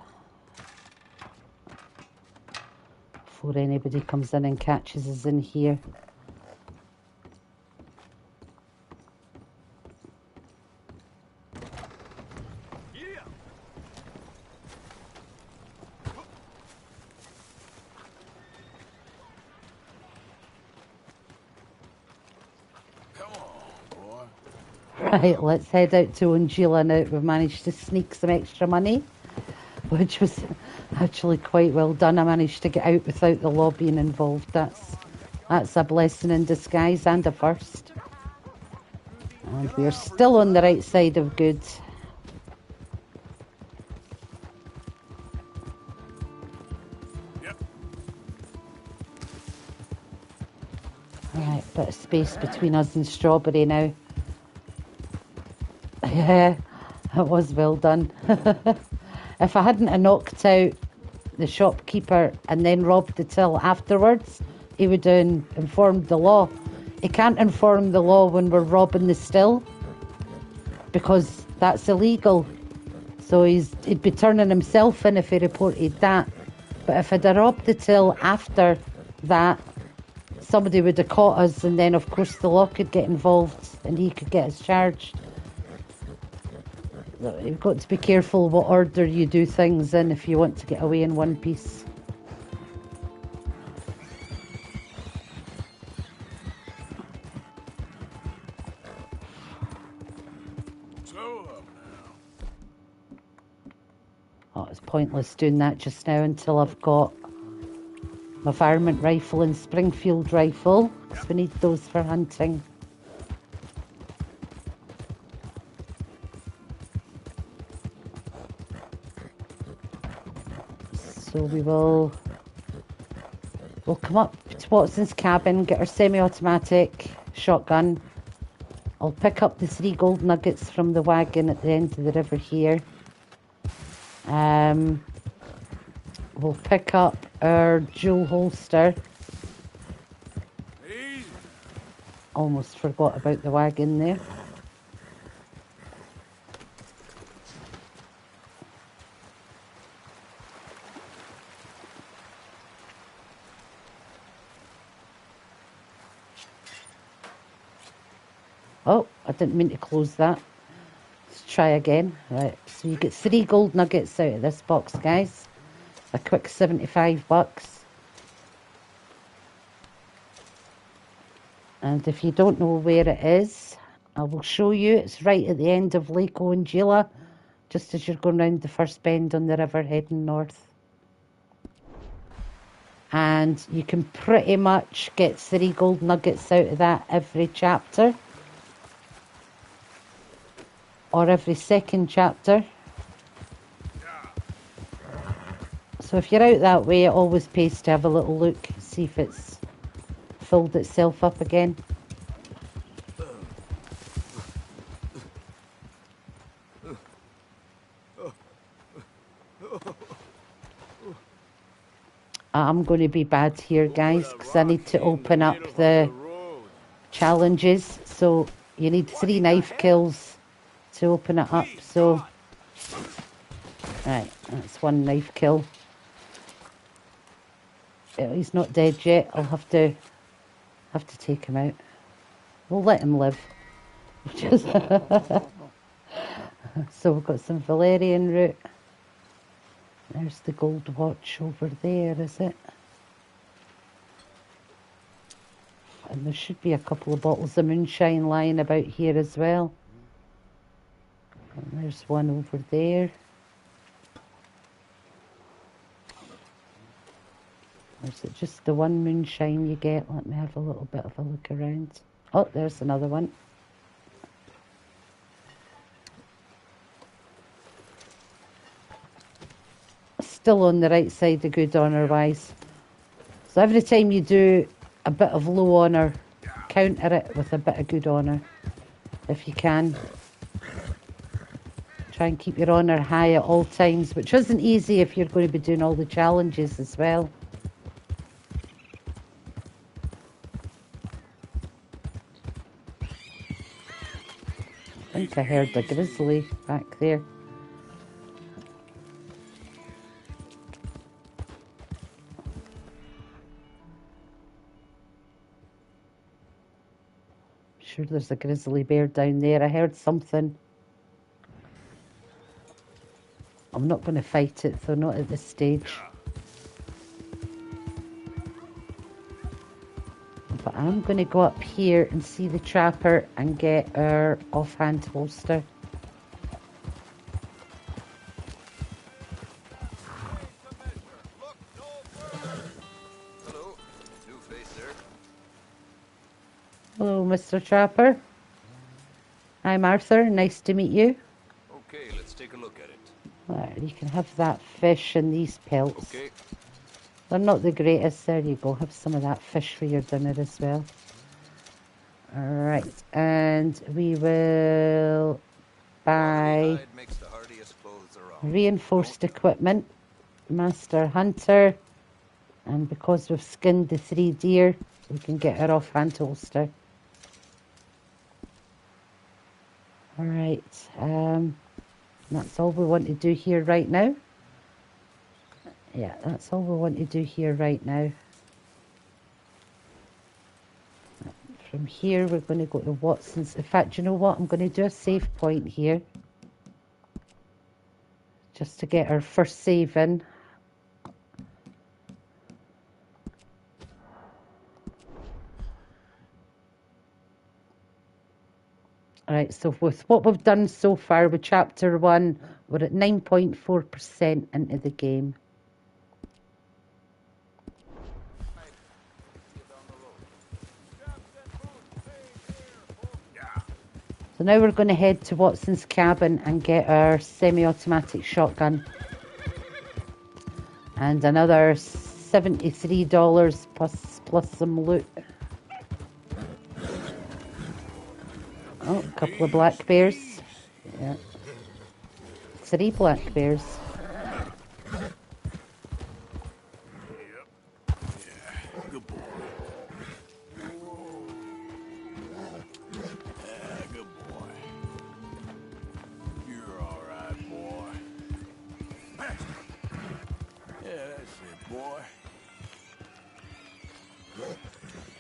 Before anybody comes in and catches us in here. Right, let's head out to Ungila now. We've managed to sneak some extra money, which was actually quite well done. I managed to get out without the law being involved. That's a blessing in disguise and a first. And we're still on the right side of good. Right, bit of space between us and Strawberry now. Yeah, it was well done. If I hadn't have knocked out the shopkeeper and then robbed the till afterwards, he would have informed the law. He can't inform the law when we're robbing the still because that's illegal. So he'd be turning himself in if he reported that. But if I'd have robbed the till after that, somebody would have caught us, and then of course the law could get involved and he could get us charged. You've got to be careful what order you do things in if you want to get away in one piece. Oh, it's pointless doing that just now until I've got my varmint rifle and Springfield rifle, because we need those for hunting. So we'll come up to Watson's cabin, get our semi-automatic shotgun. I'll pick up the 3 gold nuggets from the wagon at the end of the river here. We'll pick up our dual holster. Almost forgot about the wagon there. Oh, I didn't mean to close that. Let's try again. Right, so you get 3 gold nuggets out of this box, guys. A quick $75. And if you don't know where it is, I will show you. It's right at the end of Lake Ongila, just as you're going round the first bend on the river heading north. And you can pretty much get 3 gold nuggets out of that every chapter. Or every second chapter. So if you're out that way, it always pays to have a little look, see if it's filled itself up again. I'm going to be bad here, guys, because I need to open up the challenges. So you need 3 knife kills to open it up. So, right, that's 1 knife kill. He's not dead yet. I'll have to take him out. We'll let him live. So we've got some Valerian root. There's the gold watch over there, is it? And there should be a couple of bottles of moonshine lying about here as well. And there's one over there. Or is it just the one moonshine you get? Let me have a little bit of a look around. Oh, there's another one. Still on the right side of good honour wise. So every time you do a bit of low honour, counter it with a bit of good honour if you can. Try and keep your honour high at all times, which isn't easy if you're going to be doing all the challenges as well. I think I heard a grizzly back there. Sure there's a grizzly bear down there. I heard something. I'm not going to fight it though, not at this stage. But I'm going to go up here and see the trapper and get our offhand holster. Hello, new face there. Hello, Mr. Trapper. I'm Arthur. Nice to meet you. Okay, let's take a look at it. Right, you can have that fish and these pelts. Okay. They're not the greatest. There you go. Have some of that fish for your dinner as well. Alright, and we will buy reinforced equipment, Master Hunter, and because we've skinned the 3 deer, we can get our offhand holster. Alright, that's all we want to do here right now. Yeah, that's all we want to do here right now. From here, we're going to go to Watson's. In fact, you know what? I'm going to do a save point here. Just to get our first save in. Alright, so with what we've done so far with Chapter 1, we're at 9.4% into the game. So now we're going to head to Watson's cabin and get our semi-automatic shotgun. And another $73 plus some loot. Oh, a couple of black bears. Yeah. 3 black bears. Good boy. Good boy. You're all right, boy. Yeah, that's it, boy.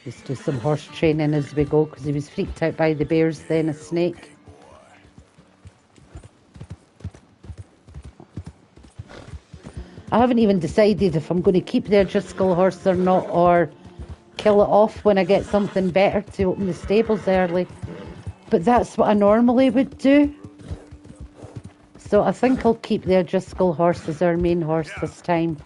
Just do some horse training as we go, because he was freaked out by the bears, then a snake. I haven't even decided if I'm going to keep the Driscoll horse or not, or kill it off when I get something better to open the stables early. But that's what I normally would do. So I think I'll keep the Driscoll horse as our main horse this time.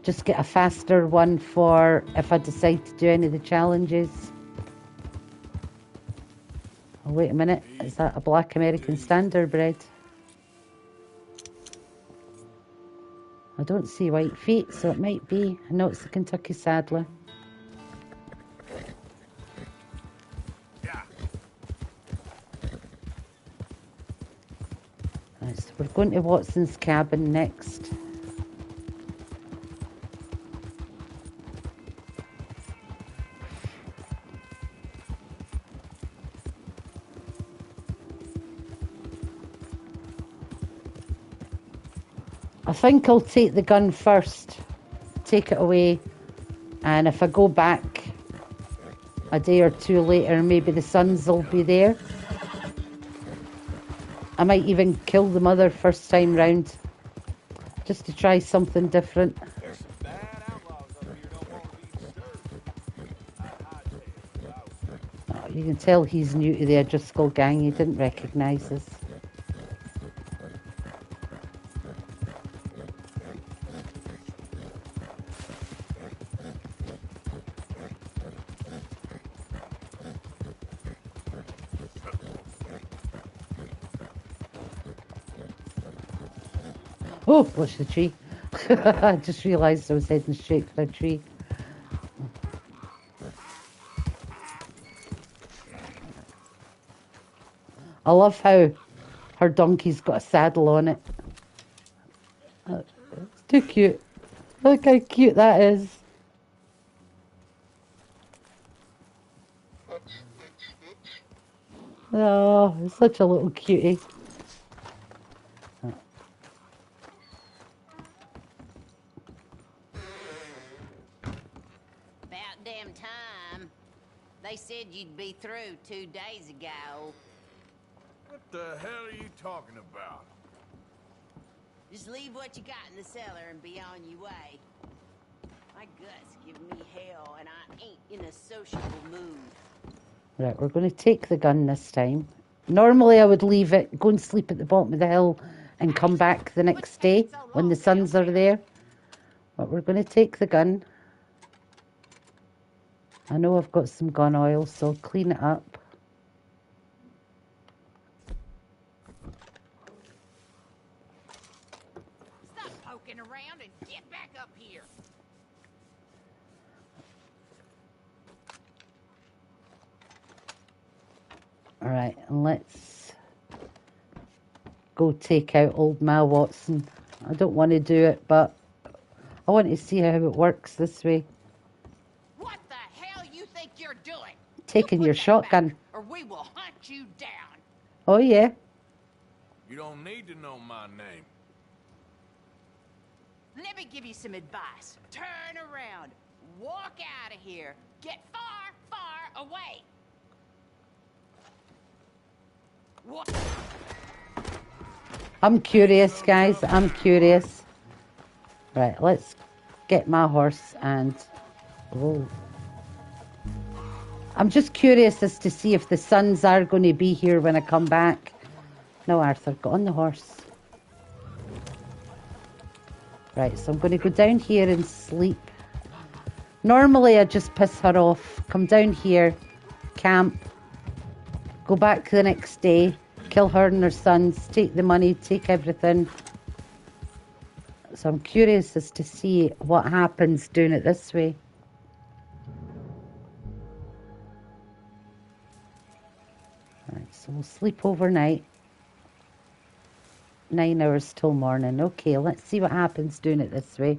Just get a faster one for if I decide to do any of the challenges. Oh, wait a minute. Is that a black American standardbred? I don't see white feet, so it might be. No, it's the Kentucky Saddler. Right, so we're going to Watson's cabin next. I think I'll take the gun first, take it away, and if I go back a day or two later, maybe the sons will be there. I might even kill the mother first time round, just to try something different. Oh, you can tell he's new to the O'Driscoll gang, he didn't recognise us. Oh, watch the tree. I just realised I was heading straight for a tree. I love how her donkey's got a saddle on it. It's too cute. Look how cute that is. Oh, it's such a little cutie. About damn time. They said you'd be through 2 days ago. What the hell are you talking about? Just leave what you got in the cellar and be on your way. My guts give me hell, and I ain't in a sociable mood. Right, we're going to take the gun this time. Normally I would leave it, go and sleep at the bottom of the hill and come back the next day when the sons are there. But we're going to take the gun. I know I've got some gun oil, so I'll clean it up. Stop poking around and get back up here. Alright, and let's go take out old Ma Watson. I don't want to do it, but I want to see how it works this way. What the hell you think you're doing? Taking your shotgun. Or we will hunt you down. Oh yeah. You don't need to know my name. Let me give you some advice. Turn around. Walk out of here. Get far, far away. What? I'm curious, guys. I'm curious. Right, let's get my horse and... Oh. I'm just curious as to see if the sons are going to be here when I come back. No, Arthur, get on the horse. Right, so I'm going to go down here and sleep. Normally I just piss her off, come down here, camp, go back the next day, kill her and her sons, take the money, take everything. So I'm curious as to see what happens doing it this way. Right, so we'll sleep overnight. 9 hours till morning. Okay, let's see what happens doing it this way.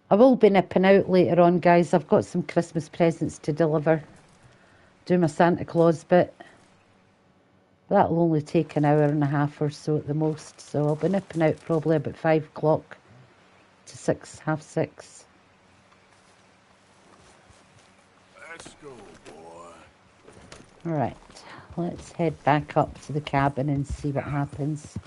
I will be nipping out later on, guys. I've got some Christmas presents to deliver. Do my Santa Claus bit. That'll only take an hour and a half or so at the most. So I'll be nipping out probably about 5 o'clock to 6, half 6. Let's go, boy. Alright, let's head back up to the cabin and see what happens.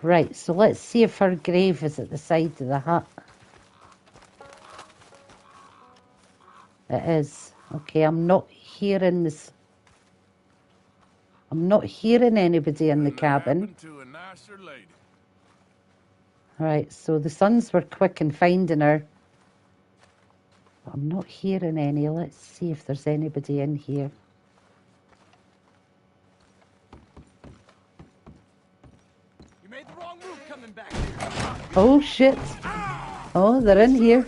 Right, so let's see if her grave is at the side of the hut. It is. Okay, I'm not hearing this. I'm not hearing anybody in the cabin. To a nicer lady. Right, so the sons were quick in finding her. I'm not hearing any. Let's see if there's anybody in here. You made the wrong move coming back here. Oh shit. Oh, they're in here.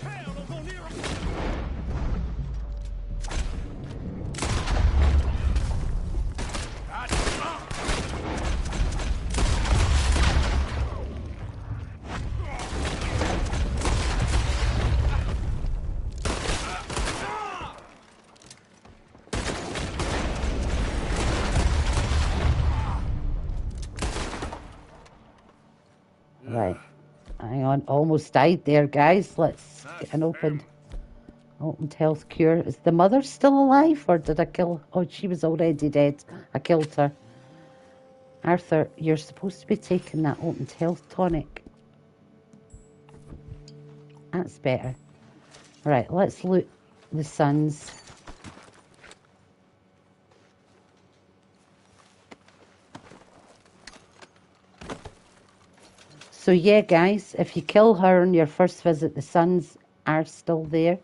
Right. Hang on. Almost died there, guys. Let's get an opened health cure. Is the mother still alive or did I kill? Oh, she was already dead. I killed her. Arthur, you're supposed to be taking that opened health tonic. That's better. Right, let's loot the sons. So yeah, guys, if you kill her on your first visit, the sons are still there.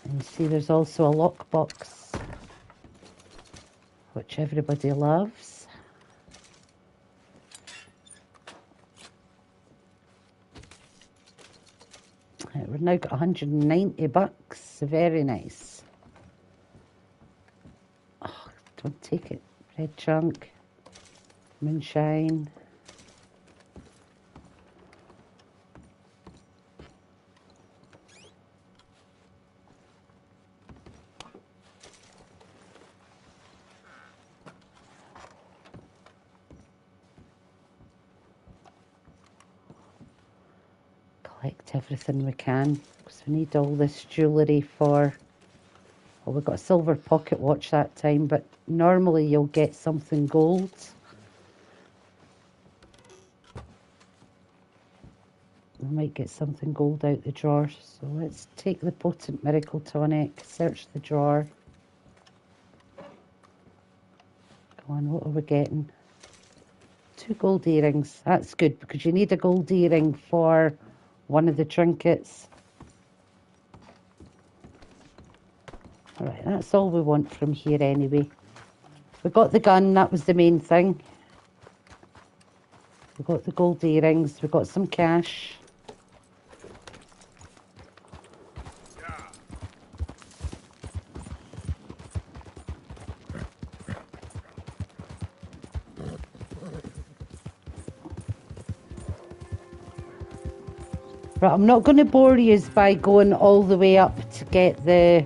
And you see there's also a lockbox, which everybody loves. Right, we've now got 190 bucks. Very nice. Oh, don't take it. Red chunk. Moonshine. Collect everything we can because we need all this jewellery for... Well, we got a silver pocket watch that time, but normally you'll get something gold. We might get something gold out the drawer. So let's take the potent miracle tonic, search the drawer. Come on, what are we getting? 2 gold earrings. That's good because you need a gold earring for one of the trinkets. Alright, that's all we want from here anyway. We got the gun, that was the main thing. We got the gold earrings, we got some cash. Right, I'm not going to bore you by going all the way up to get the...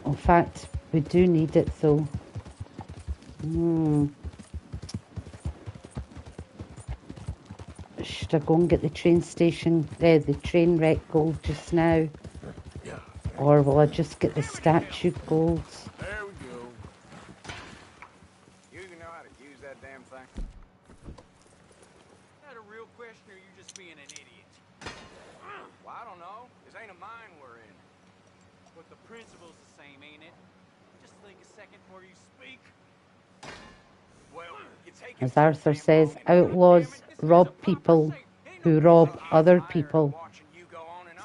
In fact, we do need it though. Should I go and get the train station, the train wreck gold just now? Or will I just get the statue gold? There we go. You even know how to use that damn thing? Is that a real question or are you just being an idiot? Well, I don't know. This ain't a mine we're in. But the principle's the same, ain't it? Just think a second before you speak. Well, you take As Arthur says, outlaws rob people who rob other people.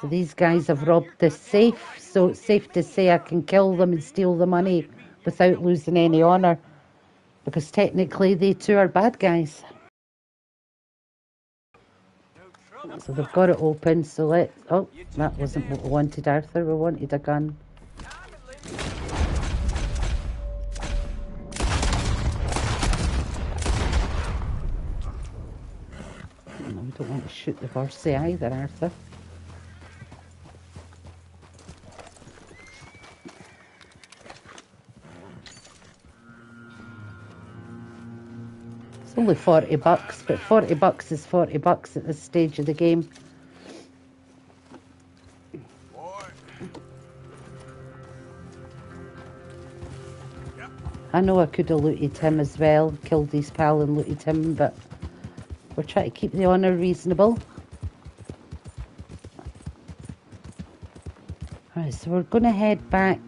So these guys have robbed the safe, so it's safe to say I can kill them and steal the money without losing any honour. Because technically they too are bad guys. So they've got it open, so let's... Oh, that wasn't what we wanted, Arthur. We wanted a gun. No, we don't want to shoot the horsey either, Arthur. It's only 40 bucks, but 40 bucks is 40 bucks at this stage of the game. I know I could have looted him as well, killed his pal and looted him, but we're trying to keep the honour reasonable. Alright, so we're going to head back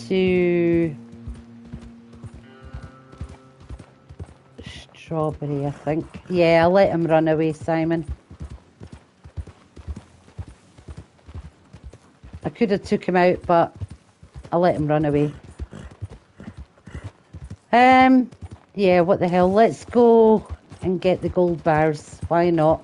to Strawberry, I think. Yeah, I'll let him run away, Simon. I could have took him out, but I let him run away. Yeah, what the hell? Let's go and get the gold bars. Why not?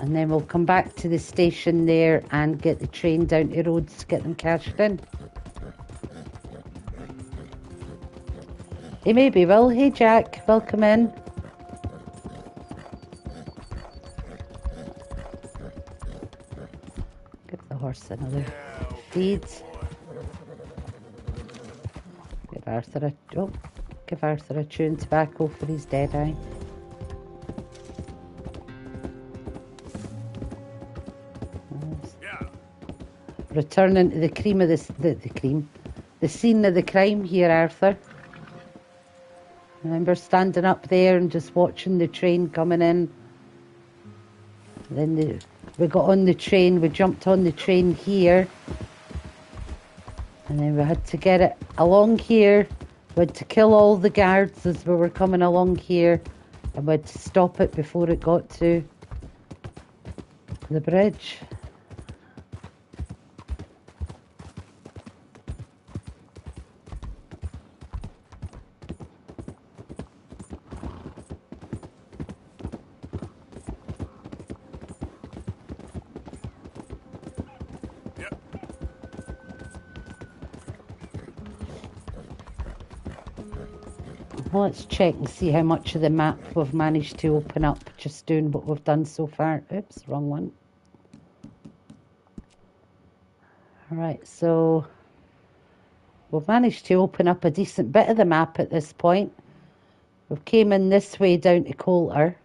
And then we'll come back to the station there and get the train down to Rhodes to get them cashed in. Hey, maybe will. Hey, Jack. Welcome in. Give the horse another feed. Give Arthur a chewing tobacco for his dead eye. Returning to the cream of the scene of the crime here, Arthur. I remember standing up there and just watching the train coming in. Then we got on the train, we jumped on the train here. And then we had to get it along here. We had to kill all the guards as we were coming along here. And we had to stop it before it got to the bridge. Let's check and see how much of the map we've managed to open up just doing what we've done so far. Oops, wrong one. Alright, so we've managed to open up a decent bit of the map at this point. We've came in this way down to Coulter.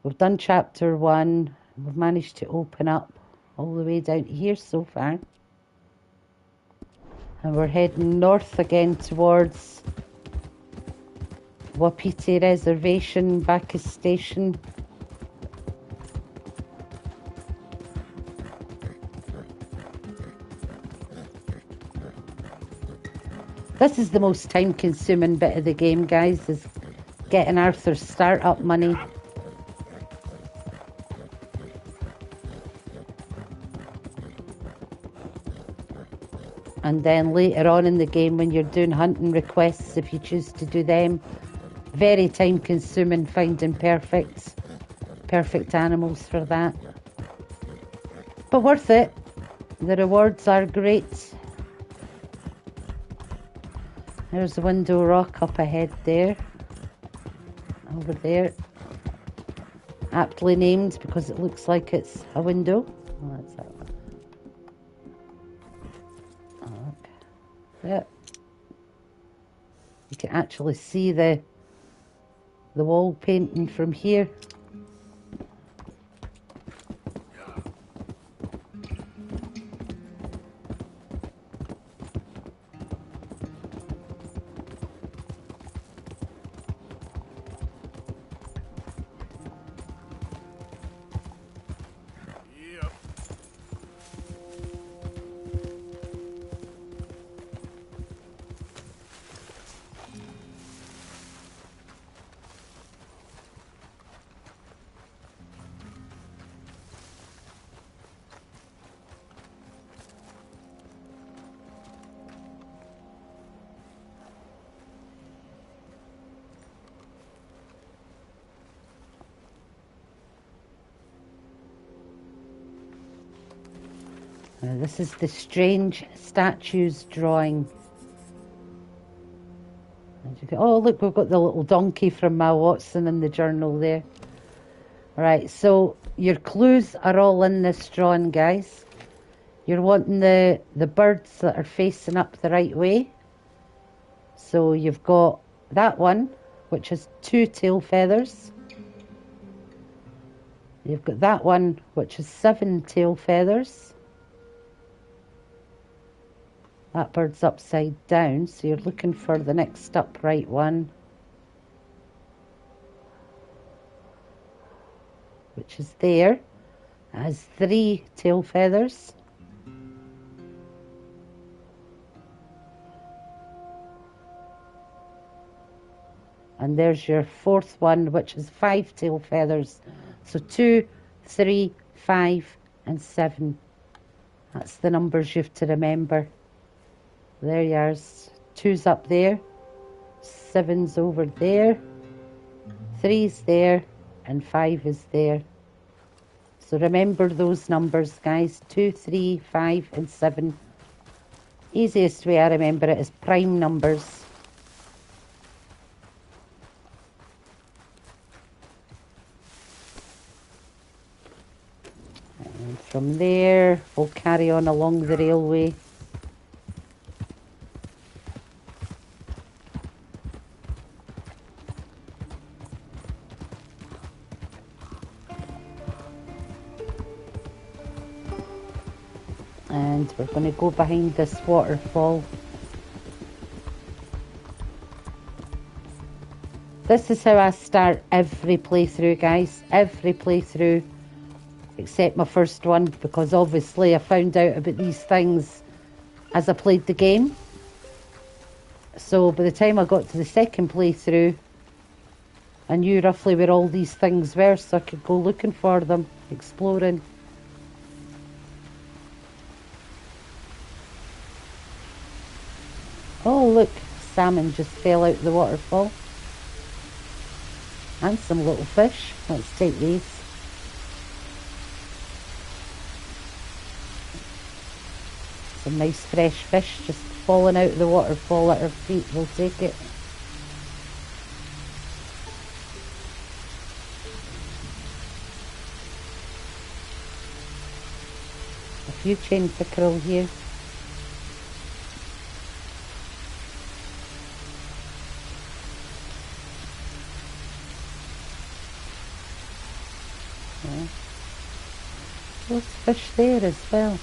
We've done chapter 1. We've managed to open up all the way down to here so far. And we're heading north again towards Wapiti Reservation, Bacchus Station. This is the most time-consuming bit of the game, guys, is getting Arthur's start-up money. And then later on in the game, when you're doing hunting requests, if you choose to do them, very time-consuming finding perfect animals for that. But worth it. The rewards are great. There's the Window Rock up ahead there. Over there. Aptly named because it looks like it's a window. Oh, that's that one. Oh, okay. There. You can actually see the wall painting from here. This is the strange statues drawing. Oh, look, we've got the little donkey from Mal Watson in the journal there. Right, so your clues are all in this drawing, guys. You're wanting the birds that are facing up the right way. So you've got that one, which has 2 tail feathers. You've got that one, which has 7 tail feathers. That bird's upside down, so you're looking for the next upright one, which is there. It has 3 tail feathers. And there's your 4th one, which is 5 tail feathers. So 2 3, 5, and 7. That's the numbers you have to remember. There you are. 2's up there. 7's over there. 3's there. And 5 is there. So remember those numbers, guys. 2, 3, 5, and 7. Easiest way I remember it is prime numbers. And from there, we'll carry on along the railway. And we're going to go behind this waterfall. This is how I start every playthrough, guys. Every playthrough except my first one, because obviously I found out about these things as I played the game. So by the time I got to the second playthrough, I knew roughly where all these things were, so I could go looking for them, exploring. Oh look, salmon just fell out of the waterfall. And some little fish. Let's take these. Some nice fresh fish just falling out of the waterfall at our feet. We'll take it. A few chain pickerel here. Yeah. There's fish there as well.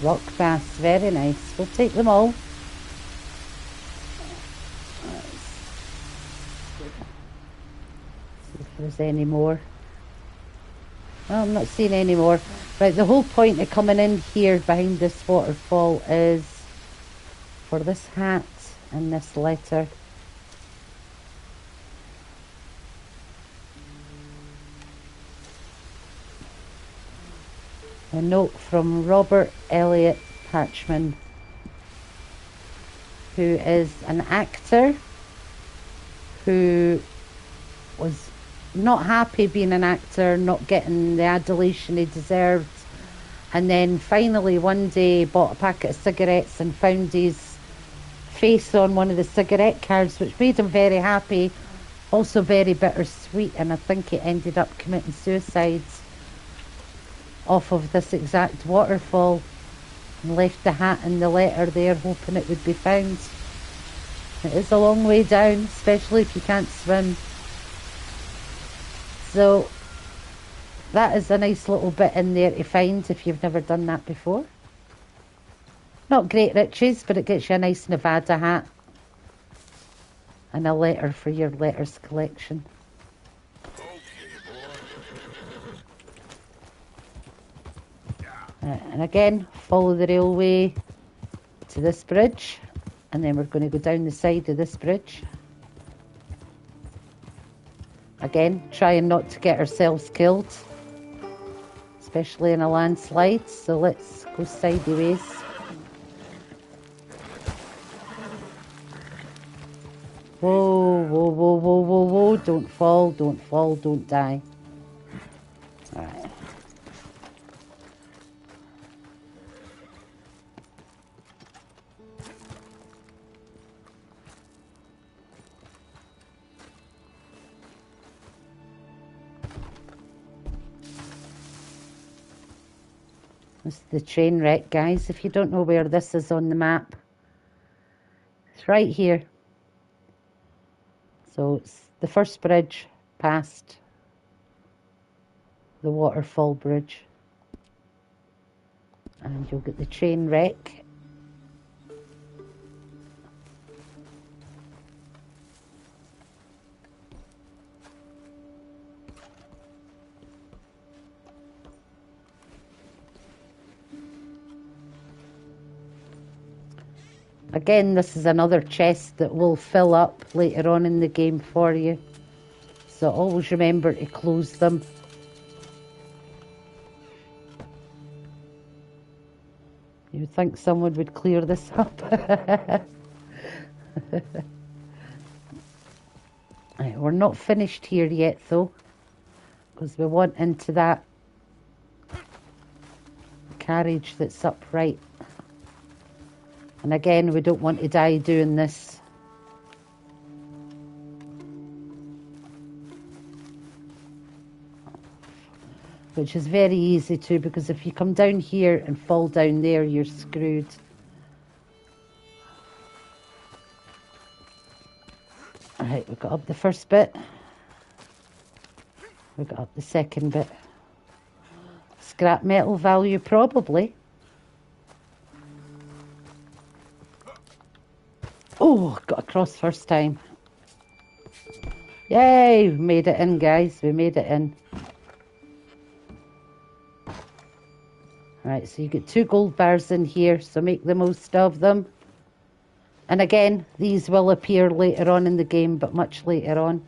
Rock bass, very nice. We'll take them all. See if there's any more. Oh, I'm not seeing any more. Right, the whole point of coming in here behind this waterfall is for this hat and this letter. A note from Robert Elliot Patchman, who is an actor who was not happy being an actor, not getting the adulation he deserved, and then finally one day bought a packet of cigarettes and found his face on one of the cigarette cards, which made him very happy, also very bittersweet, and I think he ended up committing suicide off of this exact waterfall and left the hat and the letter there hoping it would be found. It is a long way down, especially if you can't swim. So that is a nice little bit in there to find if you've never done that before. Not great riches, but it gets you a nice Nevada hat and a letter for your letters collection. And again, follow the railway to this bridge, and then we're going to go down the side of this bridge. Again, trying not to get ourselves killed, especially in a landslide, so let's go sideways. Whoa, whoa, whoa, whoa, whoa, whoa, don't fall, don't fall, don't die. Alright. This is the train wreck, guys. If you don't know where this is on the map, it's right here. So it's the first bridge past the waterfall bridge. And you'll get the train wreck. Again, this is another chest that will fill up later on in the game for you. So always remember to close them. You would think someone would clear this up. Right, we're not finished here yet though, because we want into that carriage that's upright. And again, we don't want to die doing this. Which is very easy too, because if you come down here and fall down there, you're screwed. Alright, we got up the first bit. We got up the second bit. Scrap metal value, probably. Oh, got across first time. Yay, we made it in, guys. We made it in. Right, so you get 2 gold bars in here, so make the most of them. And again, these will appear later on in the game, but much later on.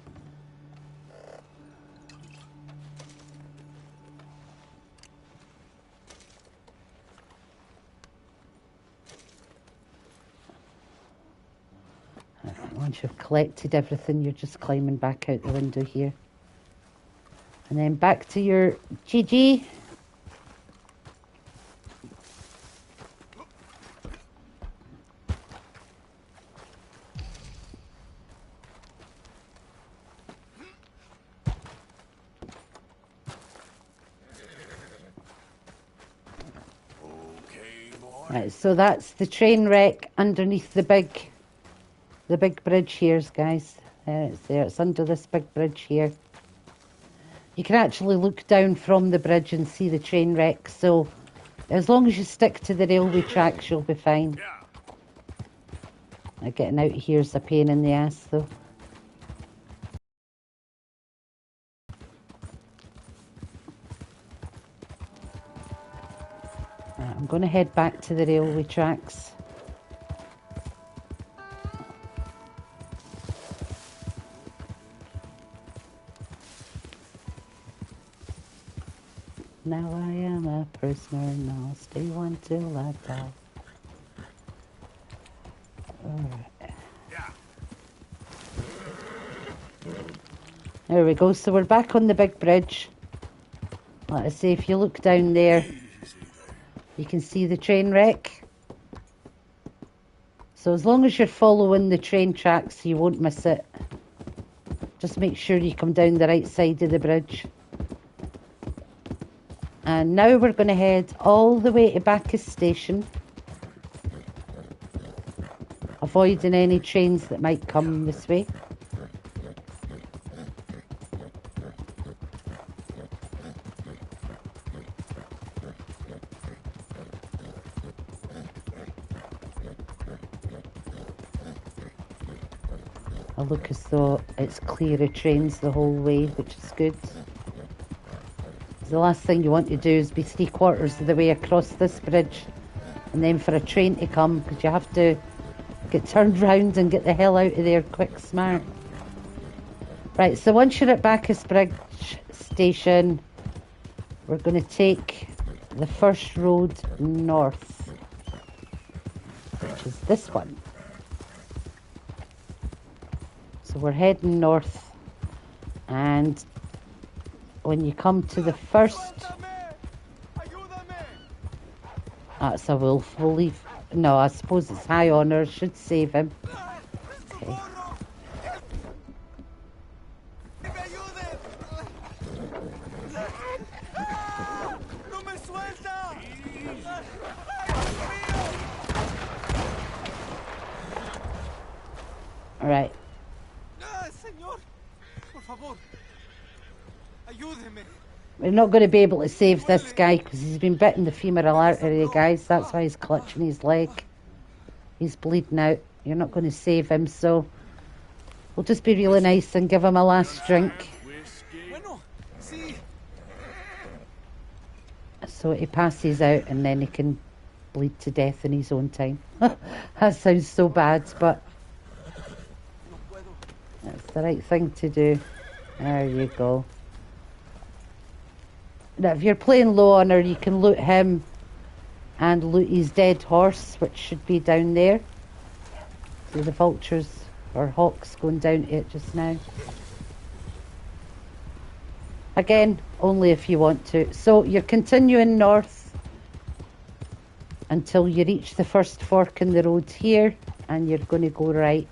Once you've collected everything, you're just climbing back out the window here. And then back to your GG. Right, so that's the train wreck underneath the big bridge here, guys. It's there. It's under this big bridge here. You can actually look down from the bridge and see the train wreck. So as long as you stick to the railway tracks, you'll be fine. Now, getting out of here is a pain in the ass, though. Right, I'm going to head back to the railway tracks. Now I am a prisoner, and I'll stay one till I die. Alright. There we go, so we're back on the big bridge. Like I say, if you look down there, you can see the train wreck. So as long as you're following the train tracks, you won't miss it. Just make sure you come down the right side of the bridge. And now we're going to head all the way to Bacchus Station, avoiding any trains that might come this way. I look as though it's clear of trains the whole way, which is good. The last thing you want to do is be 3/4 of the way across this bridge and then for a train to come, because you have to get turned round and get the hell out of there quick smart. Right, so once you're at Bacchus Bridge Station, we're going to take the first road north, which is this one. So we're heading north, and when you come to the first... That's a wolf. We'll leave... No, I suppose it's high honour. Should save him. Okay. Alright. We're not going to be able to save this guy because he's been bitten the femoral artery, guys. That's why he's clutching his leg. He's bleeding out. You're not going to save him, so we'll just be really nice and give him a last drink. So he passes out and then he can bleed to death in his own time. That sounds so bad, but that's the right thing to do. There you go. Now, if you're playing low honor, you can loot him and loot his dead horse, which should be down there. See the vultures or hawks going down to it just now. Again, only if you want to. So you're continuing north until you reach the first fork in the road here, and you're going to go right.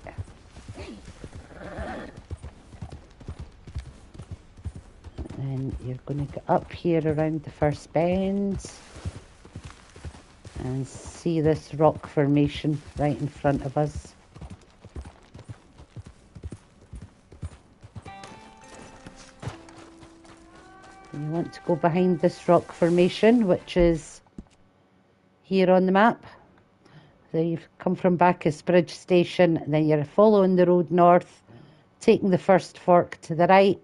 And you're going to go up here around the first bend and see this rock formation right in front of us. You want to go behind this rock formation, which is here on the map. So you've come from Bacchus Bridge Station, and then you're following the road north, taking the first fork to the right.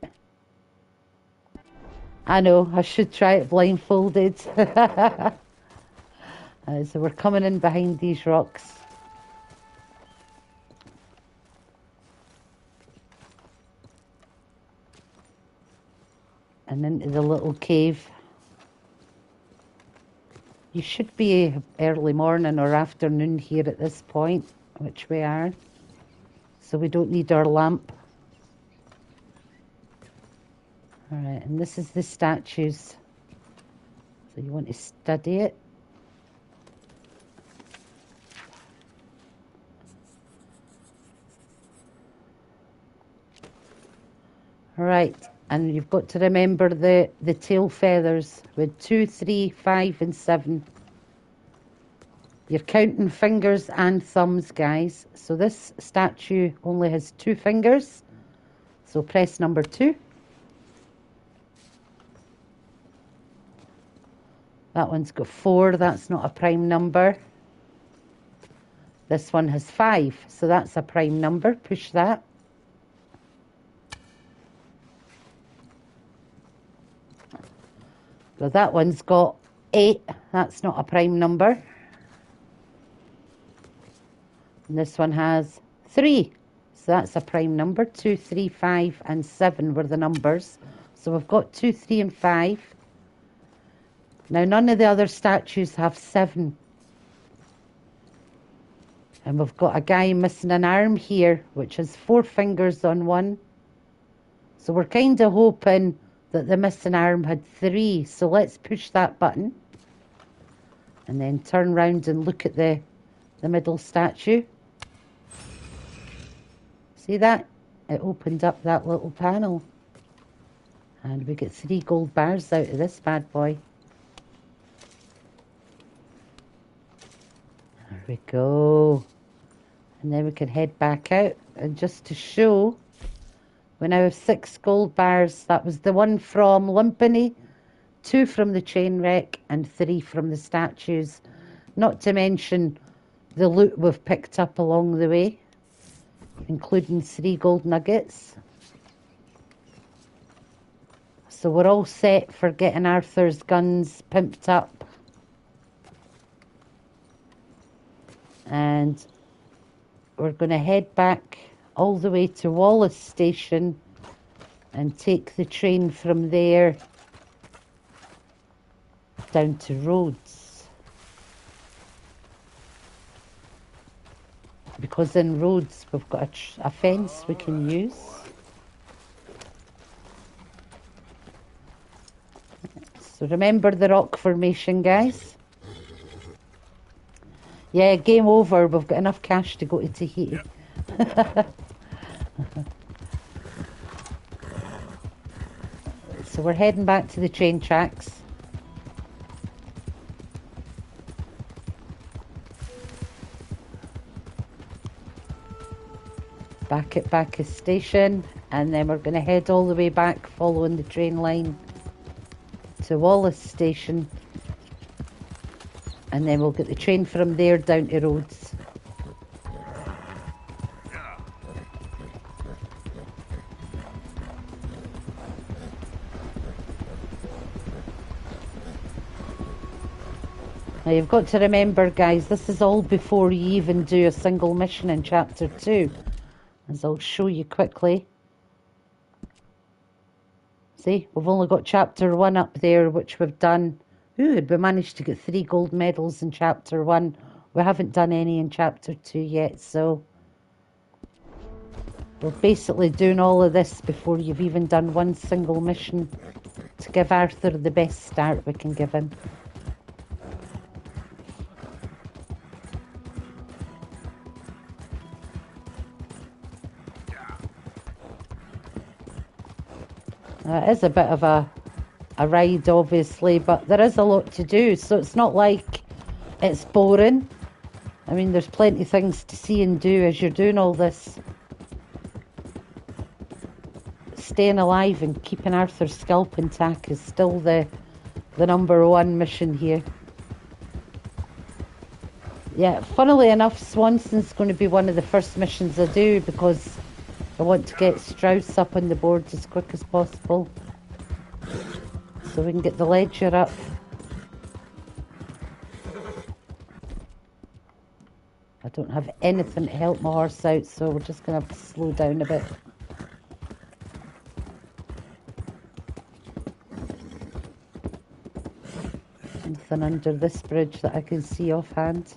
I know, I should try it blindfolded. So we're coming in behind these rocks. And into the little cave. You should be early morning or afternoon here at this point, which we are. So we don't need our lamp. Alright, and this is the statues. So you want to study it. Right, and you've got to remember the tail feathers with 2, 3, 5 and 7. You're counting fingers and thumbs, guys. So this statue only has 2 fingers. So press number 2. That one's got 4, that's not a prime number. This one has 5, so that's a prime number. Push that. So that one's got 8, that's not a prime number. And this one has 3, so that's a prime number. 2, 3, 5 and 7 were the numbers. So we've got 2, 3 and 5. Now none of the other statues have 7. And we've got a guy missing an arm here, which has 4 fingers on one. So we're kind of hoping that the missing arm had 3. So let's push that button. And then turn round and look at the middle statue. See that? It opened up that little panel. And we get 3 gold bars out of this bad boy. There we go. And then we can head back out. And just to show, we now have 6 gold bars. That was the one from Limpany, 2 from the train wreck, and 3 from the statues. Not to mention the loot we've picked up along the way, including 3 gold nuggets. So we're all set for getting Arthur's guns pimped up. And we're going to head back all the way to Wallace Station and take the train from there down to Rhodes. Because in Rhodes we've got a fence we can use. So remember the rock formation, guys. Yeah, game over. We've got enough cash to go to Tahiti. Yep. So we're heading back to the train tracks. Back at Bacchus Station, and then we're going to head all the way back following the train line to Wallace Station, and then we'll get the train from there down to Rhodes. Now you've got to remember, guys, this is all before you even do a single mission in Chapter 2. As I'll show you quickly. See, we've only got Chapter 1 up there, which we've done. Ooh, we managed to get 3 gold medals in Chapter 1. We haven't done any in Chapter 2 yet, so... we're basically doing all of this before you've even done one single mission to give Arthur the best start we can give him. It is a bit of a ride, obviously, but there is a lot to do, so it's not like it's boring. I mean, there's plenty of things to see and do as you're doing all this. Staying alive and keeping Arthur's scalp intact is still the #1 mission here. Yeah, funnily enough, Swanson's going to be one of the first missions I do because I want to get Strauss up on the board as quick as possible so we can get the ledger up. I don't have anything to help my horse out, so we're just going to have to slow down a bit. Anything under this bridge that I can see offhand?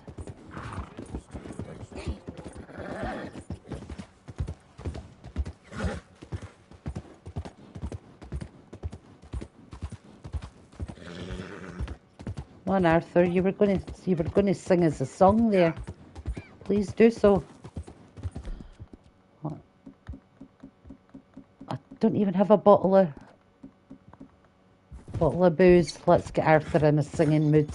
Come on, Arthur, you were going to sing us a song there. Please do so. I don't even have a bottle of booze. Let's get Arthur in a singing mood.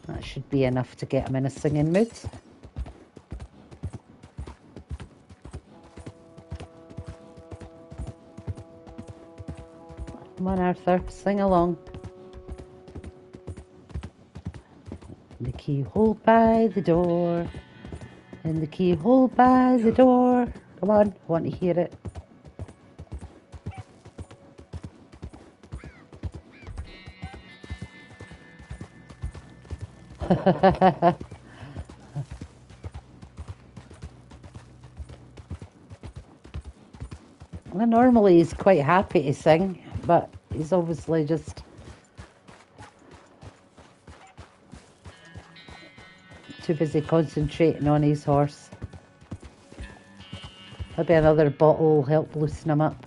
That should be enough to get him in a singing mood. Come on, Arthur, sing along. The keyhole by the door. In the keyhole by the door. Come on, I want to hear it. Well, normally he's quite happy to sing, but he's obviously just too busy concentrating on his horse. Maybe another bottle will help loosen him up.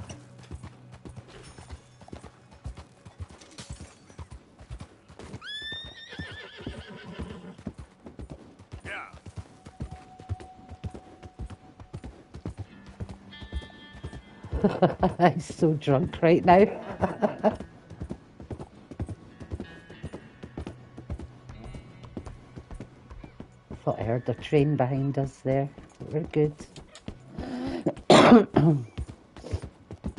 He's so drunk right now. Thought I heard a train behind us there. We're good.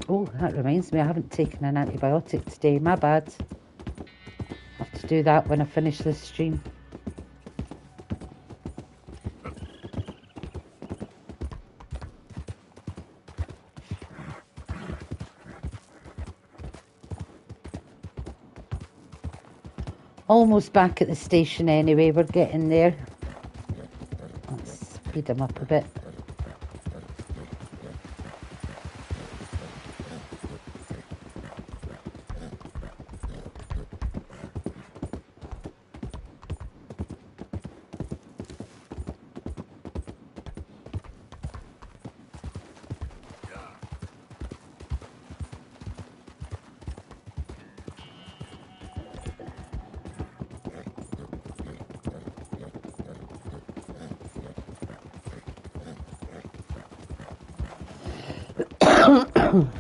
Oh, that reminds me, I haven't taken an antibiotic today. My bad. I have to do that when I finish this stream. Almost back at the station anyway, we're getting there. Let's speed him up a bit.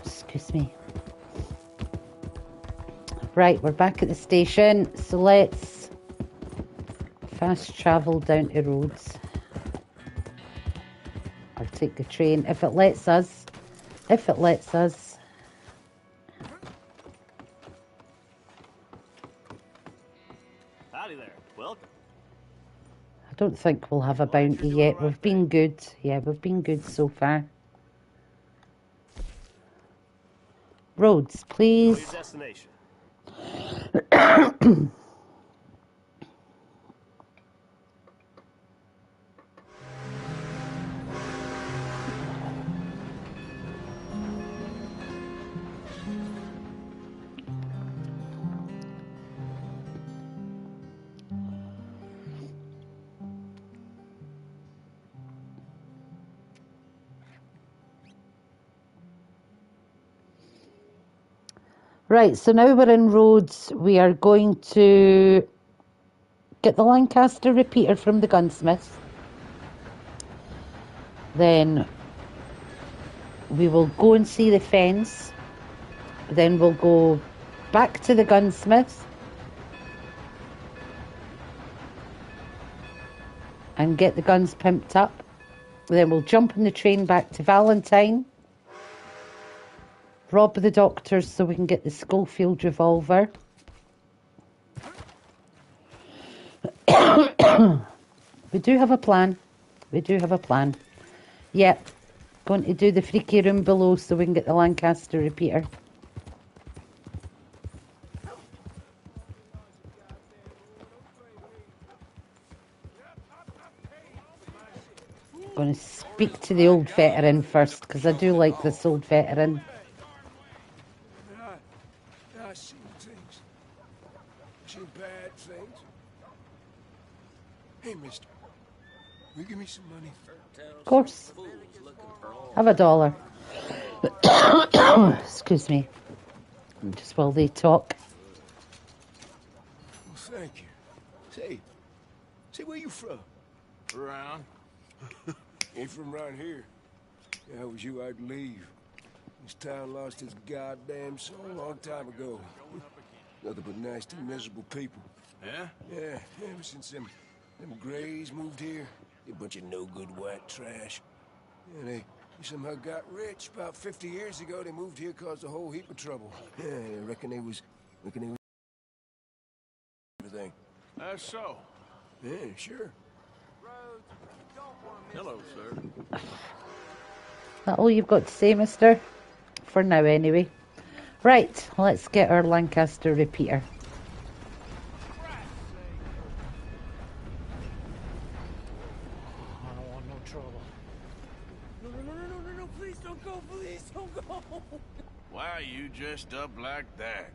Excuse me. Right, we're back at the station, so let's fast travel down to Rhodes. I'll take the train if it lets us. If it lets us. Howdy there. Welcome. I don't think we'll have a bounty yet. We've been good. Yeah, we've been good so far. Roads, Know your please. destination. Right, so now we're in Rhodes. We are going to get the Lancaster repeater from the gunsmith. Then we will go and see the fence. Then we'll go back to the gunsmith and get the guns pimped up. Then we'll jump on the train back to Valentine, rob the doctors so we can get the Schofield revolver. We do have a plan. We do have a plan. Yep. Going to do the freaky room below so we can get the Lancaster repeater. Going to speak to the old veteran first because I do like this old veteran. I seen things. Seen bad things. Hey, mister. Will you give me some money? Of course. Have $1. Excuse me. Just while they talk. Well, thank you. Say, where you from? Around. Ain't from around here. If I was you, I'd leave. This town lost its goddamn soul a long time ago. Nothing but nasty, miserable people. Yeah? Yeah, ever since them Greys moved here, they a bunch of no-good white trash. Yeah, they somehow got rich. About 50 years ago, they moved here, caused a whole heap of trouble. Yeah, I reckon they was everything. That's so. Yeah, sure. Hello, sir. That all you've got to say, mister? For now, anyway. Right, let's get our Lancaster repeater. I don't want no trouble. No, please don't go, please don't go. Why are you dressed up like that?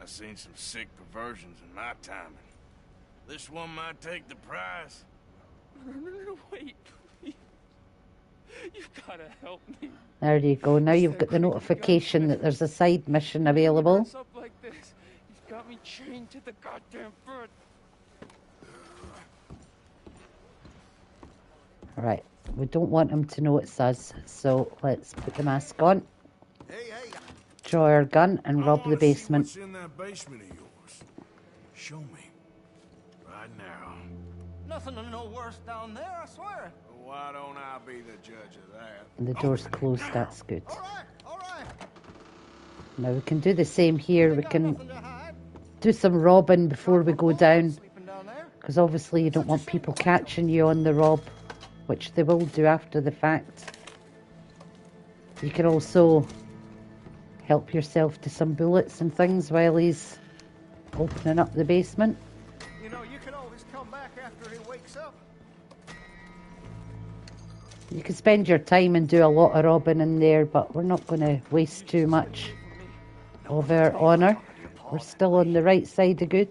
I've seen some sick perversions in my time. This one might take the prize. No, wait, please. You've gotta help me. There you go. Now you've got the notification that there's a side mission available. Dress up like this. You've got me chained to the goddamn bed. Right, we don't want him to know it's us, so let's put the mask on. Draw our gun and rob the basement. What's in that basement of yours? Show me. Right now. Nothing to no worse down there, I swear. Why don't I be the judge of that? And the door's closed, that's good. Now we can do the same here. We can do some robbing before we go down. Because obviously you don't want people catching you on the rob, which they will do after the fact. You can also help yourself to some bullets and things while he's opening up the basement. You know, you can always come back after he wakes up. You can spend your time and do a lot of robbing in there, but we're not going to waste too much of our honour. We're still on the right side of good.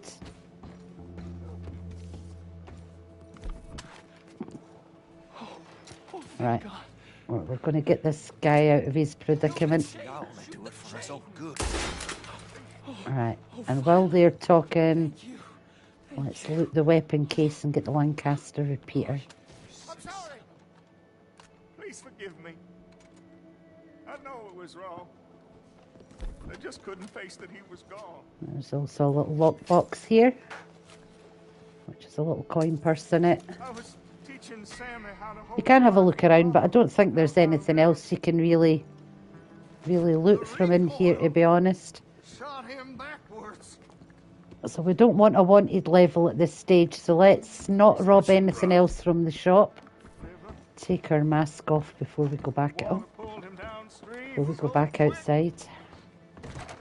Right, we're going to get this guy out of his predicament. Right, and while they're talking, let's loot the weapon case and get the Lancaster repeater. I'm sorry. Please forgive me. I know it was wrong. I just couldn't face that he was gone. There's also a little lockbox here, which is a little coin purse in it. I was teaching Sammy how to hold. You can have a look around, but I don't think there's anything else you can really loot from in here, to be honest. Shot him backwards. So we don't want a wanted level at this stage, so let's not rob anything else from the shop. Take our mask off before we go back at him. Pulled him downstream. Will we go back outside?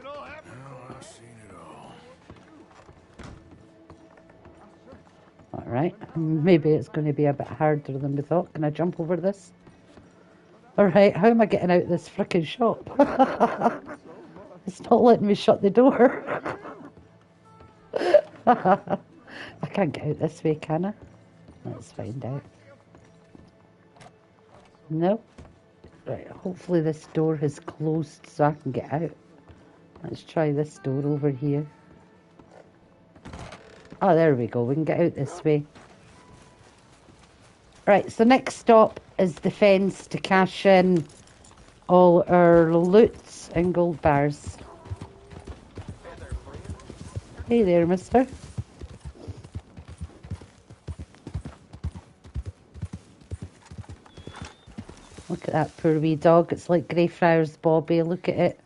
Oh, I've seen it all. Alright, maybe it's going to be a bit harder than we thought. Can I jump over this? Alright, how am I getting out of this frickin' shop? It's not letting me shut the door. I can't get out this way, can I? Let's find out. No. Right, hopefully this door has closed so I can get out. Let's try this door over here. Oh, there we go. We can get out this way. Right, so next stop is the fence to cash in all our loots and gold bars. Hey there, mister. Look at that poor wee dog. It's like Greyfriars Bobby. Look at it.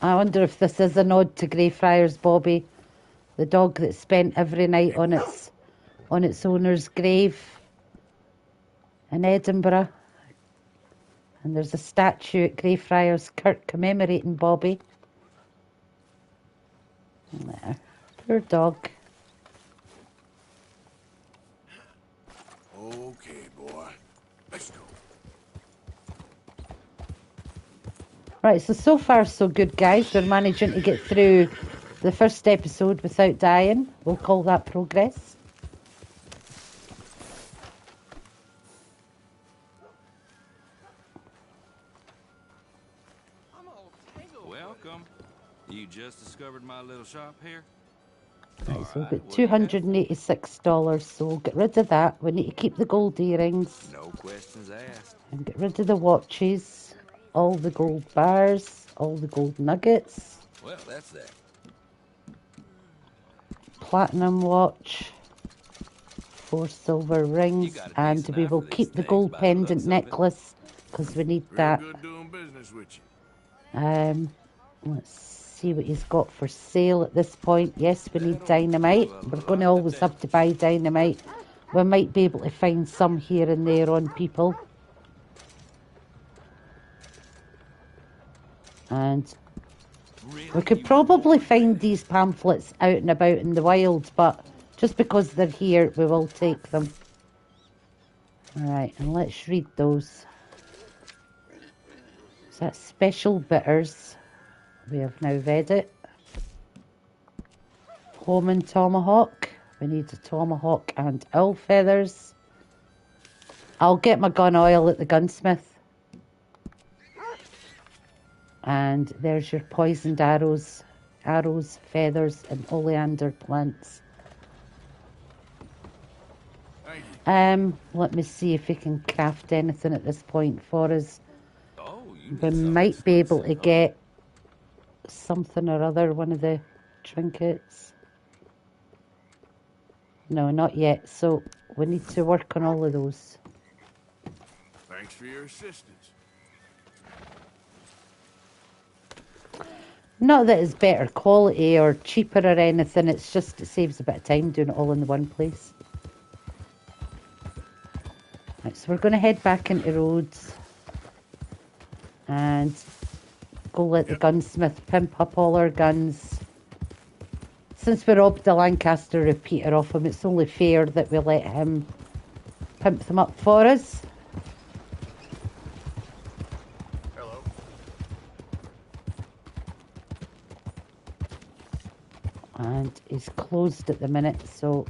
I wonder if this is a nod to Greyfriars Bobby, the dog that spent every night on its owner's grave in Edinburgh. And there's a statue at Greyfriars Kirk commemorating Bobby. There. Poor dog. Okay, boy. Let's go. Right, so far so good, guys. We're managing to get through the first episode without dying. We'll call that progress. Welcome. You just discovered my little shop here? Right, so we've got $286, so we'll get rid of that. We need to keep the gold earrings. No questions asked. And get rid of the watches, all the gold bars, all the gold nuggets. Well, that's that. Platinum watch, 4 silver rings, and we will keep the gold pendant necklace because we need that. Good doing business with you. Let's see what he's got for sale at this point. Yes, we need dynamite. We're going to always have to buy dynamite. We might be able to find some here and there on people. And we could probably find these pamphlets out and about in the wild, but just because they're here, we will take them. Alright, and let's read those. Is that special bitters? We have now read it. Home and tomahawk. We need a tomahawk and owl feathers. I'll get my gun oil at the gunsmith. And there's your poisoned arrows, feathers, and oleander plants. Let me see if we can craft anything at this point for us. We might be able to get something or other, one of the trinkets. No, not yet. So we need to work on all of those. Thanks for your assistance. Not that it's better quality or cheaper or anything, it's just it saves a bit of time doing it all in the one place. Right, so we're going to head back into Rhodes and go let the gunsmith pimp up all our guns. Since we robbed the Lancaster repeater off him, it's only fair that we let him pimp them up for us. And he's closed at the minute, so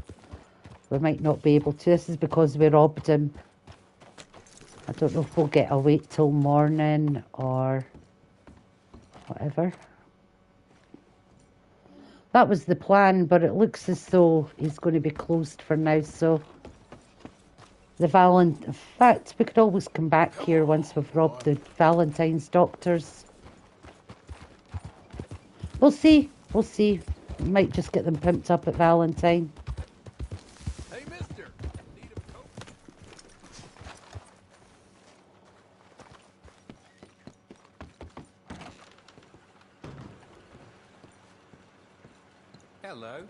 we might not be able to. This is because we robbed him. I don't know if we'll get a wait till morning or whatever. That was the plan, but it looks as though he's going to be closed for now, so in fact, we could always come back here once we've robbed the Valentine's doctors. We'll see. We might just get them pimped up at Valentine. Hey, mister. Need a coat? Hello.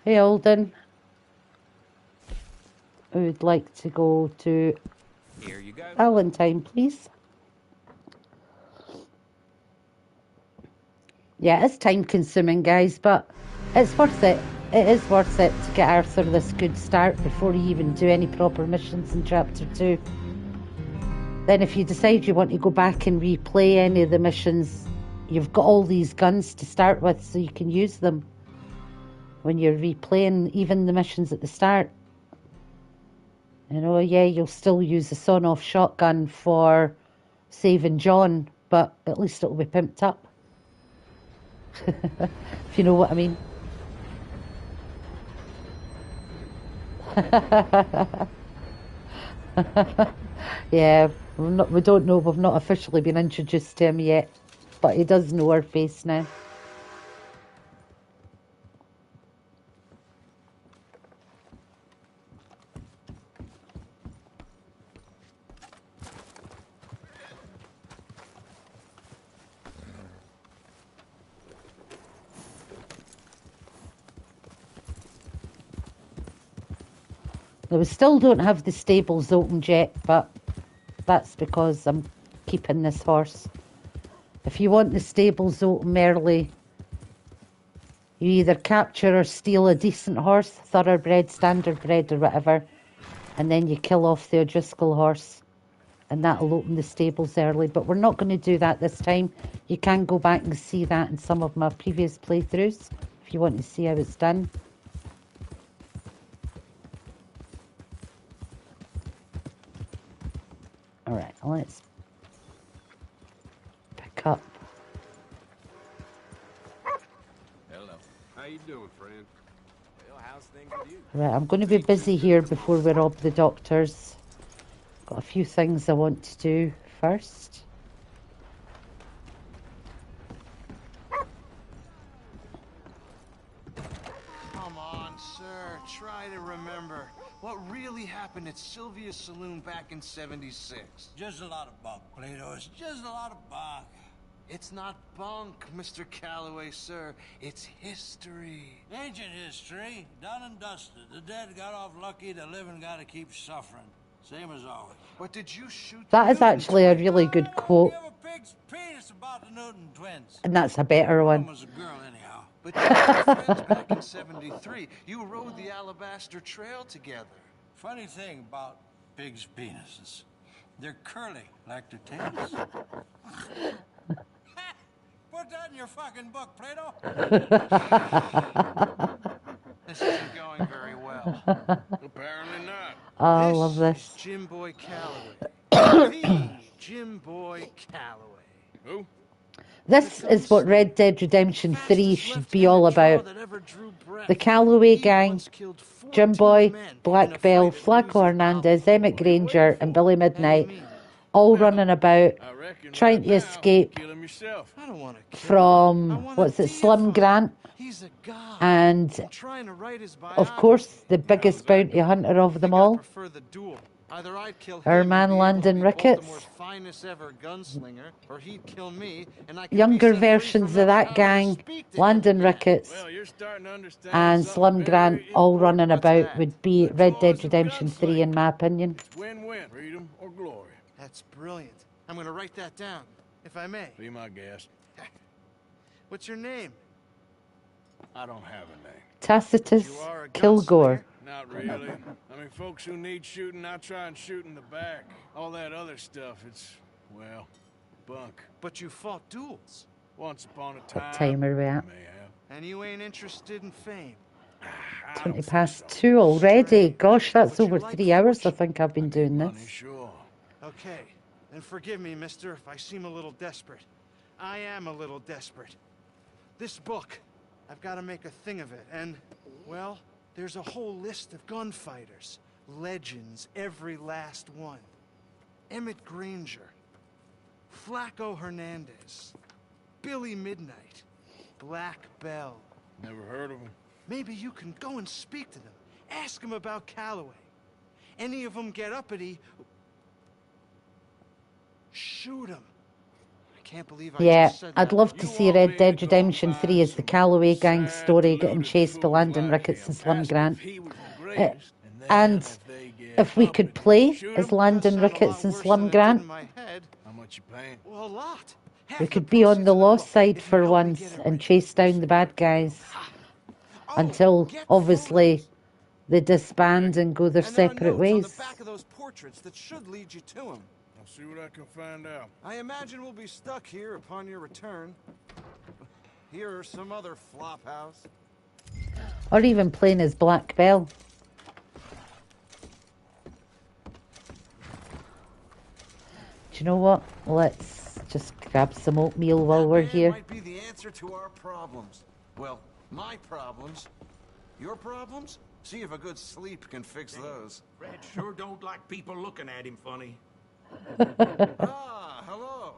Hey, Alden. who would like to go to Here you go. Valentine, please? Yeah, it's time consuming, guys, but it's worth it. It is worth it to get Arthur this good start before you even do any proper missions in Chapter 2. Then if you decide you want to go back and replay any of the missions, you've got all these guns to start with, so you can use them when you're replaying even the missions at the start. You know, yeah, you'll still use the sawn-off shotgun for saving John, but at least it'll be pimped up. If you know what I mean. Yeah, we don't know. We've not officially been introduced to him yet, but he does know our face now. Now, we still don't have the stables opened yet, but that's because I'm keeping this horse. If you want the stables open early, you either capture or steal a decent horse, thoroughbred, standardbred, or whatever, and then you kill off the O'Driscoll horse, and that'll open the stables early. But we're not going to do that this time. You can go back and see that in some of my previous playthroughs if you want to see how it's done. Alright, let's pick up. Hello. How you doing, friend? Well, how's things with you? Right, I'm going to be busy here before we rob the doctors. Got a few things I want to do first. Come on, sir. Try to remember. What really happened at Sylvia's Saloon back in '76? Just a lot of bunk, Plato. It's just a lot of bunk. It's not bunk, Mr. Calloway, sir. It's history. Ancient history, done and dusted. The dead got off lucky, the living gotta keep suffering. Same as always. But did you shoot That is actually a really good quote. Give a pig's penis about the Newton twins. And that's a better one. Was a girl anyhow. But you were friends back in '73. You rode the Alabaster Trail together. Funny thing about pigs' penises. They're curly, like their tails. Put that in your fucking book, Plato. This isn't going very well. Apparently not. Oh, I love this. Jim Boy Calloway. The Jim Boy Calloway. Who? This is what Red Dead Redemption 3 should be all about. The Calloway gang, Jim Boy, Black Bell, Flaco Hernandez, Emmett Granger, and Billy Midnight, all running about, trying to escape from, what's it, Slim Grant, and, of course, the biggest bounty hunter of them all, our man Landon Ricketts. Younger versions of that gang, Landon Ricketts and Slim Grant, all running about, would be Red Dead Redemption 3 in my opinion. Win-win, freedom or glory. That's brilliant. I'm going to write that down, if I may. Be my guest. What's your name? I don't have a name. Tacitus Kilgore. Not really. I mean, folks who need shooting, I try and shoot in the back. All that other stuff, it's, well, bunk. But you fought duels. Once upon a time. What time are we at? And you ain't interested in fame. 20 past 2 already. Gosh, that's over 3 hours I think I've been doing this. Sure. Okay, and forgive me, mister, if I seem a little desperate. I am a little desperate. This book, I've got to make a thing of it, and, well, there's a whole list of gunfighters. Legends, every last one. Emmett Granger, Flaco Hernandez, Billy Midnight, Black Bell. Never heard of him. Maybe you can go and speak to them. Ask them about Calloway. Any of them get uppity, shoot them. I can't believe I Yeah, just said I'd that. love to see Red Dead Redemption 3 as the Calloway gang story getting chased by Landon Ricketts and Slim Grant. And if we could play as Landon Ricketts and Slum Grant, How much you paying? Well, a lot. we could be on the law side for once and chase down the bad guys. Until, obviously, they disband and go their separate ways. On the back of those portraits that should lead you to him. I'll see what I can find out. I imagine we'll be stuck here upon your return. Here or some other flop house. Or even playing as Black Belle. Do you know what? Let's just grab some oatmeal while we're here. Might be the answer to our problems. Well, my problems. Your problems? See if a good sleep can fix those. Red sure don't like people looking at him funny. Ah, hello.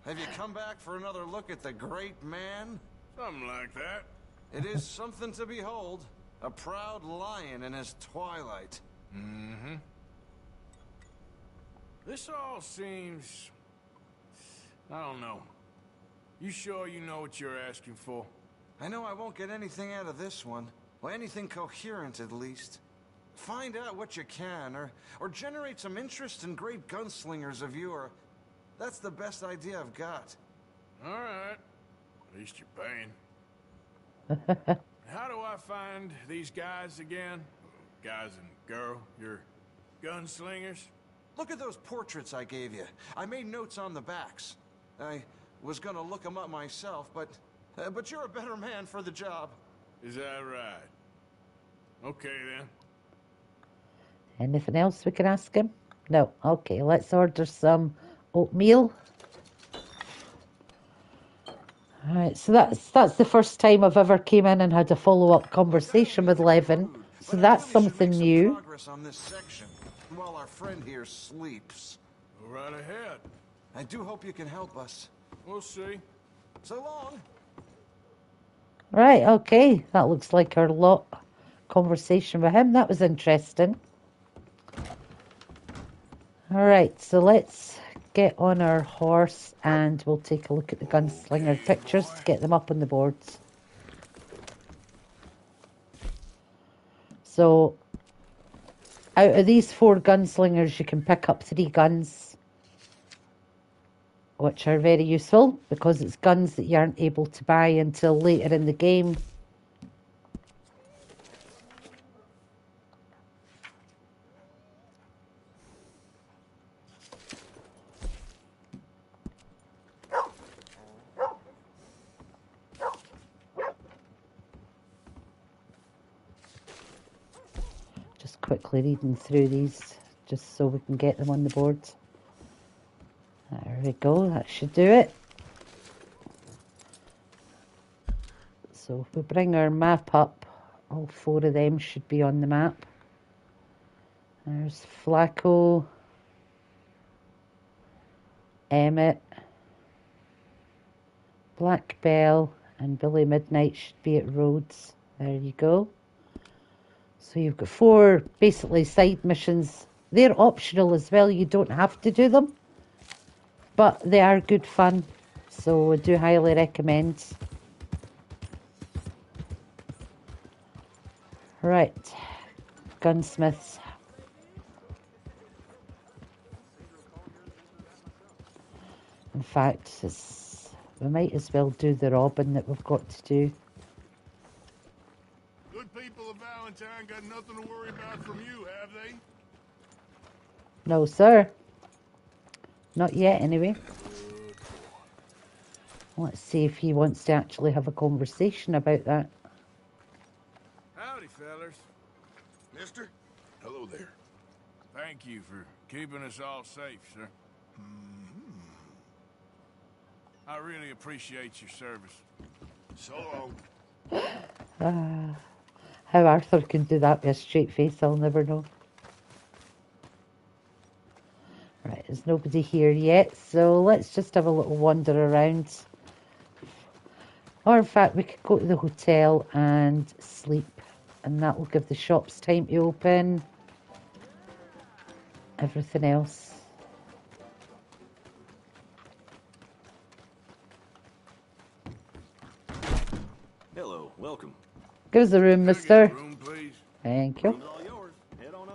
Have you come back for another look at the great man? Something like that. It is something to behold. A proud lion in his twilight. Mm-hmm. This all seems... I don't know. You sure you know what you're asking for? I know I won't get anything out of this one. Well, anything coherent, at least. Find out what you can, or generate some interest in great gunslingers of yore. That's the best idea I've got. All right. At least you're paying. How do I find these guys again? Guys and girl, your gunslingers? Look at those portraits I gave you. I made notes on the backs. I was gonna look them up myself, but you're a better man for the job. Is that right? Okay, then. Anything else we can ask him? No. Okay, let's order some oatmeal. Alright, so that's the first time I've ever came in and had a follow-up conversation with Levin. So that's something new. Progress on this section while our friend here sleeps. Go right ahead. I do hope you can help us. We'll see. So long. Right, okay. That looks like our lot conversation with him. That was interesting. Alright, so let's get on our horse and we'll take a look at the gunslinger pictures to get them up on the boards. So, out of these 4 gunslingers, you can pick up 3 guns, which are very useful because it's guns that you aren't able to buy until later in the game. Quickly reading through these just so we can get them on the board. There we go, that should do it. So if we bring our map up, all 4 of them should be on the map. There's Flacco, Emmett, Black Belle, and Billy Midnight should be at Rhodes. There you go. So you've got 4 basically side missions. They're optional as well. You don't have to do them. But they are good fun. So I do highly recommend. Right. Gunsmiths. In fact, we might as well do the robbing that we've got to do. People of Valentine got nothing to worry about from you, have they? No, sir. Not yet, anyway. Let's see if he wants to actually have a conversation about that. Howdy, fellas. Mister? Hello there. Thank you for keeping us all safe, sir. I really appreciate your service. So long. How Arthur can do that with a straight face, I'll never know. Right, there's nobody here yet, so let's just have a little wander around. Or in fact, we could go to the hotel and sleep, and that will give the shops time to open. Everything else. Hello, welcome. Give us the room, mister. Room, please. Thank you. Room's all yours. Head on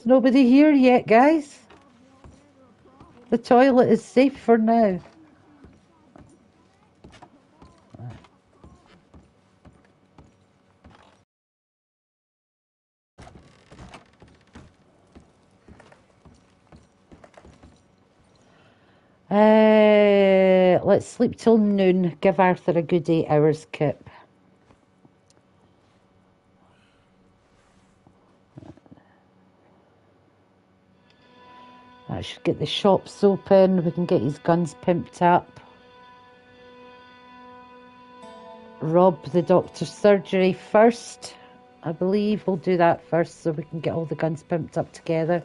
There's nobody here yet, guys. The toilet is safe for now. Let's sleep till noon. Give Arthur a good 8 hours, Kip. That should get the shops open. We can get his guns pimped up. Rob the doctor's surgery first. I believe we'll do that first so we can get all the guns pimped up together.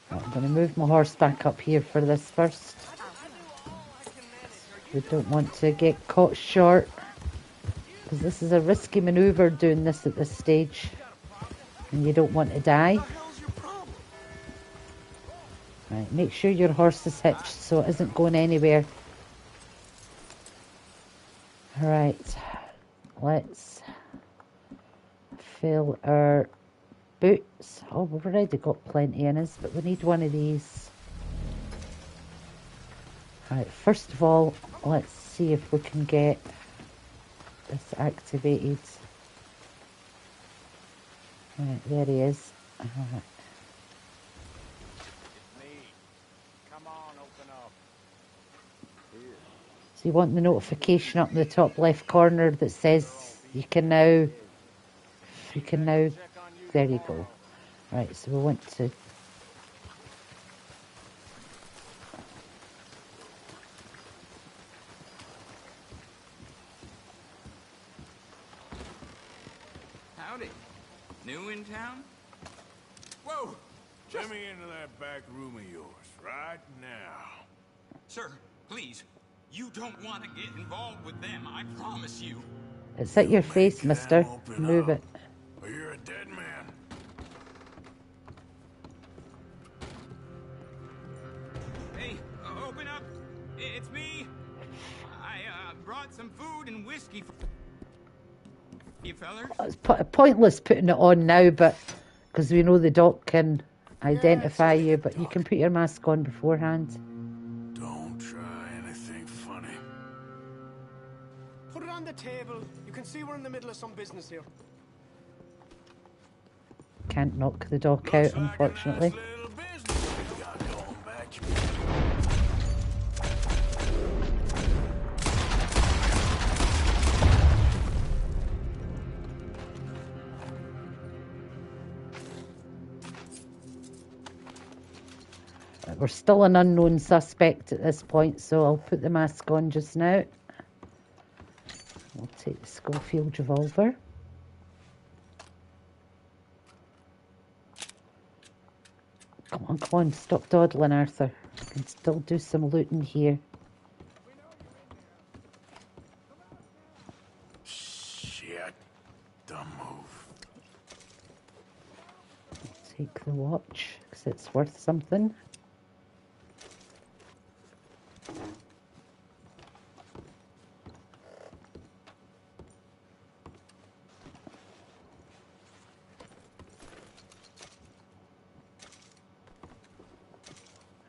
I'm going to move my horse back up here for this first. We don't want to get caught short, because this is a risky manoeuvre doing this at this stage, and you don't want to die. Right, make sure your horse is hitched so it isn't going anywhere. Alright, let's fill our boots. Oh, we've already got plenty in us, but we need one of these. Right, first of all, let's see if we can get this activated. Right, there he is. Right. So you want the notification up in the top left corner that says you can now, there you go. Right, so we want to Howdy. New in town? Whoa! Let me into that back room of yours right now. Sir, please. You don't want to get involved with them, I promise you. It's at your face, mister. Move it. Or you're a dead man. Hey, open up. It's me. I brought some food and whiskey for you fellers. It's pointless putting it on now, but because we know the doc can identify you, but you can put your mask on beforehand. Don't try anything funny. Put it on the table. You can see we're in the middle of some business here. Can't knock the doc out, unfortunately. We're still an unknown suspect at this point, so I'll put the mask on just now. We'll take the Schofield revolver. Come on, stop dawdling, Arthur. I can still do some looting here. Shit. Dumb move. Take the watch, because it's worth something.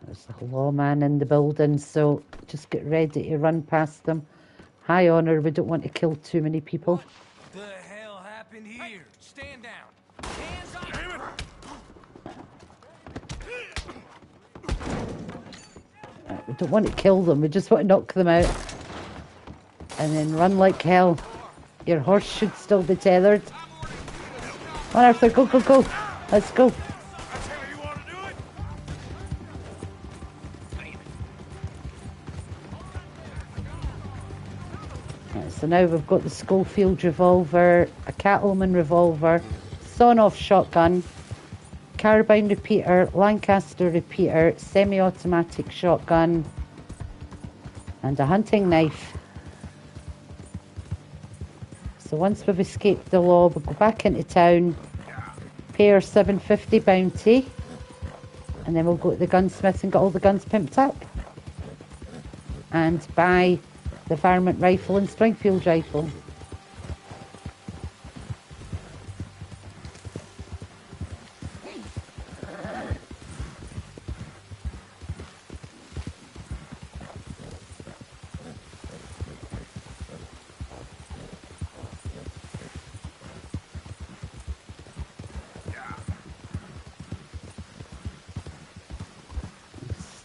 There's a lawman in the building, so just get ready to run past them. High honor, we don't want to kill too many people. What the hell happened here? Hey, stand down. Hands up. Damn Right, we don't want to kill them, we just want to knock them out. And then run like hell. Your horse should still be tethered. Come on, Arthur, go, go, go. Let's go. Right, so now we've got the Schofield revolver, a Cattleman revolver, sawn-off shotgun, carbine repeater, Lancaster repeater, semi-automatic shotgun, and a hunting knife. So once we've escaped the law, we'll go back into town, pay our $7.50 bounty, And then we'll go to the gunsmith and get all the guns pimped up. And buy the varmint rifle and Springfield rifle.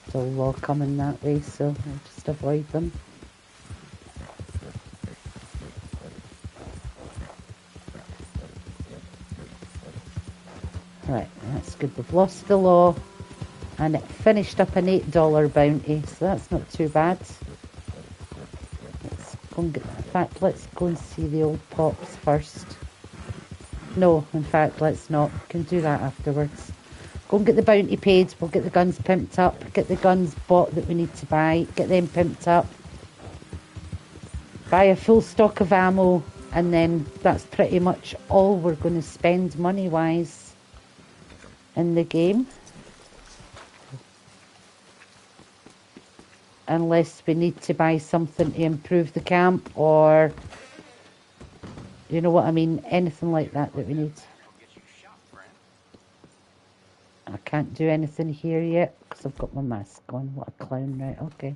Still law coming that way, so I'll just avoid them. Right, that's good. We've lost the law and it finished up an $8 bounty, so that's not too bad. Let's go and get, in fact, let's go and see the old pops first. No, in fact, let's not. We can do that afterwards. Go and get the bounty paid. We'll get the guns pimped up. Get the guns bought that we need to buy. Get them pimped up. Buy a full stock of ammo. And then that's pretty much all we're going to spend money-wise in the game. Unless we need to buy something to improve the camp or... You know what I mean? Anything like that we need. I can't do anything here yet because I've got my mask on. What a clown, right? Okay.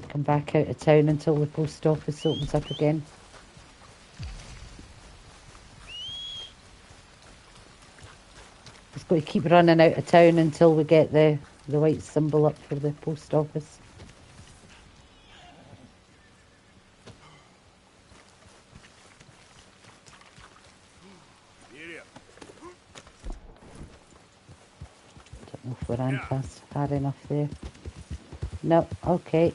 Come back out of town until the post office opens up again. Just got to keep running out of town until we get the white symbol up for the post office. Don't know if we ran past far enough there. No, okay.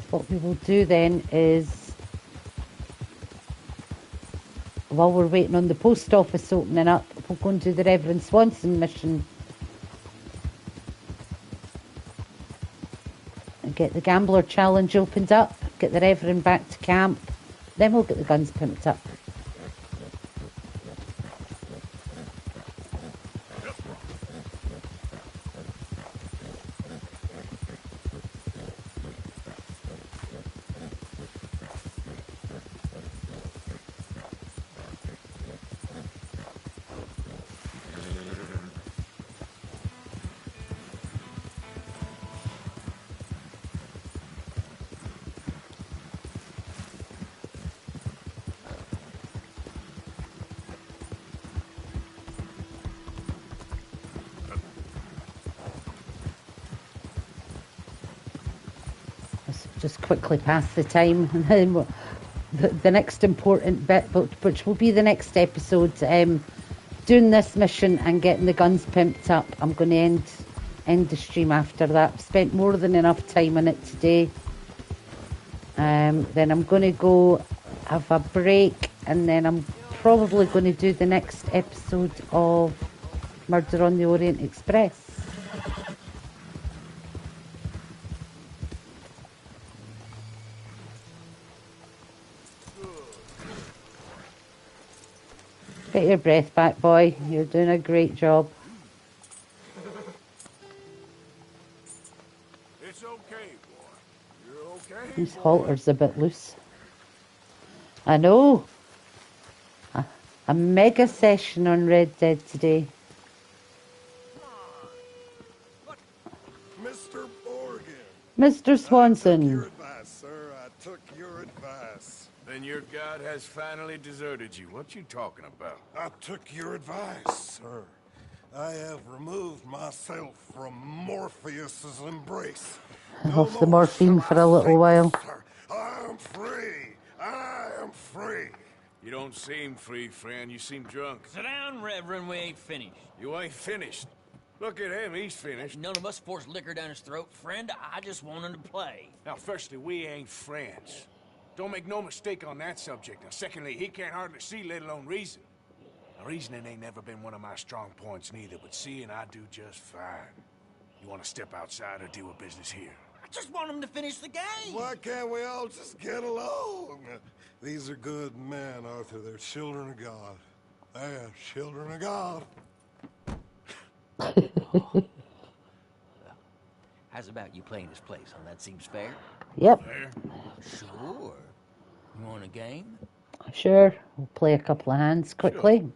What we will do then is, while we're waiting on the post office opening up, we'll go and do the Reverend Swanson mission. And get the Gambler Challenge opened up, get the Reverend back to camp, then we'll get the guns pimped up. Just quickly pass the time, and then the next important bit, which will be the next episode, doing this mission and getting the guns pimped up. I'm going to end the stream after that. I've spent more than enough time on it today. Then I'm going to go have a break, and then I'm probably going to do the next episode of Murder on the Orient Express. Get your breath back, boy. You're doing a great job. It's okay, boy. You're okay. His halter's a bit loose. I know. A mega session on Red Dead today. Mr. Morgan. Mr. Swanson. Your advice, sir. I took your advice. Then your god has finally deserted you. What you talking about? I took your advice, sir. I have removed myself from Morpheus's embrace. Off the morphine for a little while. I am free. I am free. You don't seem free, friend. You seem drunk. Sit down, Reverend. We ain't finished. You ain't finished. Look at him. He's finished. None of us forced liquor down his throat, friend. I just want him to play. Now, firstly, we ain't friends. Don't make no mistake on that subject. Now, secondly, he can't hardly see, let alone reason. Now, reasoning ain't never been one of my strong points neither, but seeing I do just fine. You want to step outside or deal with business here? I just want them to finish the game. Why can't we all just get along? These are good men, Arthur. They're children of God. They're children of God. How's about you playing his place, huh? That seems fair? Yep. Sure. You want a game? Sure. We'll play a couple of hands quickly. Sure.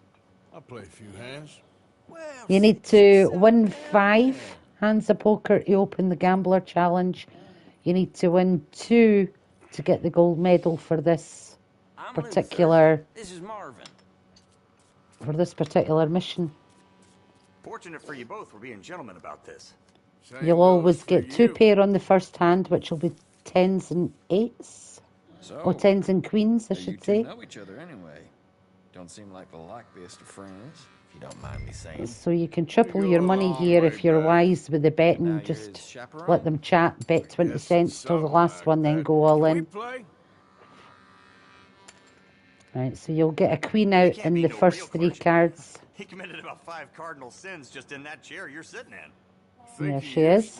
I'll play a few hands. You need to win 5 hands of poker to open the Gambler Challenge. You need to win 2 to get the gold medal for this particular This is Marvin. mission. Fortunate for you both for being gentlemen about this. You'll always get 2 pair on the first hand, which will be 10s and 8s. Or 10s and queens, I should say. You two know each other anyway. Don't seem like the likeliest of friends, if you don't mind me saying. So you can triple your money here if you're wise with the betting. Just let them chat, bet 20 cents till the last one, then go all in. Right, so you'll get a queen out in the first 3 cards. He committed about 5 cardinal sins just in that chair you're sitting in. There she is.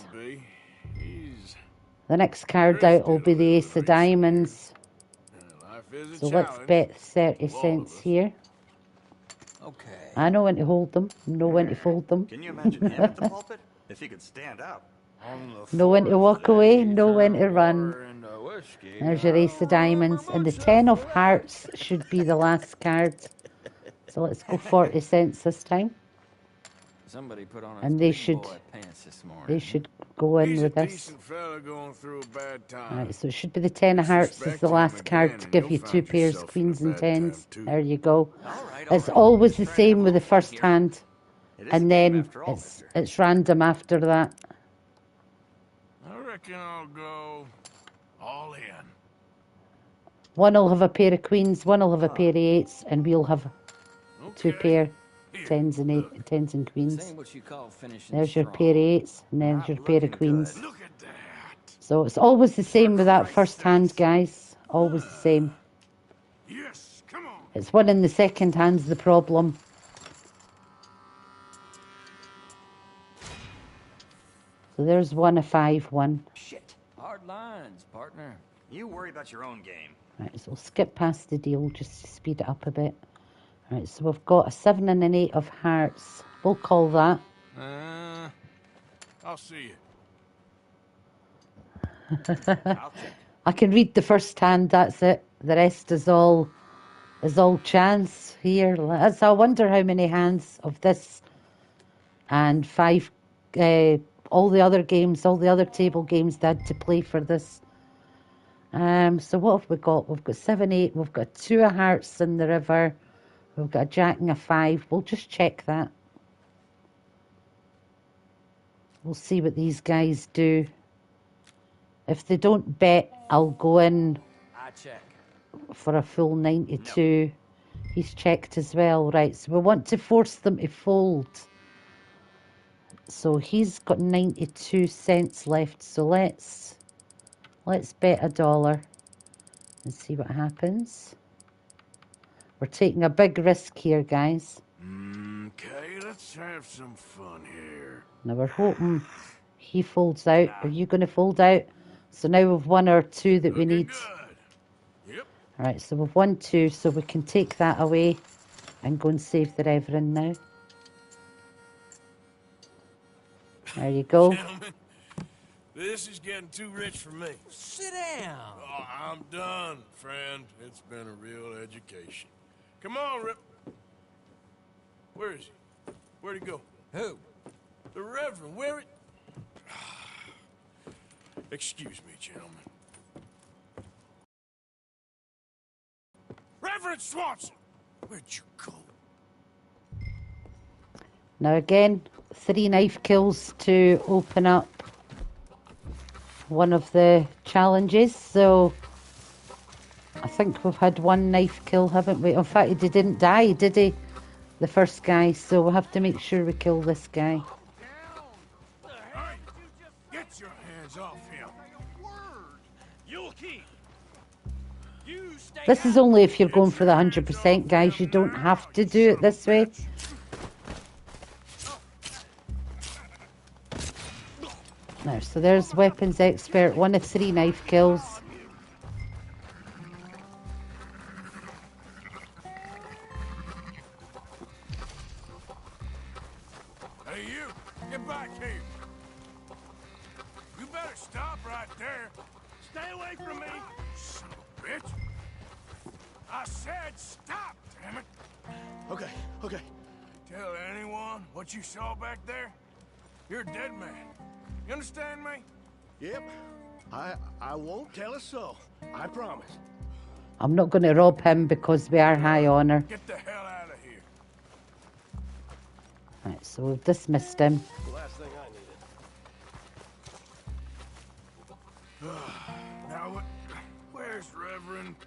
The next card out will be the ace of diamonds. So let's bet 30 cents here. Okay. I know when to hold them, know when to fold them. Can you imagine him at the pulpit? If he could stand up. Know when to walk away, know when to run. There's your ace of diamonds. And the 10 of hearts should be the last card. So let's go 40 cents this time. Somebody put on And they should go in with this. Fella going through a bad time. Right, so it should be the 10 of hearts is the last card to give you 2 pairs, queens and 10s. There you go. It's always the same with the first hand. And then it's random after that. I reckon I'll go all in. One will have a pair of queens, one will have a pair of 8s, and we'll have 2 pair 10s and 10s and queens. There's your pair of 8s, and there's your pair of queens. So it's always the same with that first hand, guys. Always the same. Yes, come on. It's one in the second hand's the problem. So there's 1 of 5, 1. Shit. Hard lines, partner. You worry about your own game. Right, so we'll skip past the deal just to speed it up a bit. Right, so we've got a 7 and an 8 of hearts. We'll call that. I'll see you. I can read the first hand, that's it. The rest is all chance here. So I wonder how many hands of this and 5 all the other games, all the other table games they had to play for this. So what have we got? We've got 7, 8, we've got 2 of hearts in the river. We've got a jack and a 5. We'll just check that. We'll see what these guys do. If they don't bet, I'll go in for a full 92. He's checked as well. Right, so we want to force them to fold. So he's got 92 cents left. So let's bet $1 and see what happens. We're taking a big risk here, guys. Okay, let's have some fun here. Now we're hoping he folds out. Are you going to fold out? So now we've 1 or 2 that we need. Yep. Alright, so we've 1, 2, so we can take that away and go and save the Reverend now. There you go. Gentlemen, this is getting too rich for me. Sit down. Oh, I'm done, friend. It's been a real education. Come on, Rip. Where is he? Where'd he go? Who? The Reverend. Where it? Excuse me, gentlemen. Reverend Swanson! Where'd you go? Now again, 3 knife kills to open up one of the challenges. So I think we've had 1 knife kill, haven't we? In fact, he didn't die, did he? The first guy. So we'll have to make sure we kill this guy. Get your hands off him. You'll keep. This is only if you're going for the 100%, guys. You don't have to do it this way. Now, so there's weapons expert, 1 of 3 knife kills. Hey, you! Get back here! You better stop right there! Stay away from me! Son of a bitch! I said stop, damn it! Okay, okay. Tell anyone what you saw back there? You're a dead man. You understand me? Yep. I won't tell a soul. I promise. I'm not going to rob him because we are high honour. Get the hell out of here. Right, so we've dismissed him. The last thing I needed. Now, where's Reverend?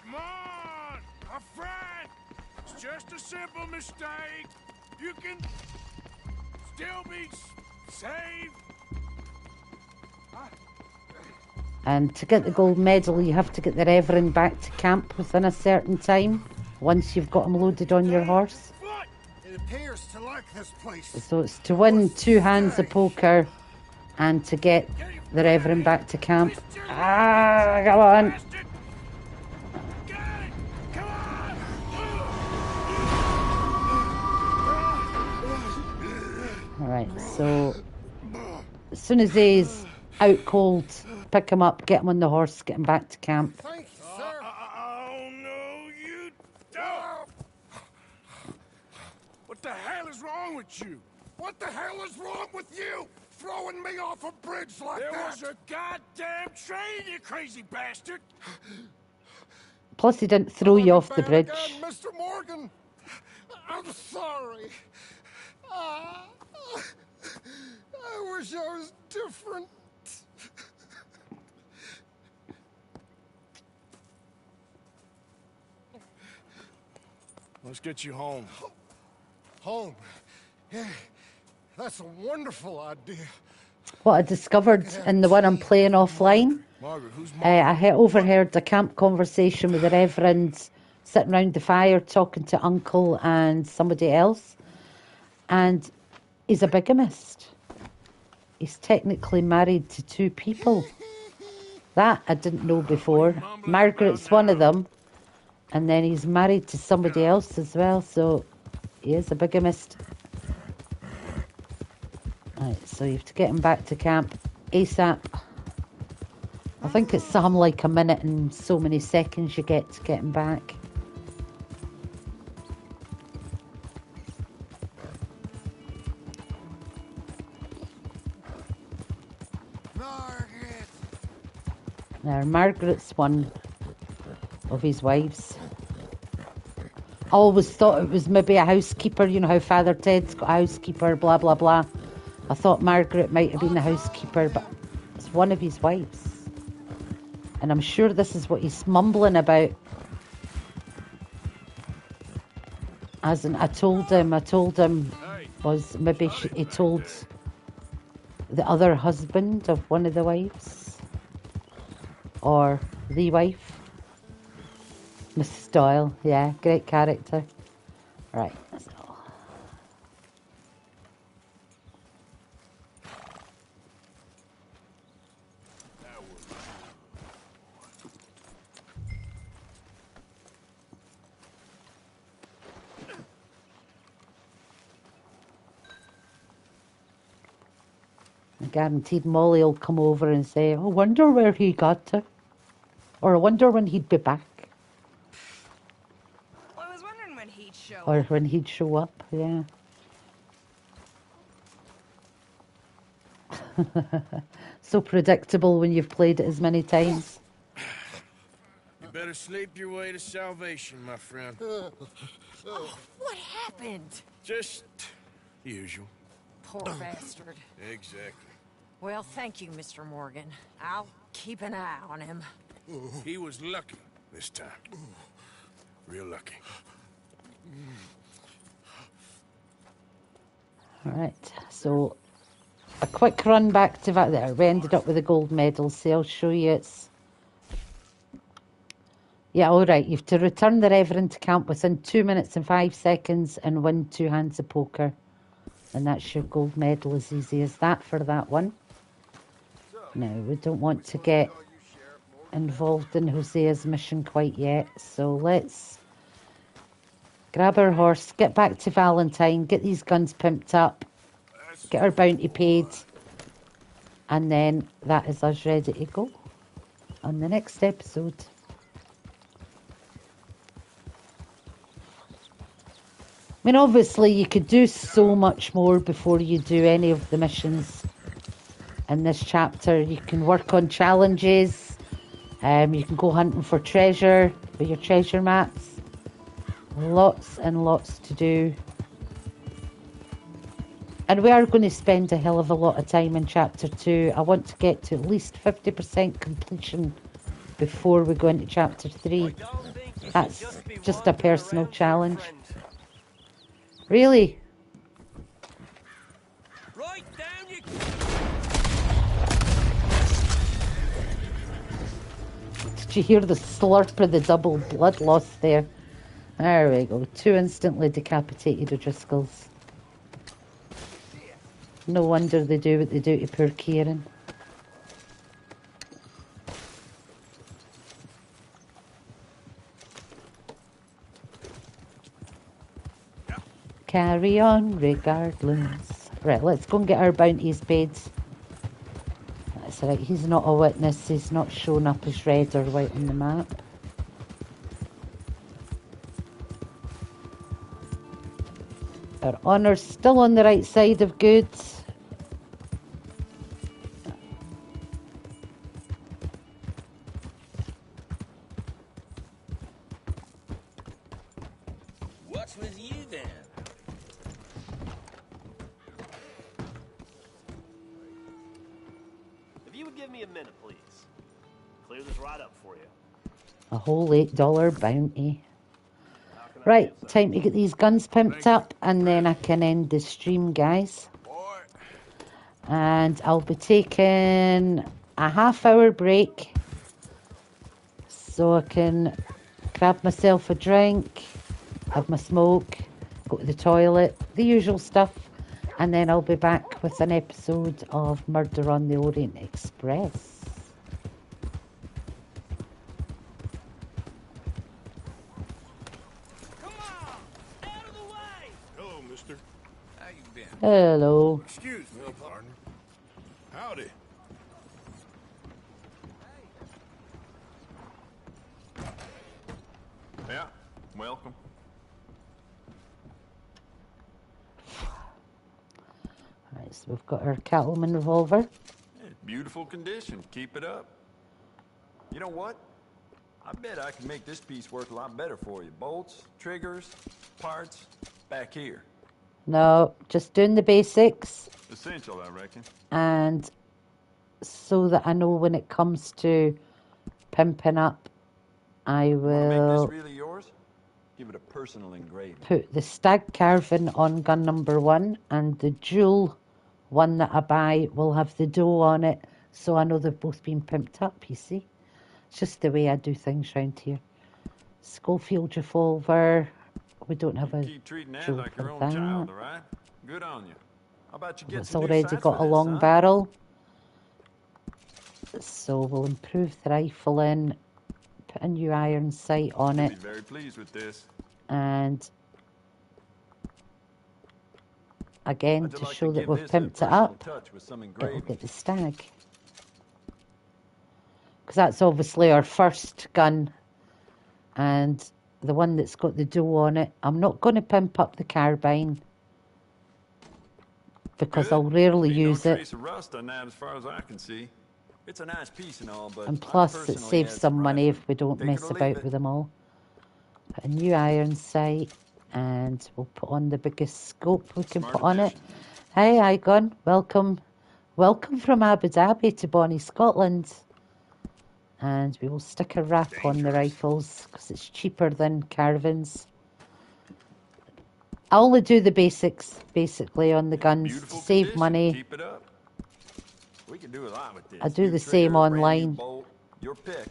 Come on, my friend. It's just a simple mistake. You can still be saved. And to get the gold medal, you have to get the Reverend back to camp within a certain time, once you've got him loaded on your horse. It appears to like this place. So it's to win 2 hands of poker and to get the Reverend back to camp. Ah, come on. Alright, so as soon as he's out cold, pick him up, get him on the horse, get him back to camp. Thank you, sir. Oh, no, you don't. What the hell is wrong with you? What the hell is wrong with you? Throwing me off a bridge like that? There was a goddamn train, you crazy bastard. Plus he didn't throw you off the bridge. Again, Mr. Morgan, I'm sorry. I wish I was different. Let's get you home. Home? Yeah, that's a wonderful idea. What I discovered in the one I'm playing offline, I overheard a camp conversation with the Reverend sitting around the fire talking to Uncle and somebody else, and he's a bigamist. He's technically married to 2 people. That I didn't know before. Margaret's one of them, and then he's married to somebody else as well, so he is a bigamist. Right, so you have to get him back to camp ASAP. I think it's something like a minute and so many seconds you get to get him back. Now, Margaret's one of his wives. I always thought it was maybe a housekeeper. You know how Father Ted's got a housekeeper, blah, blah, blah. I thought Margaret might have been the housekeeper, but it's one of his wives. And I'm sure this is what he's mumbling about. As in, I told him was maybe he told the other husband of one of the wives. Or the wife. Mrs. Doyle, yeah, great character. Right, so. I guaranteed Molly will come over and say, I wonder where he got to. Or I wonder when he'd be back. Well, I was wondering when he'd show up. Or when he'd show up, yeah. So predictable when you've played it as many times. You better sleep your way to salvation, my friend. Oh, what happened? Just the usual. Poor bastard. Exactly. Well, thank you, Mr. Morgan. I'll keep an eye on him. He was lucky this time. Real lucky. Alright, so a quick run back to that there. We ended up with a gold medal, so I'll show you it's... Yeah, alright, you have to return the Reverend to camp within 2 minutes and 5 seconds and win 2 hands of poker. And that's your gold medal, as easy as that for that one. Now, we don't want to get involved in Hosea's mission quite yet, so let's grab our horse, get back to Valentine, get these guns pimped up, get our bounty paid, and then that is us ready to go on the next episode. I mean, obviously, you could do so much more before you do any of the missions in this chapter. You can work on challenges, you can go hunting for treasure with your treasure maps. Lots and lots to do. And we are going to spend a hell of a lot of time in chapter 2. I want to get to at least 50% completion before we go into chapter 3. That's just a personal challenge. Really? Right down you... Did you hear the slurp of the double blood loss there? There we go. 2 instantly decapitated O'Driscolls. No wonder they do what they do to poor Kieran. Carry on regardless. Right, let's go and get our bounties paid. That's right, he's not a witness. He's not shown up as red or white on the map. Our honour's still on the right side of good. What's with you then? If you would give me a minute, please. Clear this right up for you. A whole $8 bounty. Right, time to get these guns pimped up and then I can end the stream, guys. And I'll be taking a half-hour break so I can grab myself a drink, have my smoke, go to the toilet, the usual stuff, and then I'll be back with an episode of Murder on the Orient Express. Hello. Excuse me, partner. Howdy. Yeah, welcome. Right, so we've got our Cattleman revolver. Beautiful condition. Keep it up. You know what? I bet I can make this piece work a lot better for you. Bolts, triggers, parts, back here. No, just doing the basics. Essential, I reckon. And so that I know when it comes to pimping up, I Wanna will make this really yours? Give it a personal engraving. put the stag carving on gun number 1, and the jewel one that I buy will have the dough on it, so I know they've both been pimped up, you see. It's just the way I do things round here. Schofield revolver. We don't have a Keep treating that jewel like for your own that. child, all right? Good on you. How about you get It's some new already sights got for a this, long huh? barrel. So we'll improve the rifle in, put a new iron sight on You'll it, be very pleased with this. and again I'd to like show to that give we've this a pimped it personal up, touch with some it'll engraving. get the stag. Because that's obviously our first gun, and the one that's got the dough on it. I'm not going to pimp up the carbine because I'll rarely Ain't use no it. trace of rust on that as far as I can see. It's a nice piece and all, but And I plus it personally saves had some money if we don't Take it mess or leave about it. with them all. Put a new iron sight, and we'll put on the biggest scope we can Smart put on it. addition. Hey Igon, welcome from Abu Dhabi to Bonnie, Scotland. And we will stick a wrap on the rifles because it's cheaper than carbines. I only do the basics, basically, on the guns to Beautiful save condition. money. Keep it up. We can do a lot with this. I do New the same trigger, brand new online. bolt, your pick.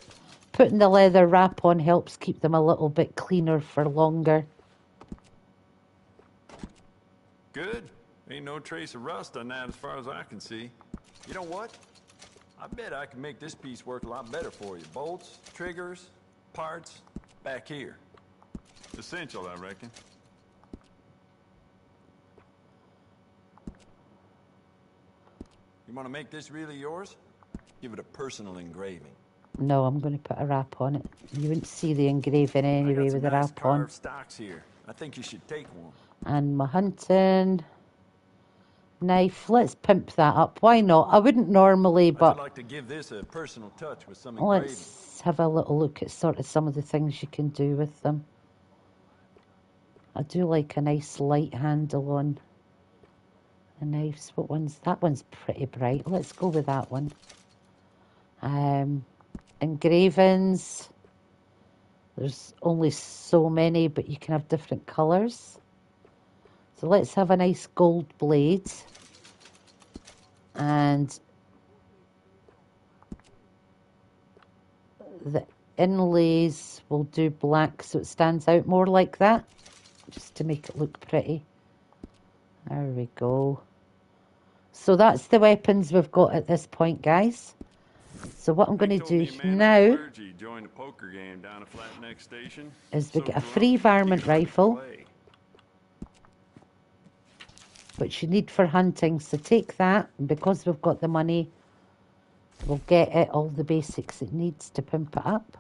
Putting the leather wrap on helps keep them a little bit cleaner for longer. Good. Ain't no trace of rust on that as far as I can see. You know what? I bet I can make this piece work a lot better for you. Bolts, triggers, parts, back here. Essential, I reckon. You want to make this really yours? Give it a personal engraving. No, I'm going to put a wrap on it. You wouldn't see the engraving anyway with the nice wrap on. carved stocks here. I think you should take one. And my hunting knife. Let's pimp that up. Why not? I wouldn't normally, but I'd like to give this a personal touch with some engraving. let's have a little look at sort of some of the things you can do with them. I do like a nice light handle on the knives. What one's that? One's pretty bright. Let's go with that one. Engravings. There's only so many, but you can have different colours. So let's have a nice gold blade. And the inlays will do black so it stands out more like that, just to make it look pretty. There we go. So that's the weapons we've got at this point, guys. So what I'm going to do now is we get a free varmint rifle, which you need for hunting. So take that, and because we've got the money, we'll get it all the basics it needs to pimp it up.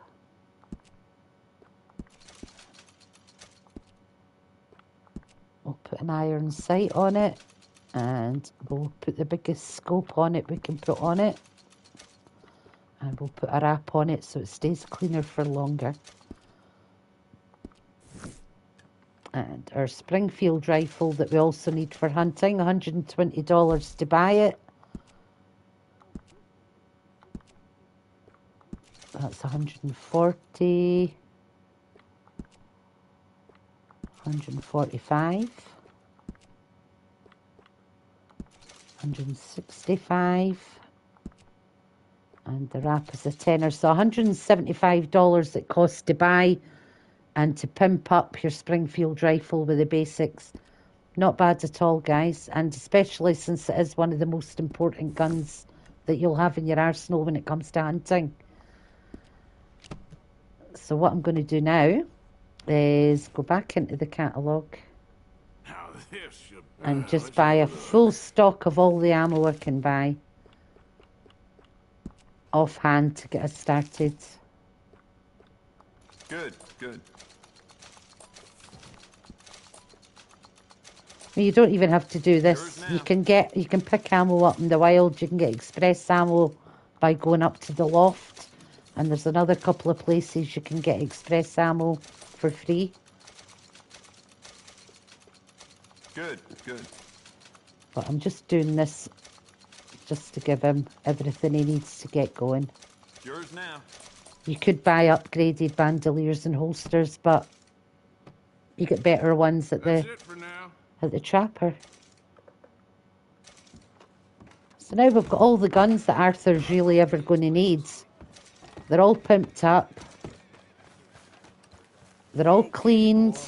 We'll put an iron sight on it, and we'll put the biggest scope on it we can put on it. And we'll put a wrap on it so it stays cleaner for longer. And our Springfield rifle that we also need for hunting, $120 to buy it. That's 140, 145, 165. And the wrap is a tenner, so $175 it costs to buy and to pimp up your Springfield rifle with the basics. Not bad at all, guys, and especially since it is one of the most important guns that you'll have in your arsenal when it comes to hunting. So what I'm going to do now is go back into the catalogue and just buy a full stock of all the ammo I can buy offhand to get us started. Good, good. You don't even have to do this. You can pick ammo up in the wild. You can get express ammo by going up to the loft, and there's another couple of places you can get express ammo for free. Good, good. But I'm just doing this just to give him everything he needs to get going. Yours now. You could buy upgraded bandoliers and holsters, but you get better ones at the trapper. So now we've got all the guns that Arthur's really ever going to need. They're all pimped up. They're all cleaned.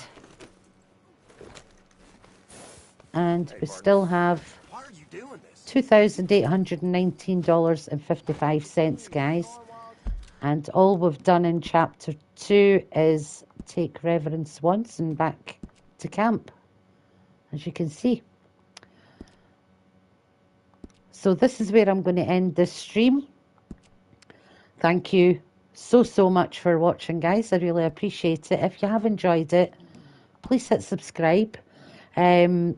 And we still have $2,819.55, guys. And all we've done in chapter 2 is take reverence once and back to camp, as you can see. So this is where I'm going to end this stream. Thank you so much for watching, guys. I really appreciate it. If you have enjoyed it, please hit subscribe. In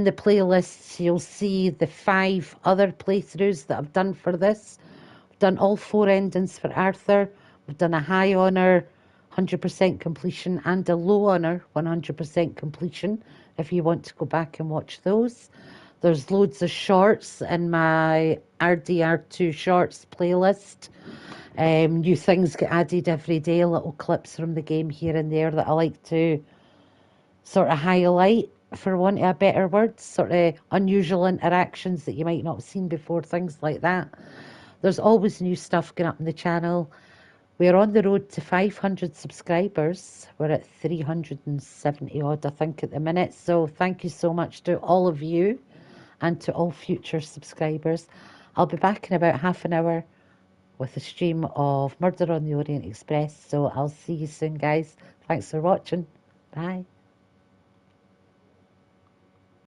the playlists, you'll see the 5 other playthroughs that I've done for this. I've done all 4 endings for Arthur. We've done a high honour 100% completion and a low honour 100% completion if you want to go back and watch those. There's loads of shorts in my RDR2 shorts playlist. New things get added every day, little clips from the game here and there that I like to sort of highlight. for want of a better word, sort of unusual interactions that you might not have seen before, things like that. There's always new stuff going up on the channel. We're on the road to 500 subscribers. We're at 370 odd, I think, at the minute. So thank you so much to all of you and to all future subscribers. I'll be back in about half an hour with a stream of Murder on the Orient Express. So I'll see you soon, guys. Thanks for watching. Bye.